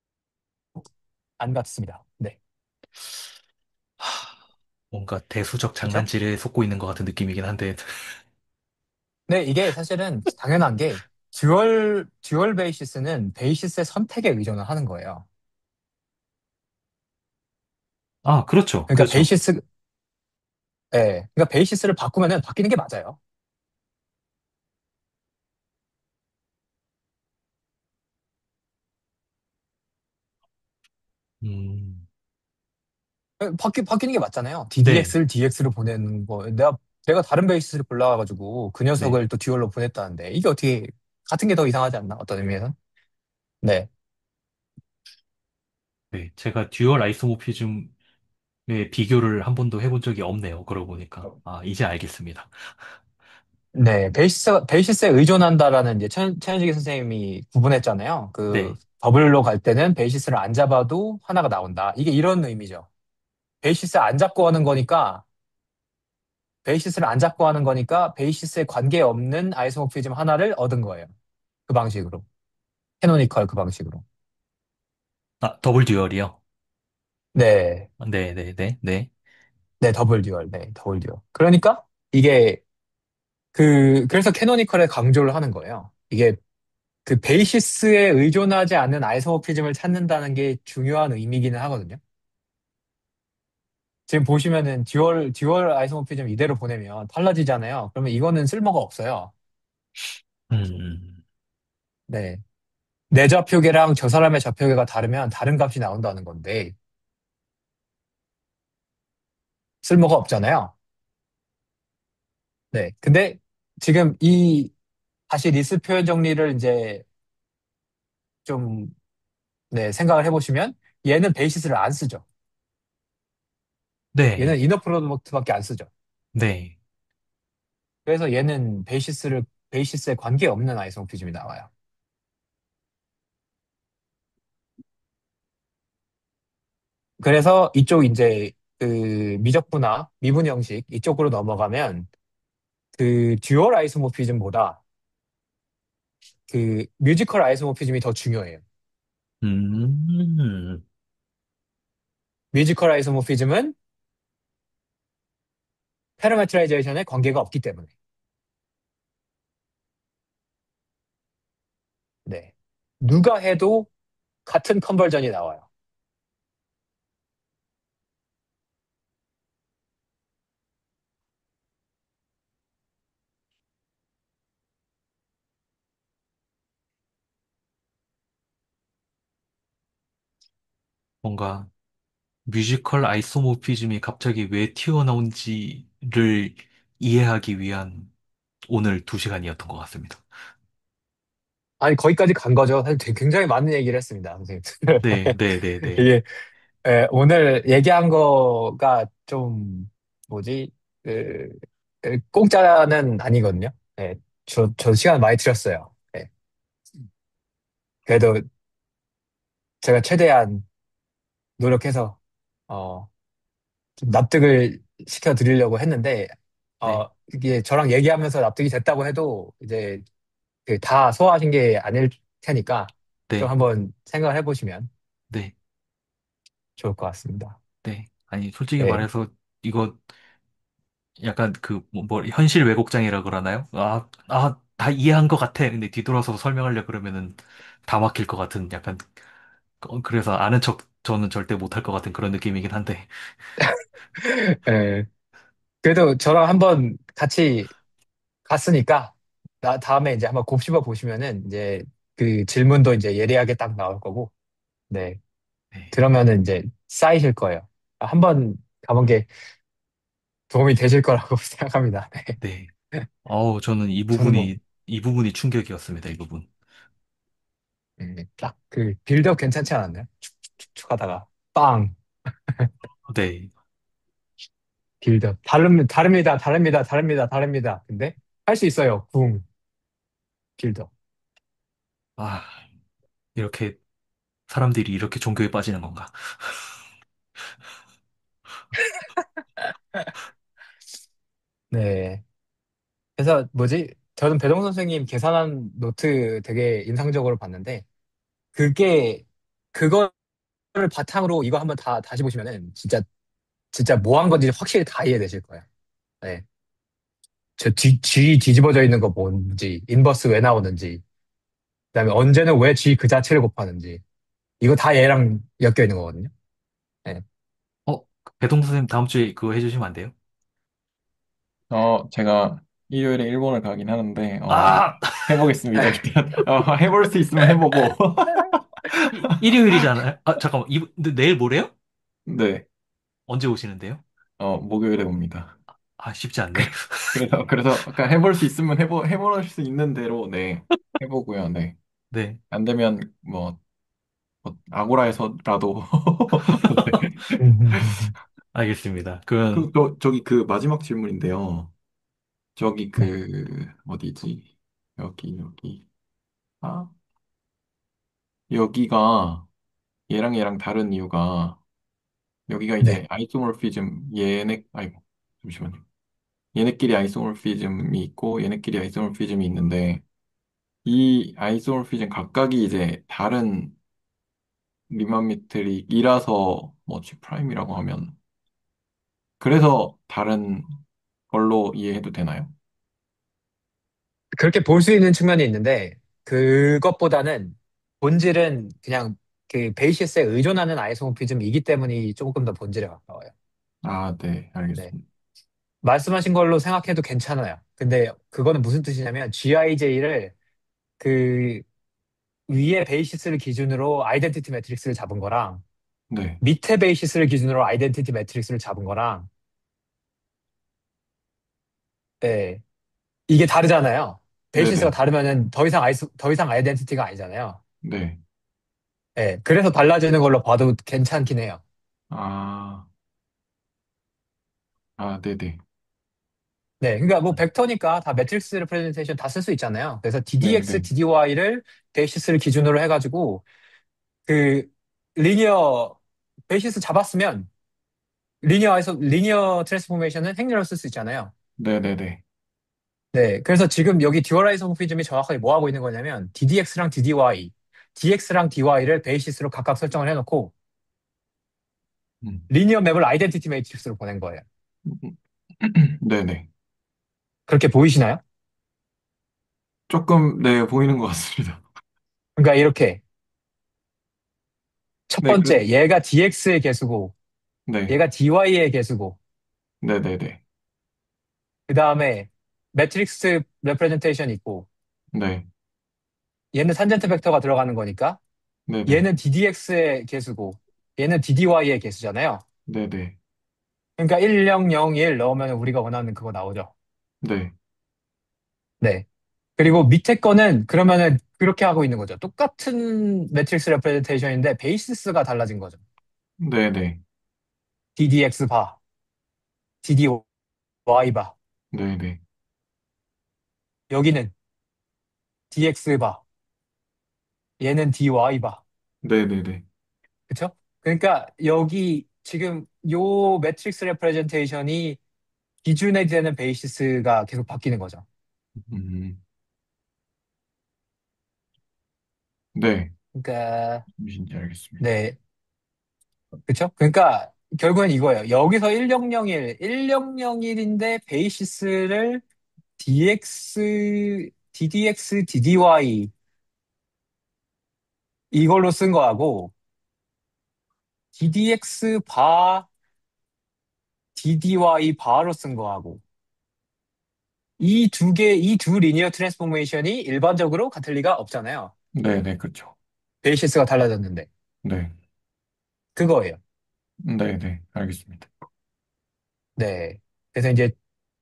안 같습니다. 네. 뭔가 대수적 그쵸? 장난질에 속고 있는 것 같은 느낌이긴 한데. 네, 이게 사실은 당연한 게 듀얼 베이시스는 베이시스의 선택에 의존을 하는 거예요. 아, 그렇죠, 그러니까 그렇죠. 그러니까 베이시스를 바꾸면은 바뀌는 게 맞아요. 음, 바뀌는 게 맞잖아요. 네, DDX를 DX로 보내는 거. 내가 다른 베이시스를 골라가지고 그 네, 녀석을 또 듀얼로 보냈다는데 이게 어떻게 같은 게 더 이상하지 않나? 어떤 의미에서? 네. 네. 제가 듀얼 아이소모피즘의 비교를 한 번도 해본 적이 없네요. 그러고 보니까. 아, 이제 알겠습니다. 네, 베이시스에 의존한다라는 이제 최현식이 선생님이 구분했잖아요. 그 네, 더블로 갈 때는 베이시스를 안 잡아도 하나가 나온다. 이게 이런 의미죠. 베이시스 안 잡고 하는 거니까 베이시스를 안 잡고 하는 거니까 베이시스에 관계없는 아이소모피즘 하나를 얻은 거예요. 그 방식으로. 캐노니컬 그 방식으로. 아, 더블 듀얼이요? 네. 네, 네, 네, 네, 네, 더블 듀얼. 네, 더블 듀얼. 그러니까 이게 그래서 캐노니컬에 강조를 하는 거예요. 이게 그 베이시스에 의존하지 않는 아이소모피즘을 찾는다는 게 중요한 의미기는 하거든요. 지금 보시면은 듀얼 아이소모피즘 이대로 보내면 달라지잖아요. 그러면 이거는 쓸모가 없어요. 음, 네. 내 좌표계랑 저 사람의 좌표계가 다르면 다른 값이 나온다는 건데 쓸모가 없잖아요. 네. 근데 지금 다시 리스 표현 정리를 이제 좀, 네, 생각을 해보시면 얘는 베이시스를 안 쓰죠. 얘는 네, 이너 프로덕트밖에 안 쓰죠. 네. 그래서 얘는 베이시스에 관계없는 아이소모피즘이 나와요. 그래서 이쪽 이제 그 미적분화, 미분 형식 이쪽으로 넘어가면 그 듀얼 아이소모피즘보다 그 뮤지컬 아이소모피즘이 더 중요해요. 음, 뮤지컬 아이소모피즘은 패러메트라이제이션에 관계가 없기 때문에. 네. 누가 해도 같은 컨버전이 나와요. 뭔가 뮤지컬 아이소모피즘이 갑자기 왜 튀어나온지를 이해하기 위한 오늘 2시간이었던 것 같습니다. 아니, 거기까지 간 거죠. 사실 굉장히 많은 얘기를 했습니다, 선생님. 네, 네, 네, 네, 이게, 오늘 얘기한 거가 좀, 뭐지, 그, 공짜는 아니거든요. 예, 저 시간 많이 들였어요. 예. 그래도 제가 최대한 노력해서, 어, 좀 납득을 시켜드리려고 했는데, 네, 이게 저랑 얘기하면서 납득이 됐다고 해도, 이제, 그 다 소화하신 게 아닐 테니까, 좀 네, 한번 생각을 해보시면 네, 좋을 것 같습니다. 네. 아니, 솔직히 네. 말해서 이거 약간 현실 왜곡장이라 그러나요? 다 이해한 것 같아. 근데 뒤돌아서 설명하려 그러면은 다 막힐 것 같은 약간, 그래서 아는 척 저는 절대 못할 것 같은 그런 느낌이긴 한데. 예. 그래도 저랑 한번 같이 갔으니까, 다음에 이제 한번 곱씹어 보시면은, 이제 그 질문도 이제 예리하게 딱 나올 거고, 네. 네, 그러면은 이제 쌓이실 거예요. 한번 가본 게 도움이 되실 거라고 생각합니다. 네. 네. 저는 저는 뭐, 이 부분이 충격이었습니다, 이 부분. 딱 그 빌드업 괜찮지 않았나요? 축축축축 하다가, 빵! 네. 빌드업. 다릅니다, 다릅니다, 다릅니다, 다릅니다. 근데 할 수 있어요. 궁, 빌드업. 아, 이렇게, 사람들이 이렇게 종교에 빠지는 건가? 네. 그래서 뭐지? 저는 배동 선생님 계산한 노트 되게 인상적으로 봤는데, 그게, 그거를 바탕으로 이거 한번 다시 보시면은, 진짜 뭐 한 건지 확실히 다 이해되실 거예요. 네. G 뒤집어져 있는 거 뭔지, 인버스 왜 나오는지, 그다음에 언제는 왜 G 그 자체를 곱하는지, 이거 다 얘랑 엮여 있는 거거든요. 네. 배동 선생님 다음 주에 그거 해주시면 안 돼요? 제가 일요일에 일본을 가긴 하는데, 아! 해보겠습니다. 일단, 해볼 수 있으면 해보고. 일요일이잖아요. 아, 잠깐만. 근데 내일 모레요? 네, 언제 오시는데요? 목요일에 옵니다. 아, 쉽지 않네. 그래서, 아까 해볼 수 있으면 해볼 수 있는 대로, 네, 해보고요. 네. 네, 안 되면, 아고라에서라도. 네. 알겠습니다. 그건, 저기 그 마지막 질문인데요. 저기 네, 어디지? 여기. 아, 여기가 얘랑 다른 이유가, 여기가 네. 이제 아이소모피즘, 아이고, 잠시만요. 얘네끼리 아이소모피즘이 있고, 얘네끼리 아이소모피즘이 있는데, 이 아이소모피즘 각각이 이제 다른 리만 메트릭이라서, 뭐, G 프라임이라고 하면, 그래서 다른 걸로 이해해도 되나요? 그렇게 볼 수 있는 측면이 있는데, 그것보다는 본질은 그냥 그 베이시스에 의존하는 아이소모피즘이기 때문이 조금 더 본질에 가까워요. 아, 네, 네. 알겠습니다. 말씀하신 걸로 생각해도 괜찮아요. 근데 그거는 무슨 뜻이냐면 GIJ를 그 위에 베이시스를 기준으로 아이덴티티 매트릭스를 잡은 거랑 네, 밑에 베이시스를 기준으로 아이덴티티 매트릭스를 잡은 거랑 네. 이게 다르잖아요. 베이시스가 네네, 다르면은 더 이상 아이덴티티가 아니잖아요. 네. 네. 그래서 달라지는 걸로 봐도 괜찮긴 해요. 아, 네네. 네. 그러니까 뭐 벡터니까 다 매트릭스 레프레젠테이션 다 쓸 수 있잖아요. 그래서 DDX, 네네, DDY를 베이시스를 기준으로 해가지고 그 리니어 베이시스 잡았으면 리니어 트랜스포메이션은 행렬로 쓸 수 있잖아요. 네네네. 네, 그래서 지금 여기 듀얼라이소모피즘이 정확하게 뭐 하고 있는 거냐면 DDX랑 DDY, DX랑 DY를 베이시스로 각각 설정을 해놓고 음. 리니어 맵을 아이덴티티 매트릭스로 보낸 거예요. 네네. 그렇게 보이시나요? 조금, 네, 보이는 것 같습니다. 그러니까 이렇게 첫 네, 번째 얘가 DX의 개수고 네, 얘가 DY의 개수고 네네네. 그 다음에 매트릭스 레프레젠테이션이 있고 네, 얘는 산젠트 벡터가 들어가는 거니까 네네. 얘는 DDX의 개수고 얘는 DDY의 개수잖아요. 네네. 그러니까 1001 넣으면 우리가 원하는 그거 나오죠. 네. 네. 그리고 밑에 거는 그러면은 그렇게 하고 있는 거죠. 똑같은 매트릭스 레프레젠테이션인데 베이시스가 달라진 거죠. 네네. DDX 바, DDY 바. 네네. 여기는 DX 바, 얘는 DY 바. 네네네. 그쵸? 그러니까 여기 지금 요 매트릭스 레프레젠테이션이 기준에 되는 베이시스가 계속 바뀌는 거죠. 음, 네. 그러니까 무슨지 알겠습니다. 네, 그쵸? 그러니까 결국엔 이거예요. 여기서 1001, 1001인데 베이시스를 DDX, DDY 이걸로 쓴 거하고 DDX 바, DDY 바로 쓴 거하고 이 두 리니어 트랜스포메이션이 일반적으로 같을 리가 없잖아요. 네네, 그렇죠. 베이시스가 달라졌는데. 네. 그거예요. 네네, 알겠습니다. 네. 그래서 이제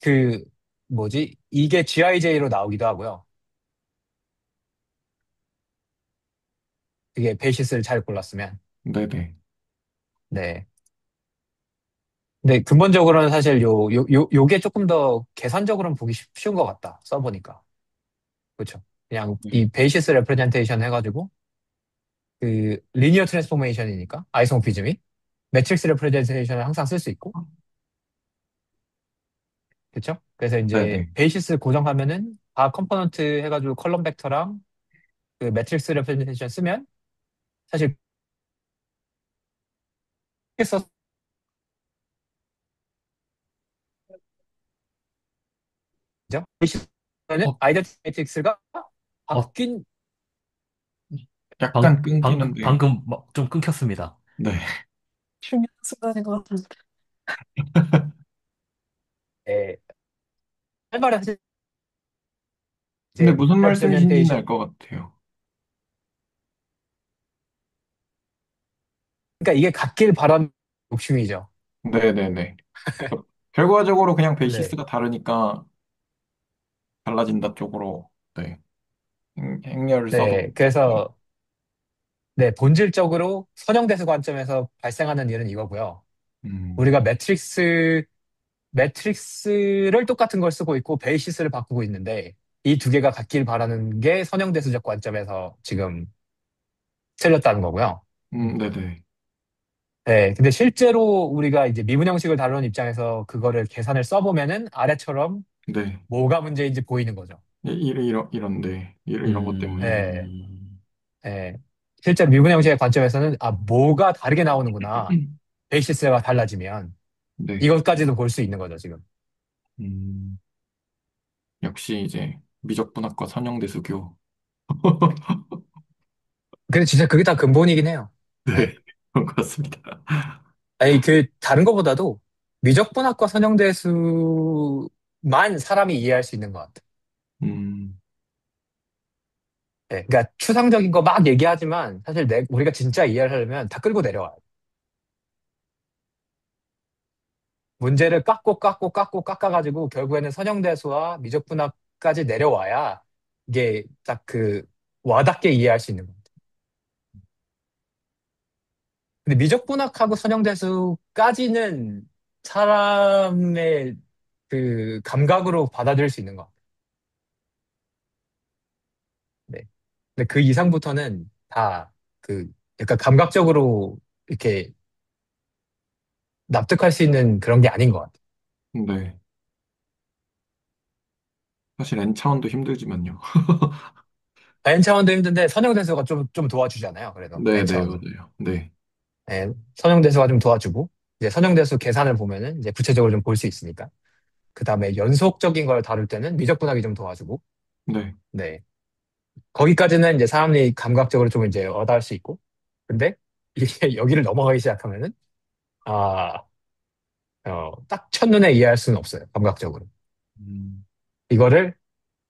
그 뭐지? 이게 GIJ로 나오기도 하고요. 그게 베이시스를 잘 골랐으면. 네네. 네. 근데 근본적으로는 사실 요게 조금 더 계산적으로는 보기 쉬운 것 같다. 써보니까. 그렇죠. 그냥 네. 이 베이시스 레프레젠테이션 해가지고 그 리니어 트랜스포메이션이니까 아이소모피즘이 매트릭스 레프레젠테이션을 항상 쓸 수 있고 그렇죠? 그래서 이제 네네. 베이시스 고정하면은 다 컴포넌트 해가지고 컬럼 벡터랑 그 매트릭스 레프레젠테이션 쓰면 사실 했었죠. 베이시스는 어, 아이덴티 매트릭스가 어, 바뀐 약간 끊기는데, 방금 좀 끊겼습니다. 네. 중요한 순간인 것 같은데. 에, 할 말은 사실 근데 이제 무슨 말씀이신지는 레프레젠테이션 알 것 같아요. 그러니까 이게 같길 바라는 욕심이죠. 네네네. 결과적으로 그냥 네. 베이시스가 다르니까 달라진다 쪽으로, 네. 행렬을 써도, 네. 네. 그래서 네, 본질적으로 선형대수 관점에서 발생하는 일은 이거고요. 음, 우리가 매트릭스를 똑같은 걸 쓰고 있고 베이시스를 바꾸고 있는데 이 두 개가 같길 바라는 게 선형대수적 관점에서 지금 틀렸다는 거고요. 네네. 네, 근데 실제로 우리가 이제 미분 형식을 다루는 입장에서 그거를 계산을 써보면은 아래처럼 네. 뭐가 문제인지 보이는 거죠. 이런데, 이런 것 때문에. 네, 네. 실제 미분 형식의 관점에서는 아, 뭐가 다르게 나오는구나. 베이시스가 달라지면 네. 이것까지도 볼 수 있는 거죠, 지금. 음, 역시 이제 미적분학과 선형대수교. 근데 진짜 그게 다 근본이긴 해요. 네. 네. 그런 것 같습니다. 아니, 그, 다른 거보다도 미적분학과 선형대수만 사람이 이해할 수 있는 것 같아요. 음, 네. 그러니까 추상적인 거 막 얘기하지만 사실 우리가 진짜 이해를 하려면 다 끌고 내려와요. 문제를 깎고 깎아가지고 결국에는 선형대수와 미적분학까지 내려와야 이게 딱 그 와닿게 이해할 수 있는 거예요. 근데 미적분학하고 선형대수까지는 사람의 그 감각으로 받아들일 수 있는 것 같아요. 네. 근데 그 이상부터는 다 그 약간 감각적으로 이렇게 납득할 수 있는 그런 게 아닌 것 같아요. 네. 사실 N차원도 힘들지만요. N차원도 힘든데 선형대수가 좀 도와주잖아요. 그래도 네네, N차원은. 맞아요. 네. 네. 선형대수가 좀 도와주고 이제 선형대수 계산을 보면은 이제 구체적으로 좀 볼 수 있으니까. 그 다음에 연속적인 걸 다룰 때는 미적분학이 좀 도와주고. 네. 네. 거기까지는 이제 사람이 감각적으로 좀 이제 와닿을 수 있고. 근데 이게 여기를 넘어가기 시작하면은 아, 딱 첫눈에 이해할 수는 없어요. 감각적으로. 음, 이거를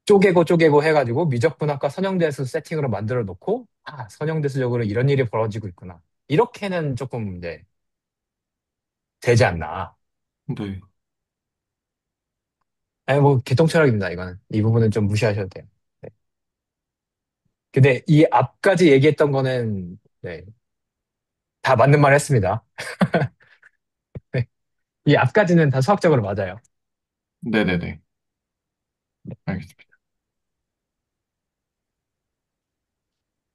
쪼개고 해가지고 미적분학과 선형대수 세팅으로 만들어 놓고 아, 선형대수적으로 이런 일이 벌어지고 있구나. 이렇게는 조금 이제 되지 않나. 네. 아니, 뭐, 개똥 철학입니다, 이거는. 이 부분은 좀 무시하셔도 돼요. 네. 근데 이 앞까지 얘기했던 거는, 네, 다 맞는 말 했습니다. 네. 이 앞까지는 다 수학적으로 맞아요. 네네네. 알겠습니다.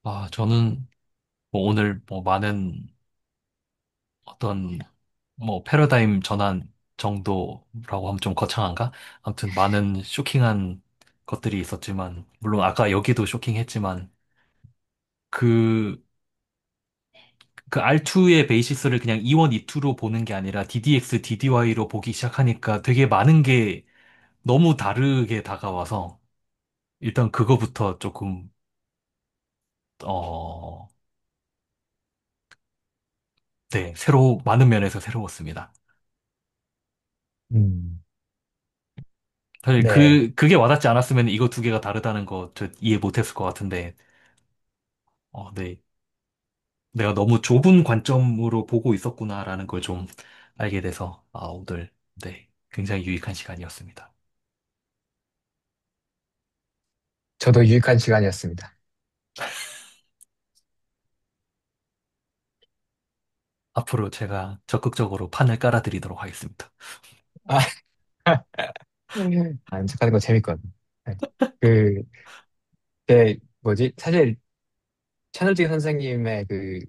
아, 저는 뭐 오늘 뭐 많은 어떤 뭐 패러다임 전환 정도라고 하면 좀 거창한가? 아무튼 많은 쇼킹한 것들이 있었지만, 물론 아까 여기도 쇼킹했지만, 그, 그 R2의 베이시스를 그냥 E1, E2로 보는 게 아니라 DDX, DDY로 보기 시작하니까 되게 많은 게 너무 다르게 다가와서, 일단 그거부터 조금, 어, 네, 많은 면에서 새로웠습니다. 음. 사실 네. 그게 와닿지 않았으면 이거 두 개가 다르다는 거 저 이해 못했을 것 같은데, 네. 내가 너무 좁은 관점으로 보고 있었구나라는 걸 좀 알게 돼서, 오늘, 네, 굉장히 유익한 시간이었습니다. 저도 유익한 시간이었습니다. 앞으로 제가 적극적으로 판을 깔아드리도록 하겠습니다. 아, 아는 척하는 거 재밌거든. 네. 그, 뭐지? 사실, 채널지 선생님의 그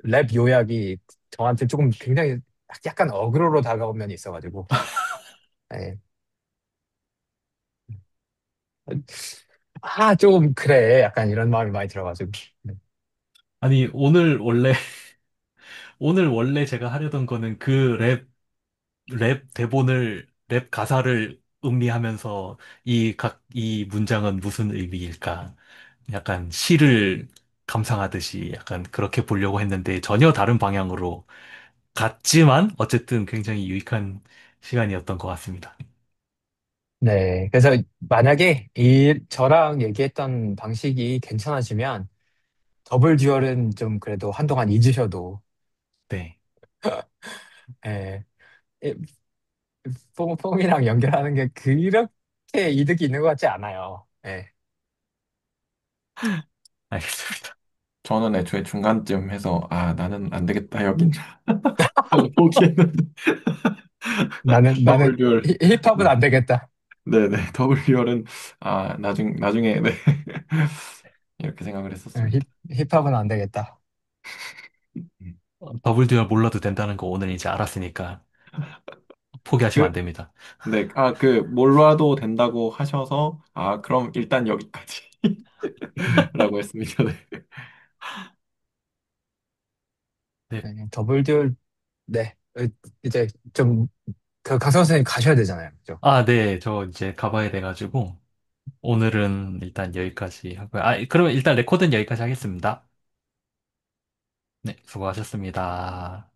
랩 요약이 저한테 조금 굉장히 약간 어그로로 다가온 면이 있어가지고, 네. 좀 그래. 약간 이런 마음이 많이 들어가지고. 네. 아니, 오늘 원래 제가 하려던 거는 그 랩 가사를 음미하면서 이 문장은 무슨 의미일까? 약간 시를 감상하듯이 약간 그렇게 보려고 했는데 전혀 다른 방향으로 갔지만 어쨌든 굉장히 유익한 시간이었던 것 같습니다. 네. 그래서 만약에 저랑 얘기했던 방식이 괜찮아지면 더블 듀얼은 좀 그래도 한동안 잊으셔도, 네, 예, 예, 폼이랑 연결하는 게 그렇게 이득이 있는 것 같지 않아요. 예. 알겠습니다. 저는 애초에 중간쯤 해서, 아, 나는 안 되겠다, 여긴. 하고 포기했는데. 나는 WR. 힙합은 네. 안 되겠다. 네네. WR은, 나중에, 네. 이렇게 생각을 예, 했었습니다. 힙합은 안 되겠다. 음. 더블 듀얼 몰라도 된다는 거 오늘 이제 알았으니까 포기하시면 안 그, 됩니다. 네. 몰라도 된다고 하셔서, 그럼 일단 여기까지. 라고 했습니다. 네. 네. 네, 더블 듀얼, 네. 이제 좀, 강사 선생님 가셔야 되잖아요. 그죠? 네, 저 이제 가봐야 돼가지고 오늘은 일단 여기까지 하고요. 그러면 일단 레코드는 여기까지 하겠습니다. 네, 수고하셨습니다.